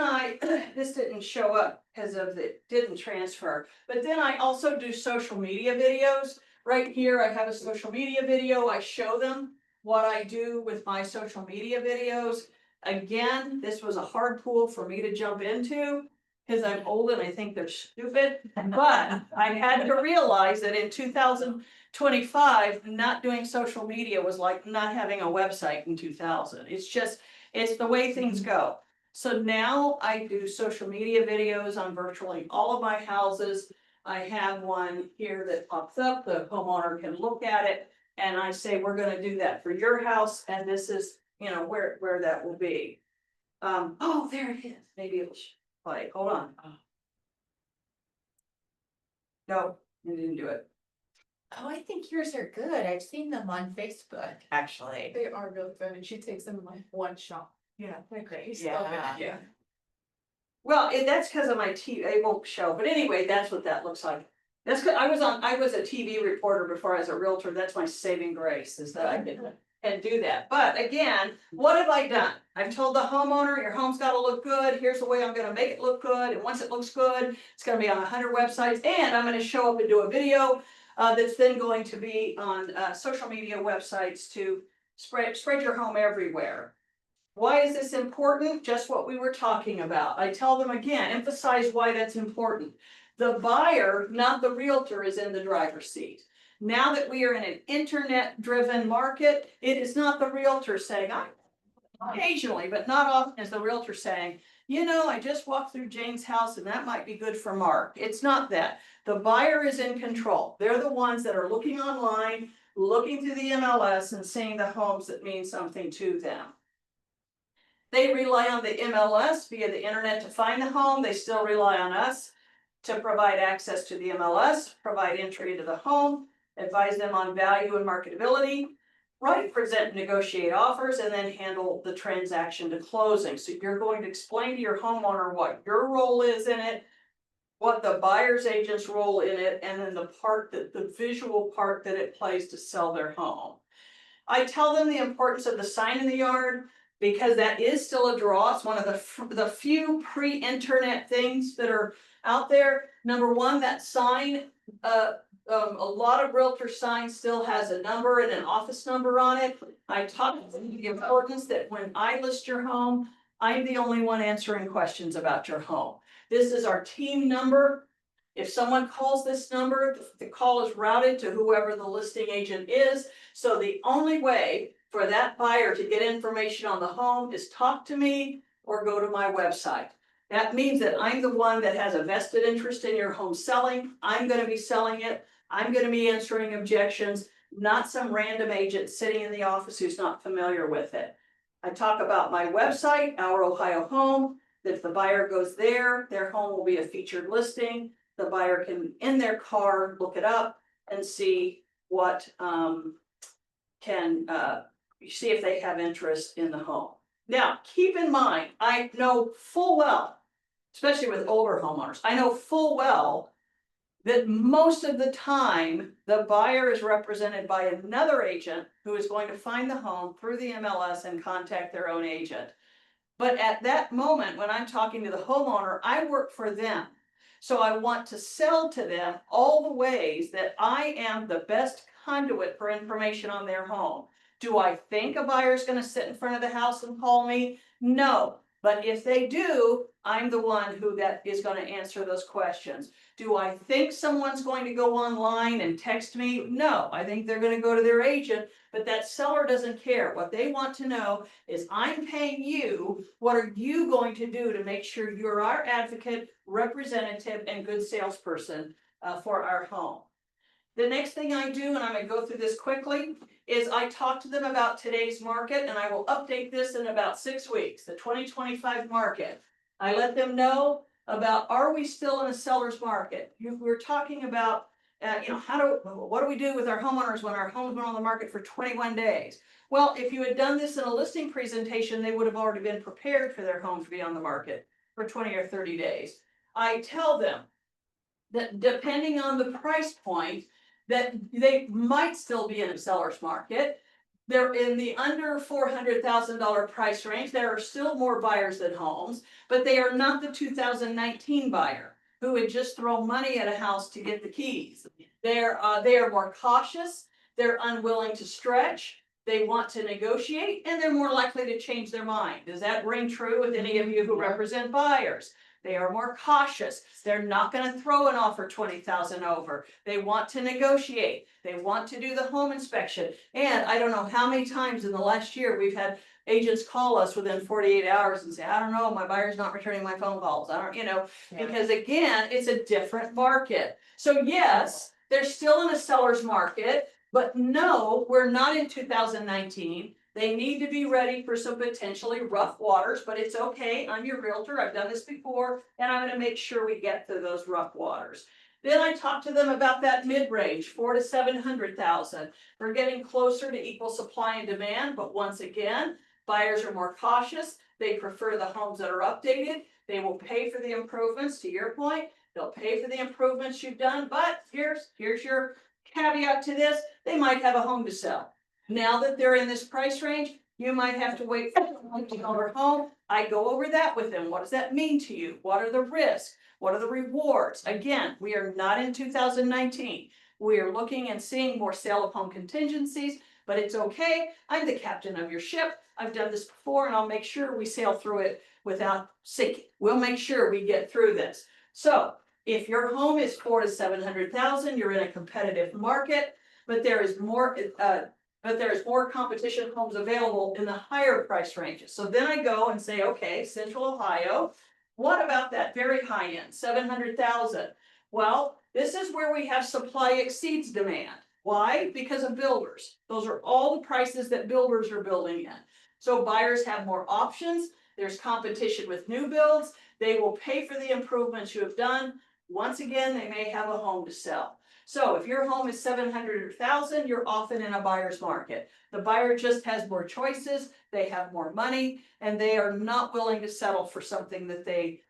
this didn't show up because of it didn't transfer, but then I also do social media videos. Right here, I have a social media video. I show them what I do with my social media videos. Again, this was a hard pool for me to jump into because I'm old and I think they're stupid. But I had to realize that in 2025, not doing social media was like not having a website in 2000. It's the way things go. So now I do social media videos on virtually all of my houses. I have one here that pops up, the homeowner can look at it, and I say, we're gonna do that for your house, and this is, where that will be. Oh, there it is, maybe it'll play, hold on. No, I didn't do it. Oh, I think yours are good. I've seen them on Facebook, actually. They are really good, and she takes them in like one shot. Yeah, they're great. Yeah. Well, that's because of my TV, it won't show, but anyway, that's what that looks like. That's good, I was a TV reporter before I was a realtor, that's my saving grace, is that I can do that. But again, what have I done? I've told the homeowner, your home's gotta look good, here's the way I'm gonna make it look good, and once it looks good, it's gonna be on 100 websites, and I'm gonna show up and do a video that's then going to be on social media websites to spread your home everywhere. Why is this important? Just what we were talking about. I tell them again, emphasize why that's important. The buyer, not the realtor, is in the driver's seat. Now that we are in an internet-driven market, it is not the realtor saying, occasionally, but not often is the realtor saying, I just walked through Jane's house and that might be good for Mark. It's not that. The buyer is in control. They're the ones that are looking online, looking through the MLS and seeing the homes that mean something to them. They rely on the MLS via the internet to find the home. They still rely on us to provide access to the MLS, provide entry into the home, advise them on value and marketability, present, negotiate offers, and then handle the transaction to closing. So you're going to explain to your homeowner what your role is in it, what the buyer's agent's role in it, and then the visual part that it plays to sell their home. I tell them the importance of the sign in the yard because that is still a draw. It's one of the few pre-internet things that are out there. Number one, that sign, a lot of realtor signs still has a number and an office number on it. I talk about the importance that when I list your home, I'm the only one answering questions about your home. This is our team number. If someone calls this number, the call is routed to whoever the listing agent is. So the only way for that buyer to get information on the home is talk to me or go to my website. That means that I'm the one that has a vested interest in your home selling. I'm going to be selling it. I'm going to be answering objections, not some random agent sitting in the office who's not familiar with it. I talk about my website, Our Ohio Home, that if the buyer goes there, their home will be a featured listing. The buyer can, in their car, look it up and see what, see if they have interest in the home. Now, keep in mind, I know full well, especially with older homeowners, I know full well that most of the time, the buyer is represented by another agent who is going to find the home through the MLS and contact their own agent. But at that moment, when I'm talking to the homeowner, I work for them. So I want to sell to them all the ways that I am the best conduit for information on their home. Do I think a buyer's going to sit in front of the house and call me? No. But if they do, I'm the one who that is going to answer those questions. Do I think someone's going to go online and text me? No, I think they're going to go to their agent, but that seller doesn't care. What they want to know is I'm paying you. What are you going to do to make sure you're our advocate, representative, and good salesperson for our home? The next thing I do, and I'm going to go through this quickly, is I talk to them about today's market, and I will update this in about 6 weeks, the 2025 market. I let them know about, are we still in a seller's market? We're talking about, what do we do with our homeowners when our home's been on the market for 21 days? Well, if you had done this in a listing presentation, they would have already been prepared for their home to be on the market for 20 or 30 days. I tell them that depending on the price point, that they might still be in a seller's market. they're in the under $400,000 price range. There are still more buyers than homes, but they are not the 2019 buyer who would just throw money at a house to get the keys. They are more cautious. They're unwilling to stretch. They want to negotiate, and they're more likely to change their mind. Does that ring true with any of you who represent buyers? They are more cautious. They're not gonna throw an offer 20,000 over. They want to negotiate. They want to do the home inspection. And I don't know how many times in the last year we've had agents call us within 48 hours and say, I don't know, my buyer's not returning my phone calls. I don't, because again, it's a different market. So yes, they're still in a seller's market, but no, we're not in 2019. They need to be ready for some potentially rough waters, but it's okay. I'm your realtor. I've done this before, and I'm gonna make sure we get to those rough waters. Then I talked to them about that mid-range, 4 to 700,000. We're getting closer to equal supply and demand, but once again, buyers are more cautious. They prefer the homes that are updated. They will pay for the improvements, to your point. They'll pay for the improvements you've done, but here's your caveat to this. They might have a home to sell. Now that they're in this price range, you might have to wait for them to go home. I go over that with them. What does that mean to you? What are the risks? What are the rewards? Again, we are not in 2019. We are looking and seeing more sale of home contingencies, but it's okay. I'm the captain of your ship. I've done this before, and I'll make sure we sail through it without sinking. We'll make sure we get through this. So if your home is 4 to 700,000, you're in a competitive market, but there is more competition homes available in the higher price ranges. So then I go and say, okay, Central Ohio, what about that very high end, 700,000? Well, this is where we have supply exceeds demand. Why? Because of builders. Those are all the prices that builders are building in. So buyers have more options. There's competition with new builds. They will pay for the improvements you have done. Once again, they may have a home to sell. So if your home is 700,000, you're often in a buyer's market. The buyer just has more choices, they have more money, and they are not willing to settle for something that they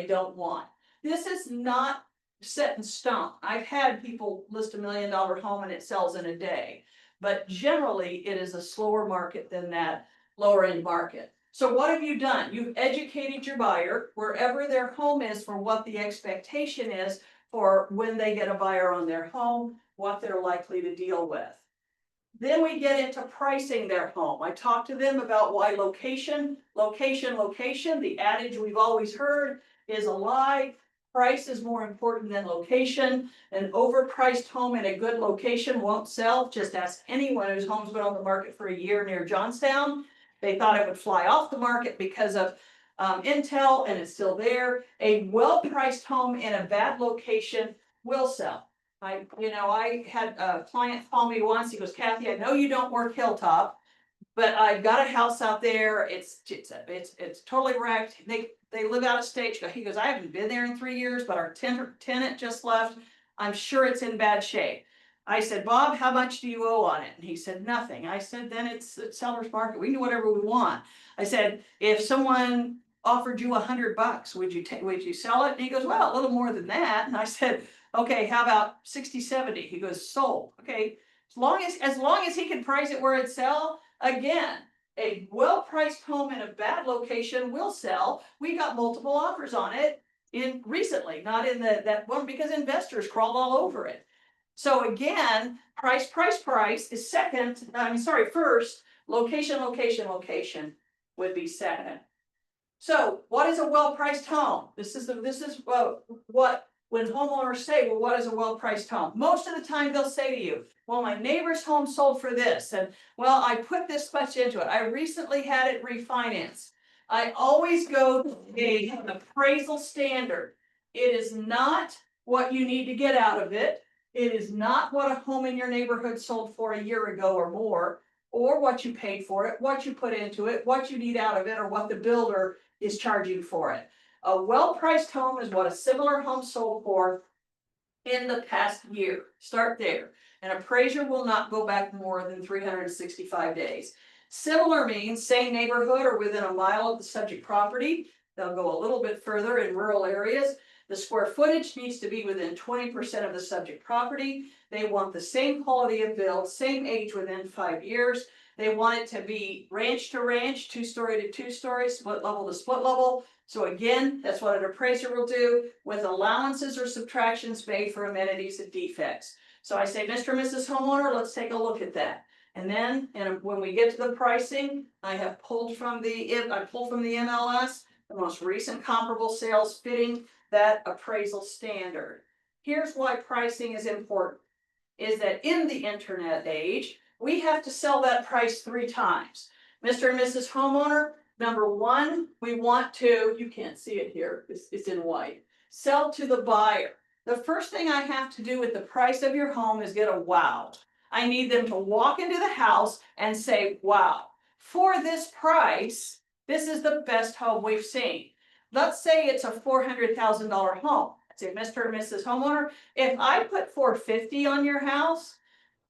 don't want. This is not set in stone. I've had people list $1 million home and it sells in a day, but generally it is a slower market than that lower end market. So what have you done? You've educated your buyer wherever their home is for what the expectation is for when they get a buyer on their home, what they're likely to deal with. Then we get into pricing their home. I talked to them about why location. The adage we've always heard is a lie. Price is more important than location. An overpriced home in a good location won't sell. Just ask anyone whose home's been on the market for a year near Johnstown. They thought it would fly off the market because of Intel, and it's still there. A well-priced home in a bad location will sell. I had a client call me once. He goes, Kathy, I know you don't work Hilltop, but I've got a house out there. It's totally wrecked. They live out of state. He goes, I haven't been there in 3 years, but our tenant just left. I'm sure it's in bad shape. I said, Bob, how much do you owe on it? And he said, nothing. I said, then it's seller's market. We can do whatever we want. I said, if someone offered you $100, would you sell it? And he goes, well, a little more than that. And I said, okay, how about 60, 70? He goes, sold. Okay, as long as he can price it where it sell, again, a well-priced home in a bad location will sell. We got multiple offers on it recently, not in that one, because investors crawled all over it. So again, price is second. First, location would be second. So what is a well-priced home? This is what when homeowners say, well, what is a well-priced home? Most of the time they'll say to you, well, my neighbor's home sold for this, and well, I put this much into it. I recently had it refinanced. I always go to an appraisal standard. It is not what you need to get out of it. It is not what a home in your neighborhood sold for a year ago or more, or what you paid for it, what you put into it, what you need out of it, or what the builder is charging for it. A well-priced home is what a similar home sold for in the past year. Start there. An appraiser will not go back more than 365 days. Similar means same neighborhood or within a mile of the subject property. They'll go a little bit further in rural areas. The square footage needs to be within 20% of the subject property. They want the same quality of build, same age within 5 years. They want it to be ranch to ranch, 2-story to 2-story, split level to split level. So again, that's what an appraiser will do with allowances or subtractions made for amenities and defects. So I say, Mr. and Mrs. Homeowner, let's take a look at that. And then, and when we get to the pricing, I pulled from the MLS, the most recent comparable sales fitting that appraisal standard. Here's why pricing is important, is that in the internet age, we have to sell that price 3 times. Mr. and Mrs. Homeowner, number one, we want to, you can't see it here, it's in white, sell to the buyer. The first thing I have to do with the price of your home is get a wow. I need them to walk into the house and say, wow, for this price, this is the best home we've seen. Let's say it's a $400,000 home. I'd say, Mr. and Mrs. Homeowner, if I put $450,000 on your house,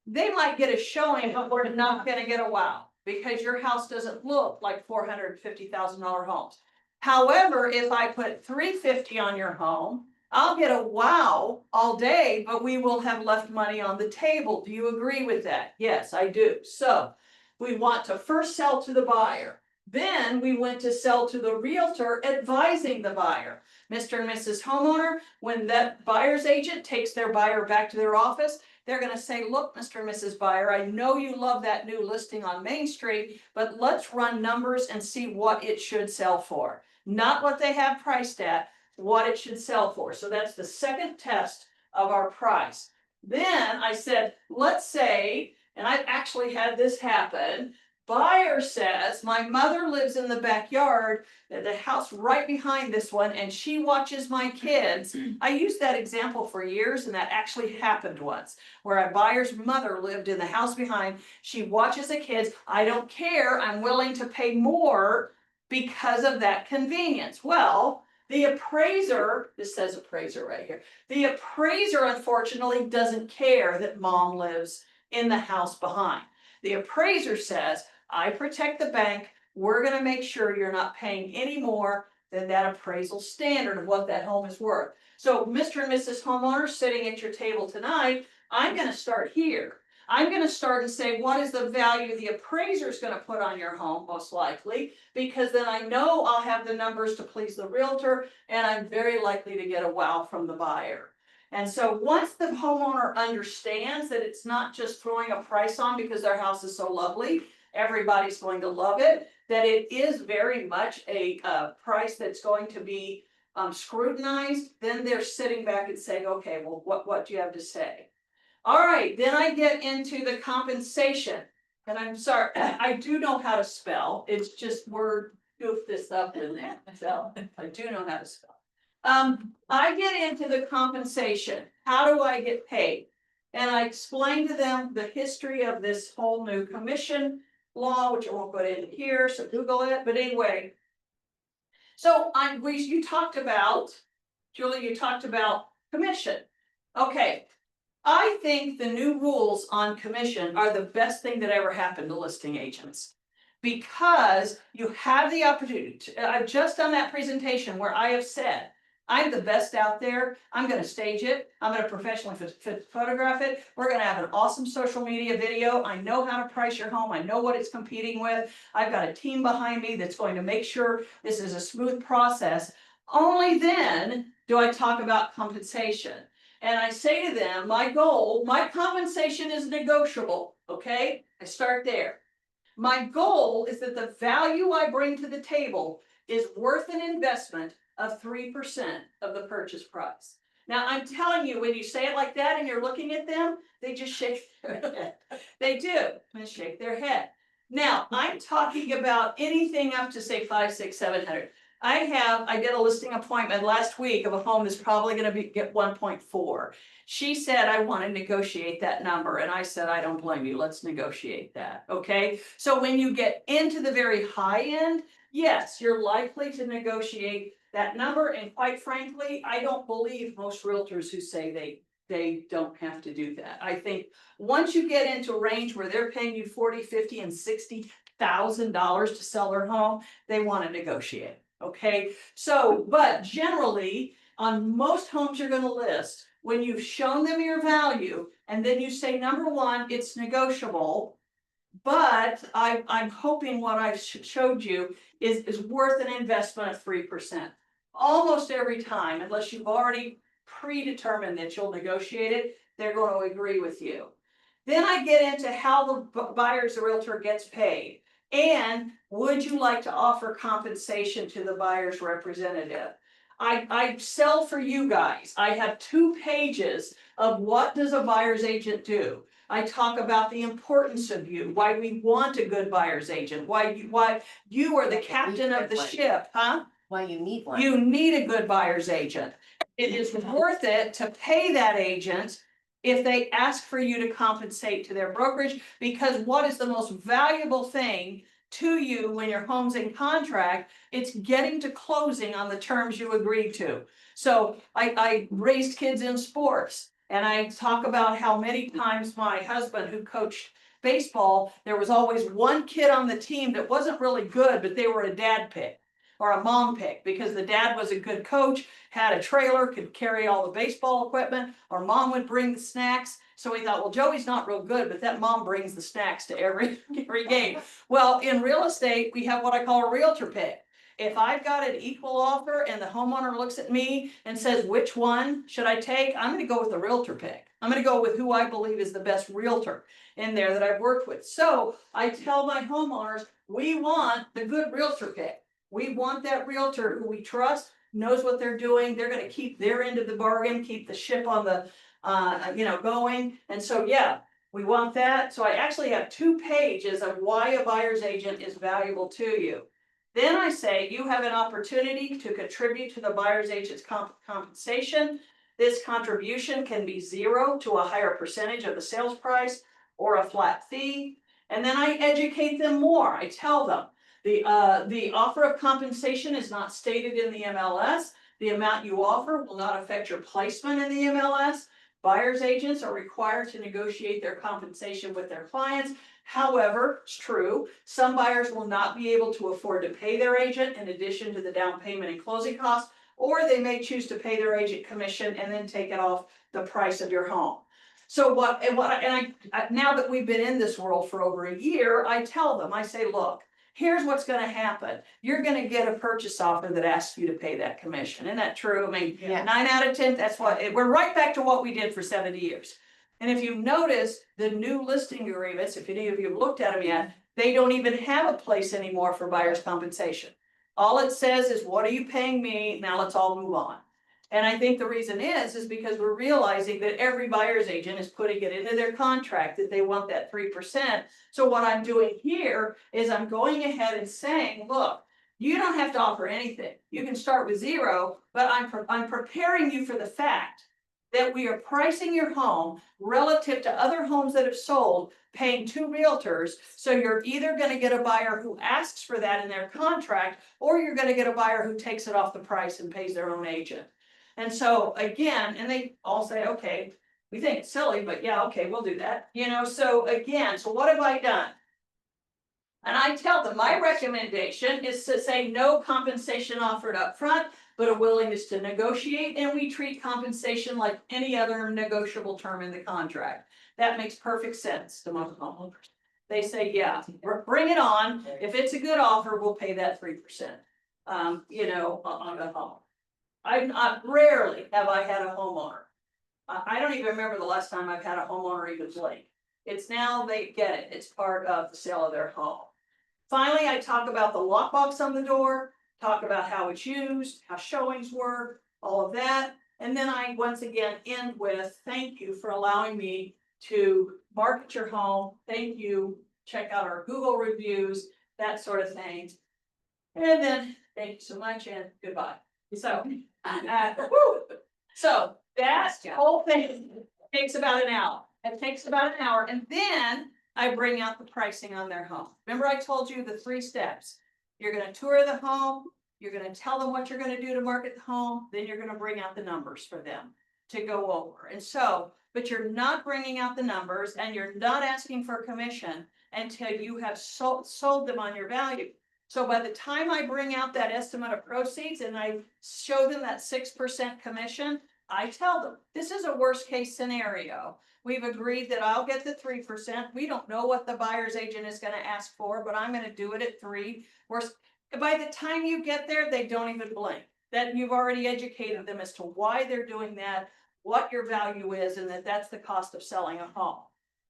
they might get a showing, but we're not gonna get a wow, because your house doesn't look like $450,000 homes. However, if I put $350,000 on your home, I'll get a wow all day, but we will have left money on the table. Do you agree with that? Yes, I do. So we want to first sell to the buyer. Then we went to sell to the realtor advising the buyer. Mr. and Mrs. Homeowner, when that buyer's agent takes their buyer back to their office, they're gonna say, look, Mr. and Mrs. Buyer, I know you love that new listing on Main Street, but let's run numbers and see what it should sell for. Not what they have priced at, what it should sell for. So that's the second test of our price. Then I said, let's say, and I've actually had this happen, buyer says, my mother lives in the backyard, the house right behind this one, and she watches my kids. I used that example for years, and that actually happened once, where a buyer's mother lived in the house behind. She watches the kids. I don't care. I'm willing to pay more because of that convenience. Well, the appraiser, this says appraiser right here, the appraiser unfortunately doesn't care that mom lives in the house behind. The appraiser says, I protect the bank, we're gonna make sure you're not paying any more than that appraisal standard of what that home is worth. So Mr. and Mrs. Homeowner sitting at your table tonight, I'm gonna start here. I'm gonna start and say, what is the value the appraiser is gonna put on your home, most likely, because then I know I'll have the numbers to please the realtor, and I'm very likely to get a wow from the buyer. And so once the homeowner understands that it's not just throwing a price on because their house is so lovely, everybody's going to love it, that it is very much a price that's going to be scrutinized, then they're sitting back and saying, okay, well, what do you have to say? All right, then I get into the compensation. And I'm sorry, I do know how to spell. It's just word goof this up in there. So I do know how to spell. I get into the compensation. How do I get paid? And I explain to them the history of this whole new commission law, which I won't put in here, so Google it. But anyway, so you talked about, Julie, you talked about commission. Okay. I think the new rules on commission are the best thing that ever happened to listing agents. Because you have the opportunity to, I've just done that presentation where I have said, I'm the best out there. I'm gonna stage it. I'm gonna professionally photograph it. We're gonna have an awesome social media video. I know how to price your home. I know what it's competing with. I've got a team behind me that's going to make sure this is a smooth process. Only then do I talk about compensation. And I say to them, my goal, my compensation is negotiable, okay? I start there. My goal is that the value I bring to the table is worth an investment of 3% of the purchase price. Now, I'm telling you, when you say it like that and you're looking at them, they just shake their head. They do, they shake their head. Now, I'm talking about anything up to say 500, 600, 700. I did a listing appointment last week of a home that's probably gonna get 1.4. She said, I want to negotiate that number. And I said, I don't blame you. Let's negotiate that. Okay. So when you get into the very high end, yes, you're likely to negotiate that number. And quite frankly, I don't believe most realtors who say they don't have to do that. I think once you get into a range where they're paying you $40,000, $50,000, and $60,000 to sell their home, they want to negotiate. Okay, so, but generally, on most homes you're gonna list, when you've shown them your value, and then you say, number one, it's negotiable, But I'm hoping what I've showed you is worth an investment of 3%. Almost every time, unless you've already predetermined that you'll negotiate it, they're going to agree with you. Then I get into how the buyer's realtor gets paid. And would you like to offer compensation to the buyer's representative? I sell for you guys. I have 2 pages of what does a buyer's agent do. I talk about the importance of you, why we want a good buyer's agent, why you are the captain of the ship, huh? Why you need one. You need a good buyer's agent. It is worth it to pay that agent if they ask for you to compensate to their brokerage, because what is the most valuable thing to you when your home's in contract? It's getting to closing on the terms you agreed to. So I raised kids in sports, and I talk about how many times my husband, who coached baseball, there was always one kid on the team that wasn't really good, but they were a dad pick or a mom pick, because the dad was a good coach, had a trailer, could carry all the baseball equipment, or mom would bring the snacks. So we thought, well, Joey's not real good, but that mom brings the snacks to every game. Well, in real estate, we have what I call a realtor pick. If I've got an equal offer and the homeowner looks at me and says, which one should I take? I'm going to go with the realtor pick. I'm going to go with who I believe is the best realtor in there that I've worked with. So I tell my homeowners, we want the good realtor pick. We want that realtor who we trust, knows what they're doing. They're going to keep their end of the bargain, keep the ship on the, going. And so, yeah, we want that. So I actually have 2 pages of why a buyer's agent is valuable to you. Then I say you have an opportunity to contribute to the buyer's agent's compensation. This contribution can be 0 to a higher percentage of the sales price or a flat fee. And then I educate them more. I tell them, the offer of compensation is not stated in the MLS. The amount you offer will not affect your placement in the MLS. Buyer's agents are required to negotiate their compensation with their clients. However, it's true, some buyers will not be able to afford to pay their agent in addition to the down payment and closing costs, or they may choose to pay their agent commission and then take it off the price of your home. So now that we've been in this world for over a year, I tell them, I say, look, here's what's going to happen. You're going to get a purchase offer that asks you to pay that commission. Isn't that true? I mean, Yeah. 9 out of 10, that's what, we're right back to what we did for 70 years. And if you notice the new listing agreements, if any of you have looked at them yet, they don't even have a place anymore for buyer's compensation. All it says is, what are you paying me? Now let's all move on. And I think the reason is because we're realizing that every buyer's agent is putting it into their contract that they want that 3%. So what I'm doing here is I'm going ahead and saying, look, you don't have to offer anything. You can start with 0, but I'm preparing you for the fact that we are pricing your home relative to other homes that have sold, paying 2 realtors. So you're either going to get a buyer who asks for that in their contract, or you're going to get a buyer who takes it off the price and pays their own agent. And so again, and they all say, okay, we think it's silly, but yeah, okay, we'll do that. So again, so what have I done? And I tell them my recommendation is to say no compensation offered up front, but a willingness to negotiate, and we treat compensation like any other negotiable term in the contract. That makes perfect sense to most homeowners. They say, yeah, bring it on. If it's a good offer, we'll pay that 3%. On a home. Rarely have I had a homeowner. I don't even remember the last time I've had a homeowner even blink. It's now they get it. It's part of the sale of their home. Finally, I talk about the lockbox on the door, talk about how it's used, how showings work, all of that. And then I once again end with, thank you for allowing me to market your home. Thank you. Check out our Google reviews, that sort of thing. And then thank you so much and goodbye. So, so that whole thing takes about an hour. It takes about an hour, and then I bring out the pricing on their home. Remember I told you the 3 steps. You're going to tour the home, you're going to tell them what you're going to do to market the home, then you're going to bring out the numbers for them to go over. And so, but you're not bringing out the numbers and you're not asking for a commission until you have sold them on your value. So by the time I bring out that estimate of proceeds and I show them that 6% commission, I tell them, this is a worst case scenario. We've agreed that I'll get the 3%. We don't know what the buyer's agent is gonna ask for, but I'm gonna do it at 3. Worst, by the time you get there, they don't even blink. That you've already educated them as to why they're doing that, what your value is, and that that's the cost of selling a home.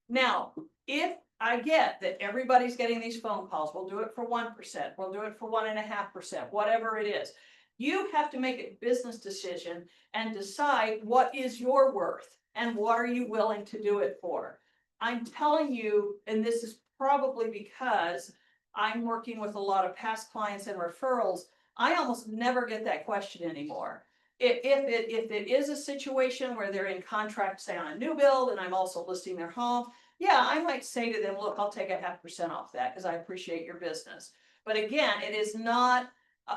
Now, if I get that everybody's getting these phone calls, we'll do it for 1%, we'll do it for 1.5%, whatever it is. You have to make a business decision and decide what is your worth and what are you willing to do it for. I'm telling you, and this is probably because I'm working with a lot of past clients and referrals, I almost never get that question anymore. If it is a situation where they're in contract, say on a new build, and I'm also listing their home, yeah, I might say to them, look, I'll take 0.5% off that because I appreciate your business. But again, it is not,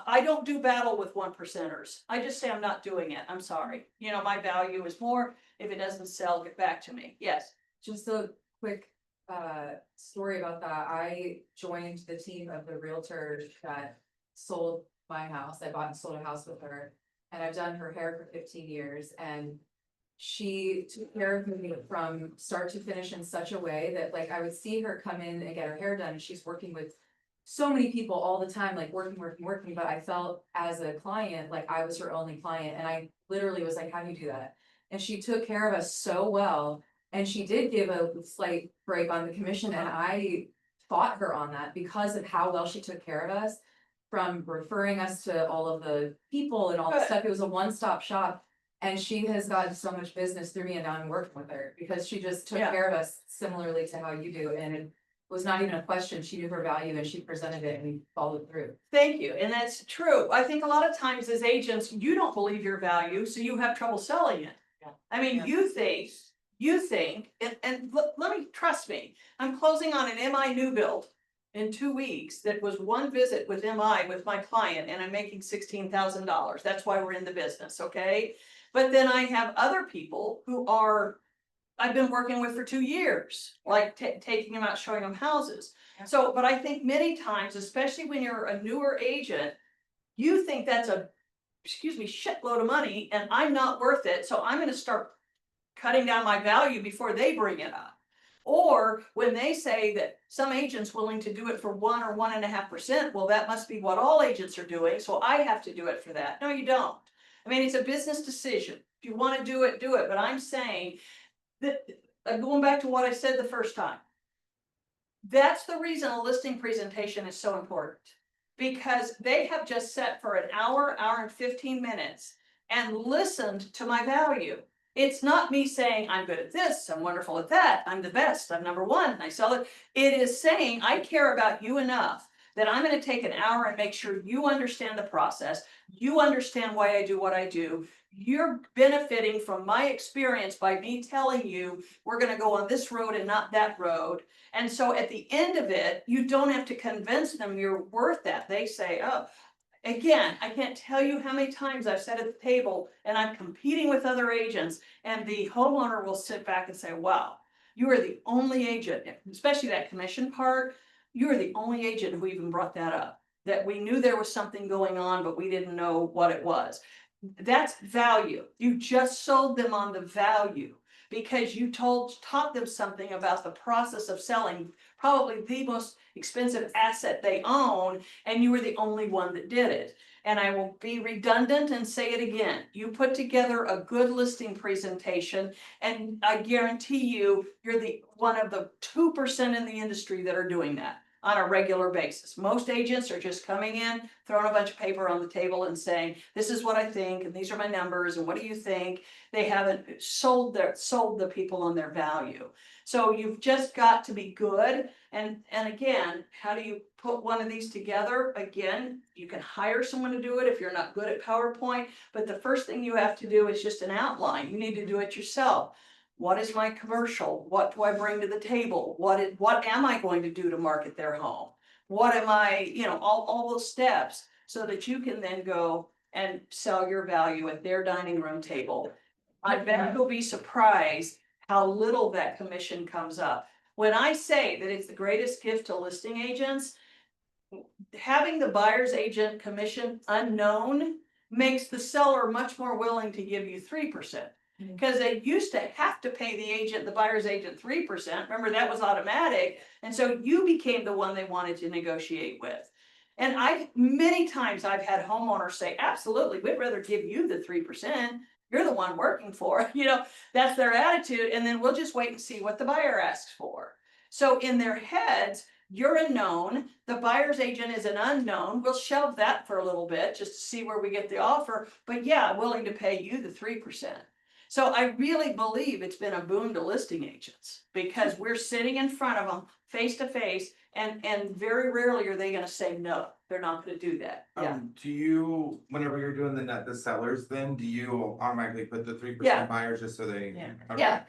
I don't do battle with 1%ers. I just say I'm not doing it. I'm sorry. You know, my value is more. If it doesn't sell, get back to me. Yes. Just a quick story about that. I joined the team of the realtor that sold my house. I bought and sold a house with her, and I've done her hair for 15 years, and she took care of me from start to finish in such a way that, like, I would see her come in and get her hair done, and she's working with so many people all the time, like working, but I felt as a client like I was her only client, and I literally was like, how do you do that? And she took care of us so well, and she did give a slight break on the commission, and I fought her on that because of how well she took care of us, from referring us to all of the people and all the Good. stuff. It was a one-stop shop, and she has gotten so much business through me, and now I'm working with her because she just took Yeah. care of us similarly to how you do, and it was not even a question. She knew her value and she presented it and we followed through. Thank you. And that's true. I think a lot of times as agents, you don't believe your value, so you have trouble selling it. Yeah. I mean, Yeah. you think, and let me, trust me, I'm closing on an MI new build in 2 weeks. That was one visit with MI with my client, and I'm making $16,000. That's why we're in the business, okay? But then I have other people who are, I've been working with for 2 years, like taking them out, showing them houses. Yeah. So, but I think many times, especially when you're a newer agent, you think that's a, excuse me, shitload of money and I'm not worth it. So I'm gonna start cutting down my value before they bring it up. Or when they say that some agent's willing to do it for 1 or 1.5%, well, that must be what all agents are doing, so I have to do it for that. No, you don't. I mean, it's a business decision. If you wanna do it, do it. But I'm saying that, going back to what I said the first time. That's the reason a listing presentation is so important. Because they have just sat for an hour and 15 minutes and listened to my value. It's not me saying, I'm good at this, I'm wonderful at that, I'm the best, I'm number one, I sell it. It is saying, I care about you enough that I'm gonna take an hour and make sure you understand the process, you understand why I do what I do. You're benefiting from my experience by me telling you, we're gonna go on this road and not that road. And so at the end of it, you don't have to convince them you're worth that. They say, oh, again, I can't tell you how many times I've sat at the table and I'm competing with other agents, and the homeowner will sit back and say, wow, you are the only agent, especially that commission part, you are the only agent who even brought that up. That we knew there was something going on, but we didn't know what it was. That's value. You just sold them on the value because you taught them something about the process of selling probably the most expensive asset they own, and you were the only one that did it. And I will be redundant and say it again. You put together a good listing presentation, and I guarantee you, you're the one of the 2% in the industry that are doing that on a regular basis. Most agents are just coming in, throwing a bunch of paper on the table and saying, this is what I think, and these are my numbers, and what do you think? They haven't sold the people on their value. So you've just got to be good. And again, how do you put one of these together? Again, you can hire someone to do it if you're not good at PowerPoint, but the first thing you have to do is just an outline. You need to do it yourself. What is my commercial? What do I bring to the table? What am I going to do to market their home? What am I, all those steps, so that you can then go and sell your value at their dining room table. I bet you'll be surprised how little that commission comes up. When I say that it's the greatest gift to listing agents, having the buyer's agent commission unknown makes the seller much more willing to give you 3%. Because they used to have to pay the agent, the buyer's agent 3%. Remember, that was automatic. And so you became the one they wanted to negotiate with. And many times I've had homeowners say, absolutely, we'd rather give you the 3%. You're the one working for it. That's their attitude. And then we'll just wait and see what the buyer asks for. So in their heads, you're a known, the buyer's agent is an unknown. We'll shelve that for a little bit just to see where we get the offer. But yeah, willing to pay you the 3%. So I really believe it's been a boon to listing agents because we're sitting in front of them face to face, and very rarely are they gonna say no. They're not gonna do that. Yeah. Do you, whenever you're doing the sellers, then do you automatically put the 3% Yeah. buyers just so they? Yeah. Okay. Yeah.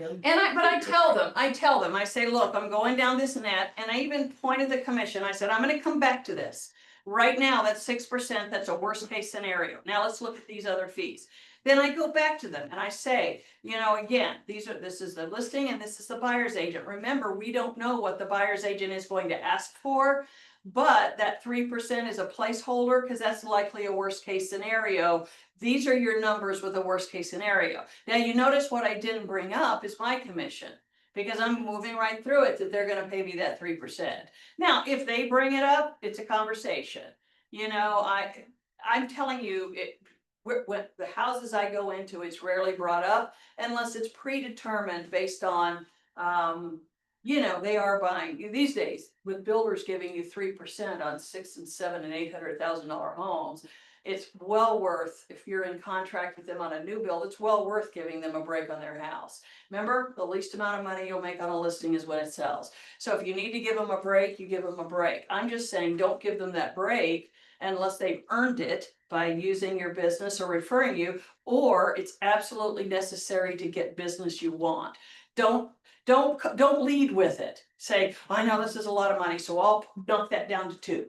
But I tell them, I say, look, I'm going down this and that, and I even pointed the commission, I said, I'm gonna come back to this. Right now, that's 6%, that's a worst case scenario. Now let's look at these other fees. Then I go back to them and I say, again, this is the listing and this is the buyer's agent. Remember, we don't know what the buyer's agent is going to ask for, but that 3% is a placeholder because that's likely a worst case scenario. These are your numbers with a worst case scenario. Now you notice what I didn't bring up is my commission, because I'm moving right through it that they're gonna pay me that 3%. Now, if they bring it up, it's a conversation. I'm telling you, with the houses I go into, it's rarely brought up unless it's predetermined based on, they are buying these days with builders giving you 3% on $600,000 and $700,000 and $800,000 homes. It's well worth, if you're in contract with them on a new build, it's well worth giving them a break on their house. Remember, the least amount of money you'll make on a listing is when it sells. So if you need to give them a break, you give them a break. I'm just saying, don't give them that break unless they've earned it by using your business or referring you, or it's absolutely necessary to get business you want. Don't lead with it. Say, I know this is a lot of money, so I'll knock that down to 2.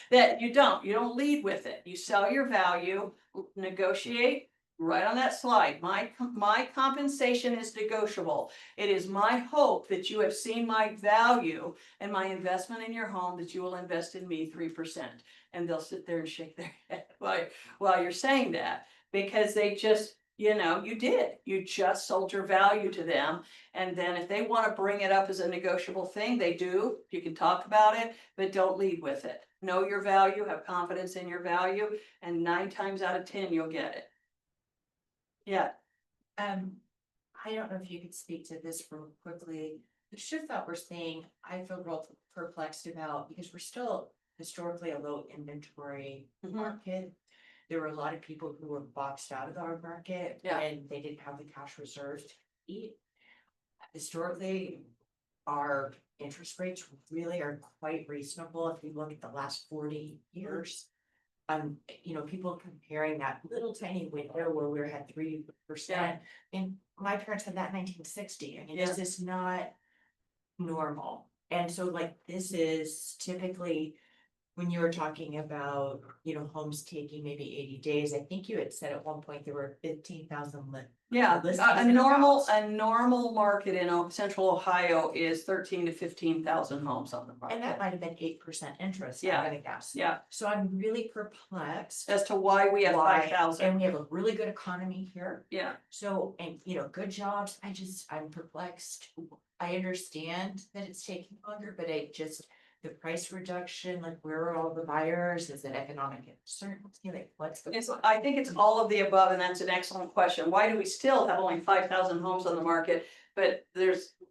That you don't lead with it. You sell your value, negotiate. Right on that slide, my compensation is negotiable. It is my hope that you have seen my value and my investment in your home, that you will invest in me 3%. And they'll sit there and shake their head while you're saying that, because they just, you just sold your value to them. And then if they want to bring it up as a negotiable thing, they do. You can talk about it, but don't lead with it. Know your value, have confidence in your value, and 9 times out of 10, you'll get it. Yeah. I don't know if you could speak to this real quickly. The shift that we're seeing, I feel real perplexed about, because we're still historically a low inventory market. There were a lot of people who were boxed out of our market and they didn't have the cash reserves to eat. Historically, our interest rates really are quite reasonable if you look at the last 40 years. People comparing that little tiny window where we had 3%. And my parents had that in 1960. I mean, this is not normal. And so this is typically, when you were talking about, homes taking maybe 80 days, I think you had said at one point there were 15,000 Yeah, listings a in normal market in central Ohio is 13 to 15,000 homes on the market. and that might have been 8% interest, Yeah. I'm gonna guess. Yeah, So I'm really perplexed. as to why we have why- 5,000. And we have a really good economy here. Yeah, So, and good jobs, I'm perplexed. I understand that it's taking longer, but the price reduction, where are all the buyers? Is it economic uncertainty? What's the? I think it's all of the above, and that's an excellent question. Why do we still have only 5,000 homes on the market, but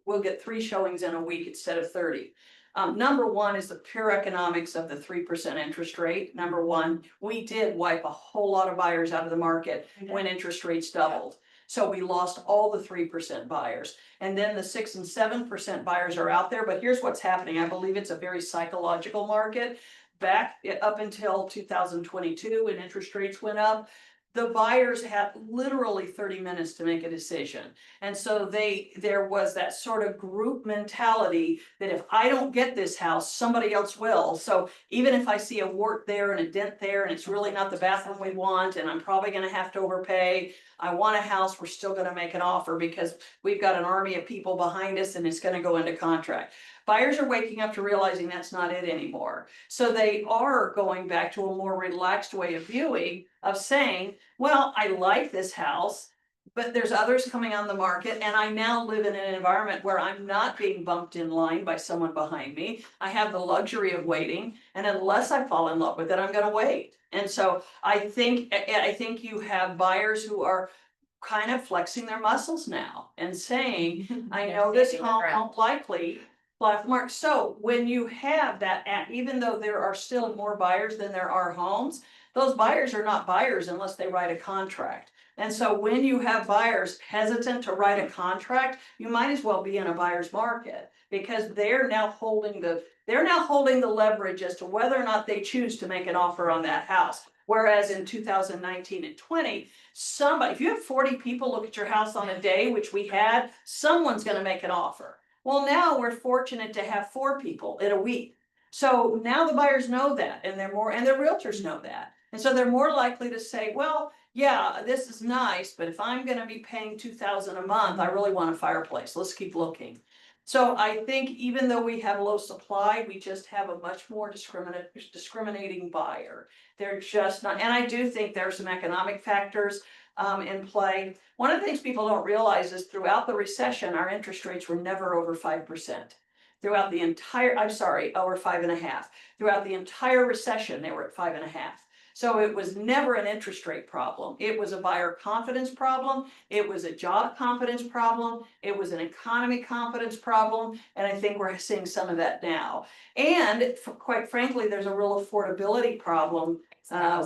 we'll get 3 showings in a week instead of 30? Number one is the pure economics of the 3% interest rate. Number one, we did wipe a whole lot of buyers out of the market when interest rates doubled. So we lost all the 3% buyers. And then the 6 and 7% buyers are out there, but here's what's happening. I believe it's a very psychological market. Back up until 2022, when interest rates went up, the buyers had literally 30 minutes to make a decision. And so there was that sort of group mentality that if I don't get this house, somebody else will. So even if I see a wart there and a dent there, and it's really not the bathroom we want, and I'm probably gonna have to overpay, I want a house, we're still gonna make an offer because we've got an army of people behind us and it's gonna go into contract. Buyers are waking up to realizing that's not it anymore. So they are going back to a more relaxed way of viewing, of saying, well, I like this house, but there's others coming on the market, and I now live in an environment where I'm not being bumped in line by someone behind me. I have the luxury of waiting, and unless I fall in love with it, I'm gonna wait. And so I think you have buyers who are kind of flexing their muscles now and saying, I know this Standing their home ground. won't likely black mark. So when you have that, even though there are still more buyers than there are homes, those buyers are not buyers unless they write a contract. And so when you have buyers hesitant to write a contract, you might as well be in a buyer's market, because they're now holding the leverage as to whether or not they choose to make an offer on that house. Whereas in 2019 and 20, somebody, if you have 40 people look at your house on a day, which we had, someone's gonna make an offer. Well, now we're fortunate to have 4 people in a week. So now the buyers know that, and and the realtors know that. And so they're more likely to say, well, yeah, this is nice, but if I'm gonna be paying $2,000 a month, I really want a fireplace. Let's keep looking. So I think even though we have low supply, we just have a much more discriminating buyer. They're just not, and I do think there are some economic factors in play. One of the things people don't realize is throughout the recession, our interest rates were never over 5%. Throughout the entire, I'm sorry, over 5.5. Throughout the entire recession, they were at 5.5. So it was never an interest rate problem. It was a buyer confidence problem. It was a job confidence problem. It was an economy confidence problem. And I think we're seeing some of that now. And quite frankly, there's a real affordability problem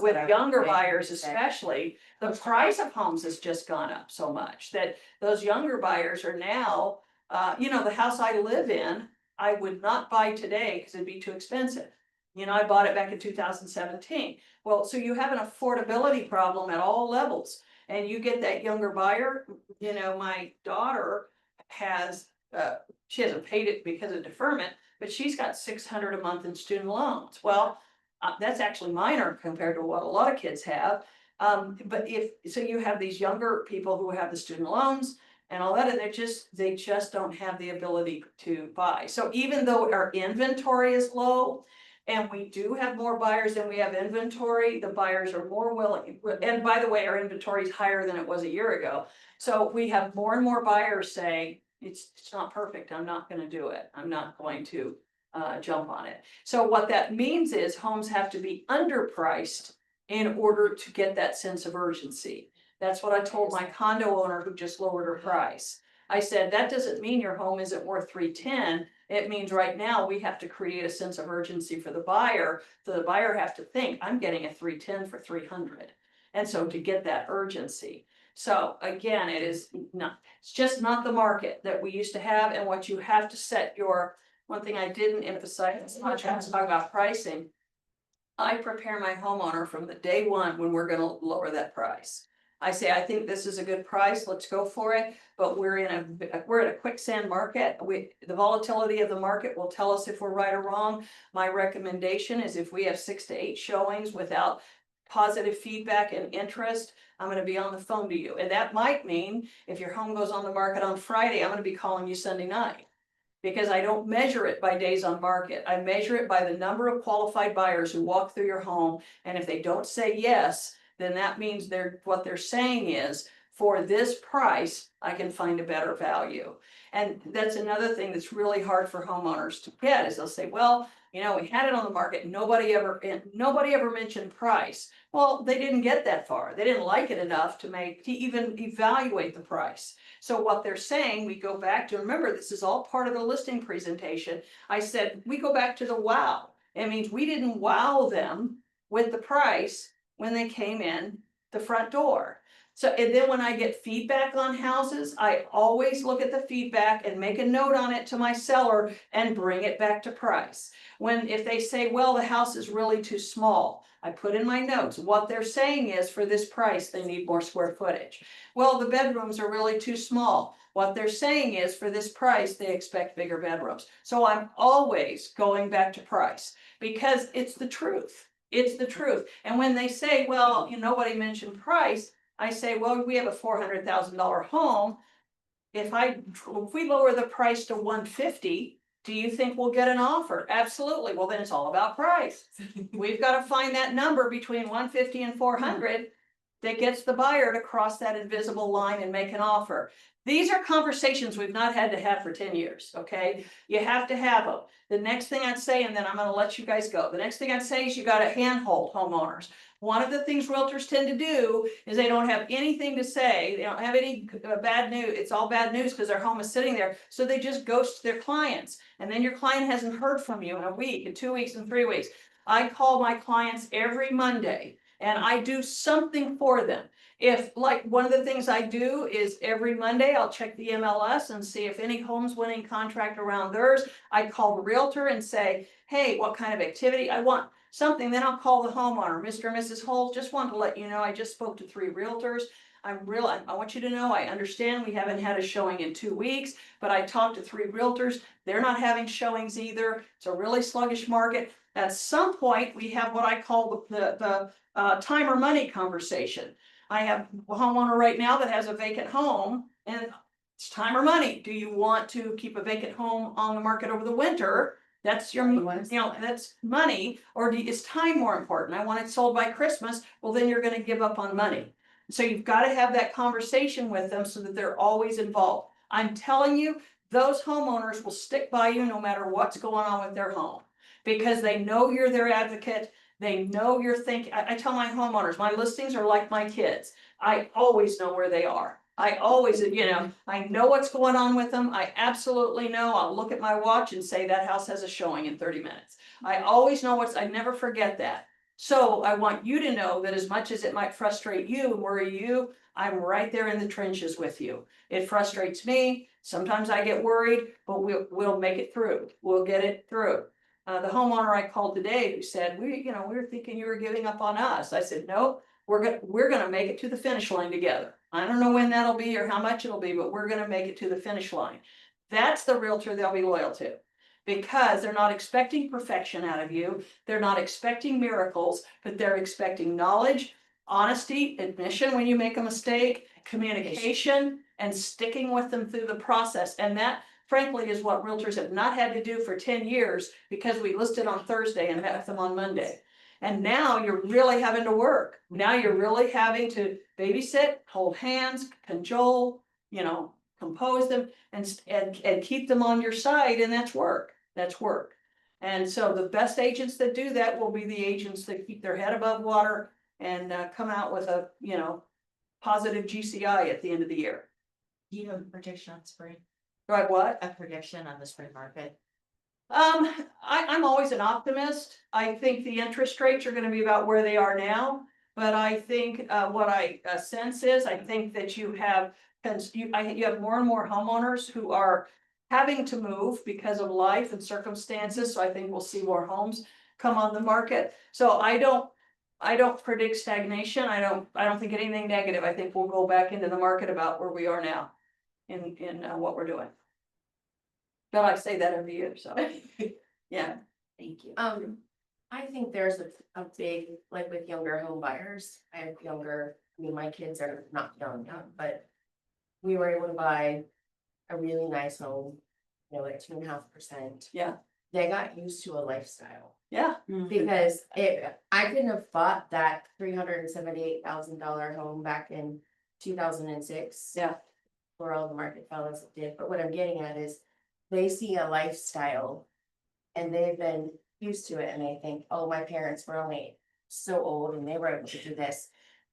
with younger buyers especially. The price of homes has just gone up so much that those younger buyers are now, the house I live in, I would not buy today because it'd be too expensive. I bought it back in 2017. Well, so you have an affordability problem at all levels, and you get that younger buyer. My daughter has, she hasn't paid it because of deferment, but she's got $600 a month in student loans. Well, that's actually minor compared to what a lot of kids have. But so you have these younger people who have the student loans and all that, and they just don't have the ability to buy. So even though our inventory is low, and we do have more buyers than we have inventory, the buyers are more willing. And by the way, our inventory is higher than it was a year ago. So we have more and more buyers saying, it's not perfect, I'm not gonna do it. I'm not going to jump on it. So what that means is homes have to be underpriced in order to get that sense of urgency. That's what I told my condo owner who just lowered her price. I said, that doesn't mean your home isn't worth 310. It means right now we have to create a sense of urgency for the buyer. So the buyer has to think, I'm getting a 310 for 300. And so to get that urgency. So again, it's just not the market that we used to have, and what you have to set one thing I didn't emphasize as much as talk about pricing. I prepare my homeowner from the day one when we're gonna lower that price. I say, I think this is a good price, let's go for it, but we're in a quicksand market. The volatility of the market will tell us if we're right or wrong. My recommendation is if we have 6 to 8 showings without positive feedback and interest, I'm gonna be on the phone to you. And that might mean if your home goes on the market on Friday, I'm gonna be calling you Sunday night. Because I don't measure it by days on market. I measure it by the number of qualified buyers who walk through your home. And if they don't say yes, then that means what they're saying is, for this price, I can find a better value. And that's another thing that's really hard for homeowners to get, is they'll say, well, we had it on the market, nobody ever mentioned price. Well, they didn't get that far. They didn't like it enough to even evaluate the price. So what they're saying, we go back to, remember, this is all part of the listing presentation. I said, we go back to the wow. It means we didn't wow them with the price when they came in the front door. So, and then when I get feedback on houses, I always look at the feedback and make a note on it to my seller and bring it back to price. If they say, well, the house is really too small, I put in my notes, what they're saying is, for this price, they need more square footage. Well, the bedrooms are really too small. What they're saying is, for this price, they expect bigger bedrooms. So I'm always going back to price, because it's the truth. It's the truth. And when they say, well, nobody mentioned price, I say, well, we have a $400,000 home. If we lower the price to 150, Do you think we'll get an offer? Absolutely. Well, then it's all about price. We've got to find that number between 150 and 400 that gets the buyer to cross that invisible line and make an offer. These are conversations we've not had to have for 10 years, okay? You have to have them. The next thing I'd say, and then I'm gonna let you guys go. The next thing I'd say is you gotta handhold homeowners. One of the things realtors tend to do is they don't have anything to say. They don't have any bad news. It's all bad news because their home is sitting there. So they just ghost their clients. And then your client hasn't heard from you in a week, in 2 weeks, in 3 weeks. I call my clients every Monday and I do something for them. If, like, one of the things I do is every Monday, I'll check the MLS and see if any home's winning contract around theirs. I call the realtor and say, hey, what kind of activity? I want something. Then I'll call the homeowner, Mr. and Mrs. Holt, just want to let you know, I just spoke to 3 realtors. I want you to know, I understand we haven't had a showing in 2 weeks, but I talked to 3 realtors. They're not having showings either. It's a really sluggish market. At some point, we have what I call the time or money conversation. I have a homeowner right now that has a vacant home and it's time or money. Do you want to keep a vacant home on the market over the winter? That's your, that's money, or is time more important? I want it sold by Christmas. Well, then you're gonna give up on money. So you've got to have that conversation with them so that they're always involved. I'm telling you, those homeowners will stick by you no matter what's going on with their home. Because they know you're their advocate. They know you're thinking. I tell my homeowners, my listings are like my kids. I always know where they are. I always, I know what's going on with them. I absolutely know. I'll look at my watch and say that house has a showing in 30 minutes. I always know I never forget that. So I want you to know that as much as it might frustrate you and worry you, I'm right there in the trenches with you. It frustrates me. Sometimes I get worried, but we'll make it through. We'll get it through. The homeowner I called today who said, we were thinking you were giving up on us. I said, no, we're gonna make it to the finish line together. I don't know when that'll be or how much it'll be, but we're gonna make it to the finish line. That's the realtor they'll be loyal to. Because they're not expecting perfection out of you. They're not expecting miracles, but they're expecting knowledge, honesty, admission when you make a mistake, communication, and sticking with them through the process. And that, frankly, is what realtors have not had to do for 10 years because we listed on Thursday and met with them on Monday. And now you're really having to work. Now you're really having to babysit, hold hands, cajole, compose them and keep them on your side. And that's work. That's work. And so the best agents that do that will be the agents that keep their head above water and come out with a, positive GCI at the end of the year. Do you have a prediction on spring? Right, what? A prediction on the spring market? I'm always an optimist. I think the interest rates are gonna be about where they are now. But I think, what I sense is, I think that you have more and more homeowners who are having to move because of life and circumstances. So I think we'll see more homes come on the market. So I don't predict stagnation. I don't think anything negative. I think we'll go back into the market about where we are now in what we're doing. But I say that every year, so, yeah. Thank you. I think there's a big, like with younger home buyers, my kids are not young, but we were able to buy a really nice home, like 2.5%. Yeah. They got used to a lifestyle Yeah. because I couldn't have bought that $378,000 home back in 2006. Yeah. Where all the market fell as it did, but what I'm getting at is they see a lifestyle and they've been used to it and they think, oh, my parents were only so old and they were able to do this.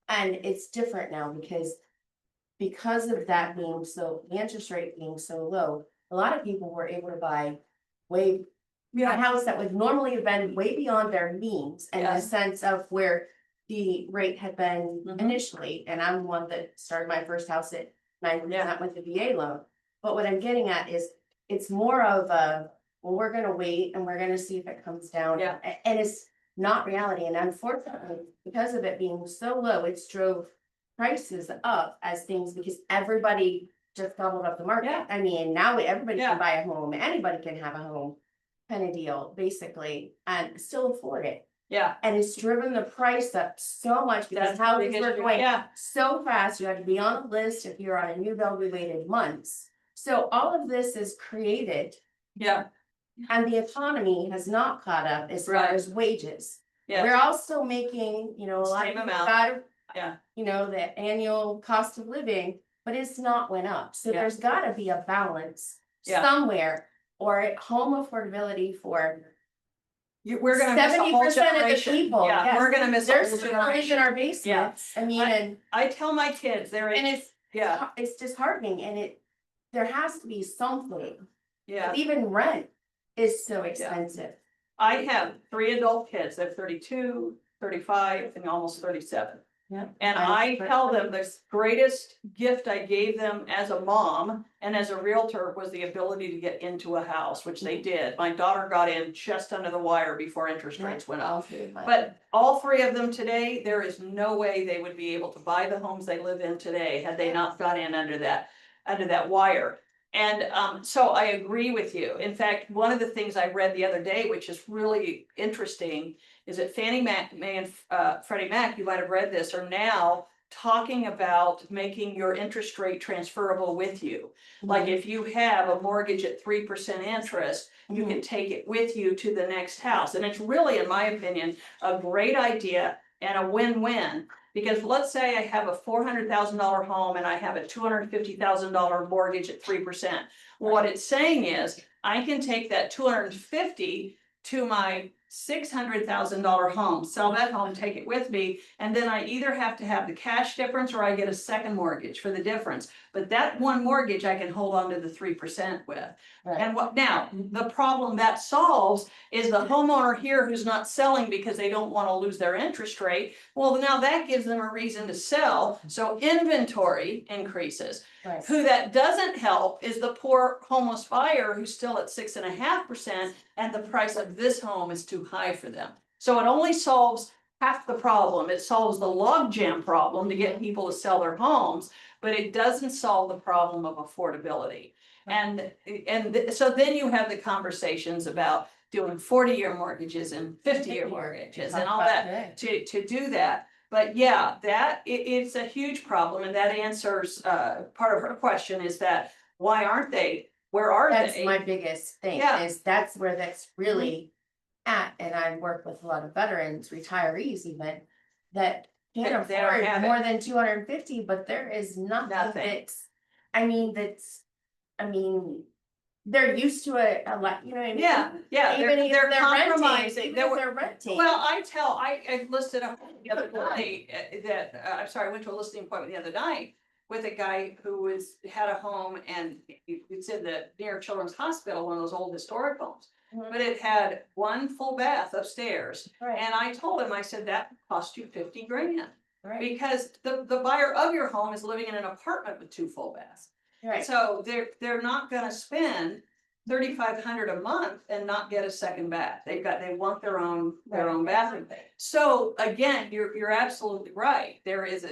And it's different now because of that being the interest rate being so low, a lot of people were able to buy a house that would normally have been way beyond their means and the sense of where the rate had been initially. And I'm one that started my first house at 9% with the VA loan. But what I'm getting at is it's more of we're gonna wait and we're gonna see if it comes down. Yeah. And it's not reality. And unfortunately, because of it being so low, it's drove prices up because everybody just gobbled up the market. Yeah. I mean, now everybody can buy a home, anybody can have a home kind of deal, basically, and still afford it. Yeah. And it's driven the price up so much because houses were going so fast. You had to be on a list if you're on a new build, we waited months. So all of this is created And the economy has not caught up as far Right. as wages. Yeah. We're all still making, a lot of Same people amount. got, Yeah. The annual cost of living, but it's not went up. So Yeah. there's gotta be a balance Yeah. somewhere, or home affordability for We're gonna miss a whole 70% of the generation. people. Yeah, Yes. we're gonna miss a There's whole still live in generation. our basements. I mean, and I tell my kids, it's, yeah, it's disheartening, and there has to be something. yeah. Even rent is so expensive. I have 3 adult kids. They're 32, 35, and almost 37. Yeah. And I tell them the greatest gift I gave them as a mom and as a realtor was the ability to get into a house, which they did. My daughter got in just under the wire before interest rates went up. But all 3 of them today, there is no way they would be able to buy the homes they live in today had they not got in under that wire. And so I agree with you. In fact, one of the things I read the other day, which is really interesting, is that Fannie Mae and Freddie Mac, you might have read this, are now talking about making your interest rate transferable with you. Like if you have a mortgage at 3% interest, you can take it with you to the next house. And it's really, in my opinion, a great idea and a win-win. Because let's say I have a $400,000 home and I have a $250,000 mortgage at 3%. What it's saying is I can take that 250 to my $600,000 home, sell that home, take it with me, and then I either have to have the cash difference or I get a second mortgage for the difference. But that one mortgage I can hold on to the 3% with. Right. And now, the problem that solves is the homeowner here who's not selling because they don't want to lose their interest rate. Well, now that gives them a reason to sell, so inventory increases. Right. Who that doesn't help is the poor homeless buyer who's still at 6.5%, and the price of this home is too high for them. So it only solves half the problem. It solves the logjam problem to get people to sell their homes, but it doesn't solve the problem of affordability. And so then you have the conversations about doing 40-year mortgages and 50-year mortgages and all that to do that. But yeah, it's a huge problem, and that answers part of her question is that why aren't they? Where are they? That's my biggest thing, Yeah. is that's where that's really at, and I work with a lot of veterans, retirees even, that can't They don't afford have it. more than 250, but there is nothing Nothing. they're used to it a lot, you know what I mean? Yeah, Even if they're renting, compromising. even if they're renting. Well, I listed a home the other day I went to a listing appointment the other night with a guy who had a home, and it's in the near Children's Hospital, one of those old historic homes. Mhm. But it had 1 full bath upstairs. Right. And I told him, I said, that cost you 50 grand. Right, Because the buyer of your home is living in an apartment with 2 full baths. right, So they're not gonna spend $3,500 a month and not get a second bath. They want their own bathroom. So again, you're absolutely right. There is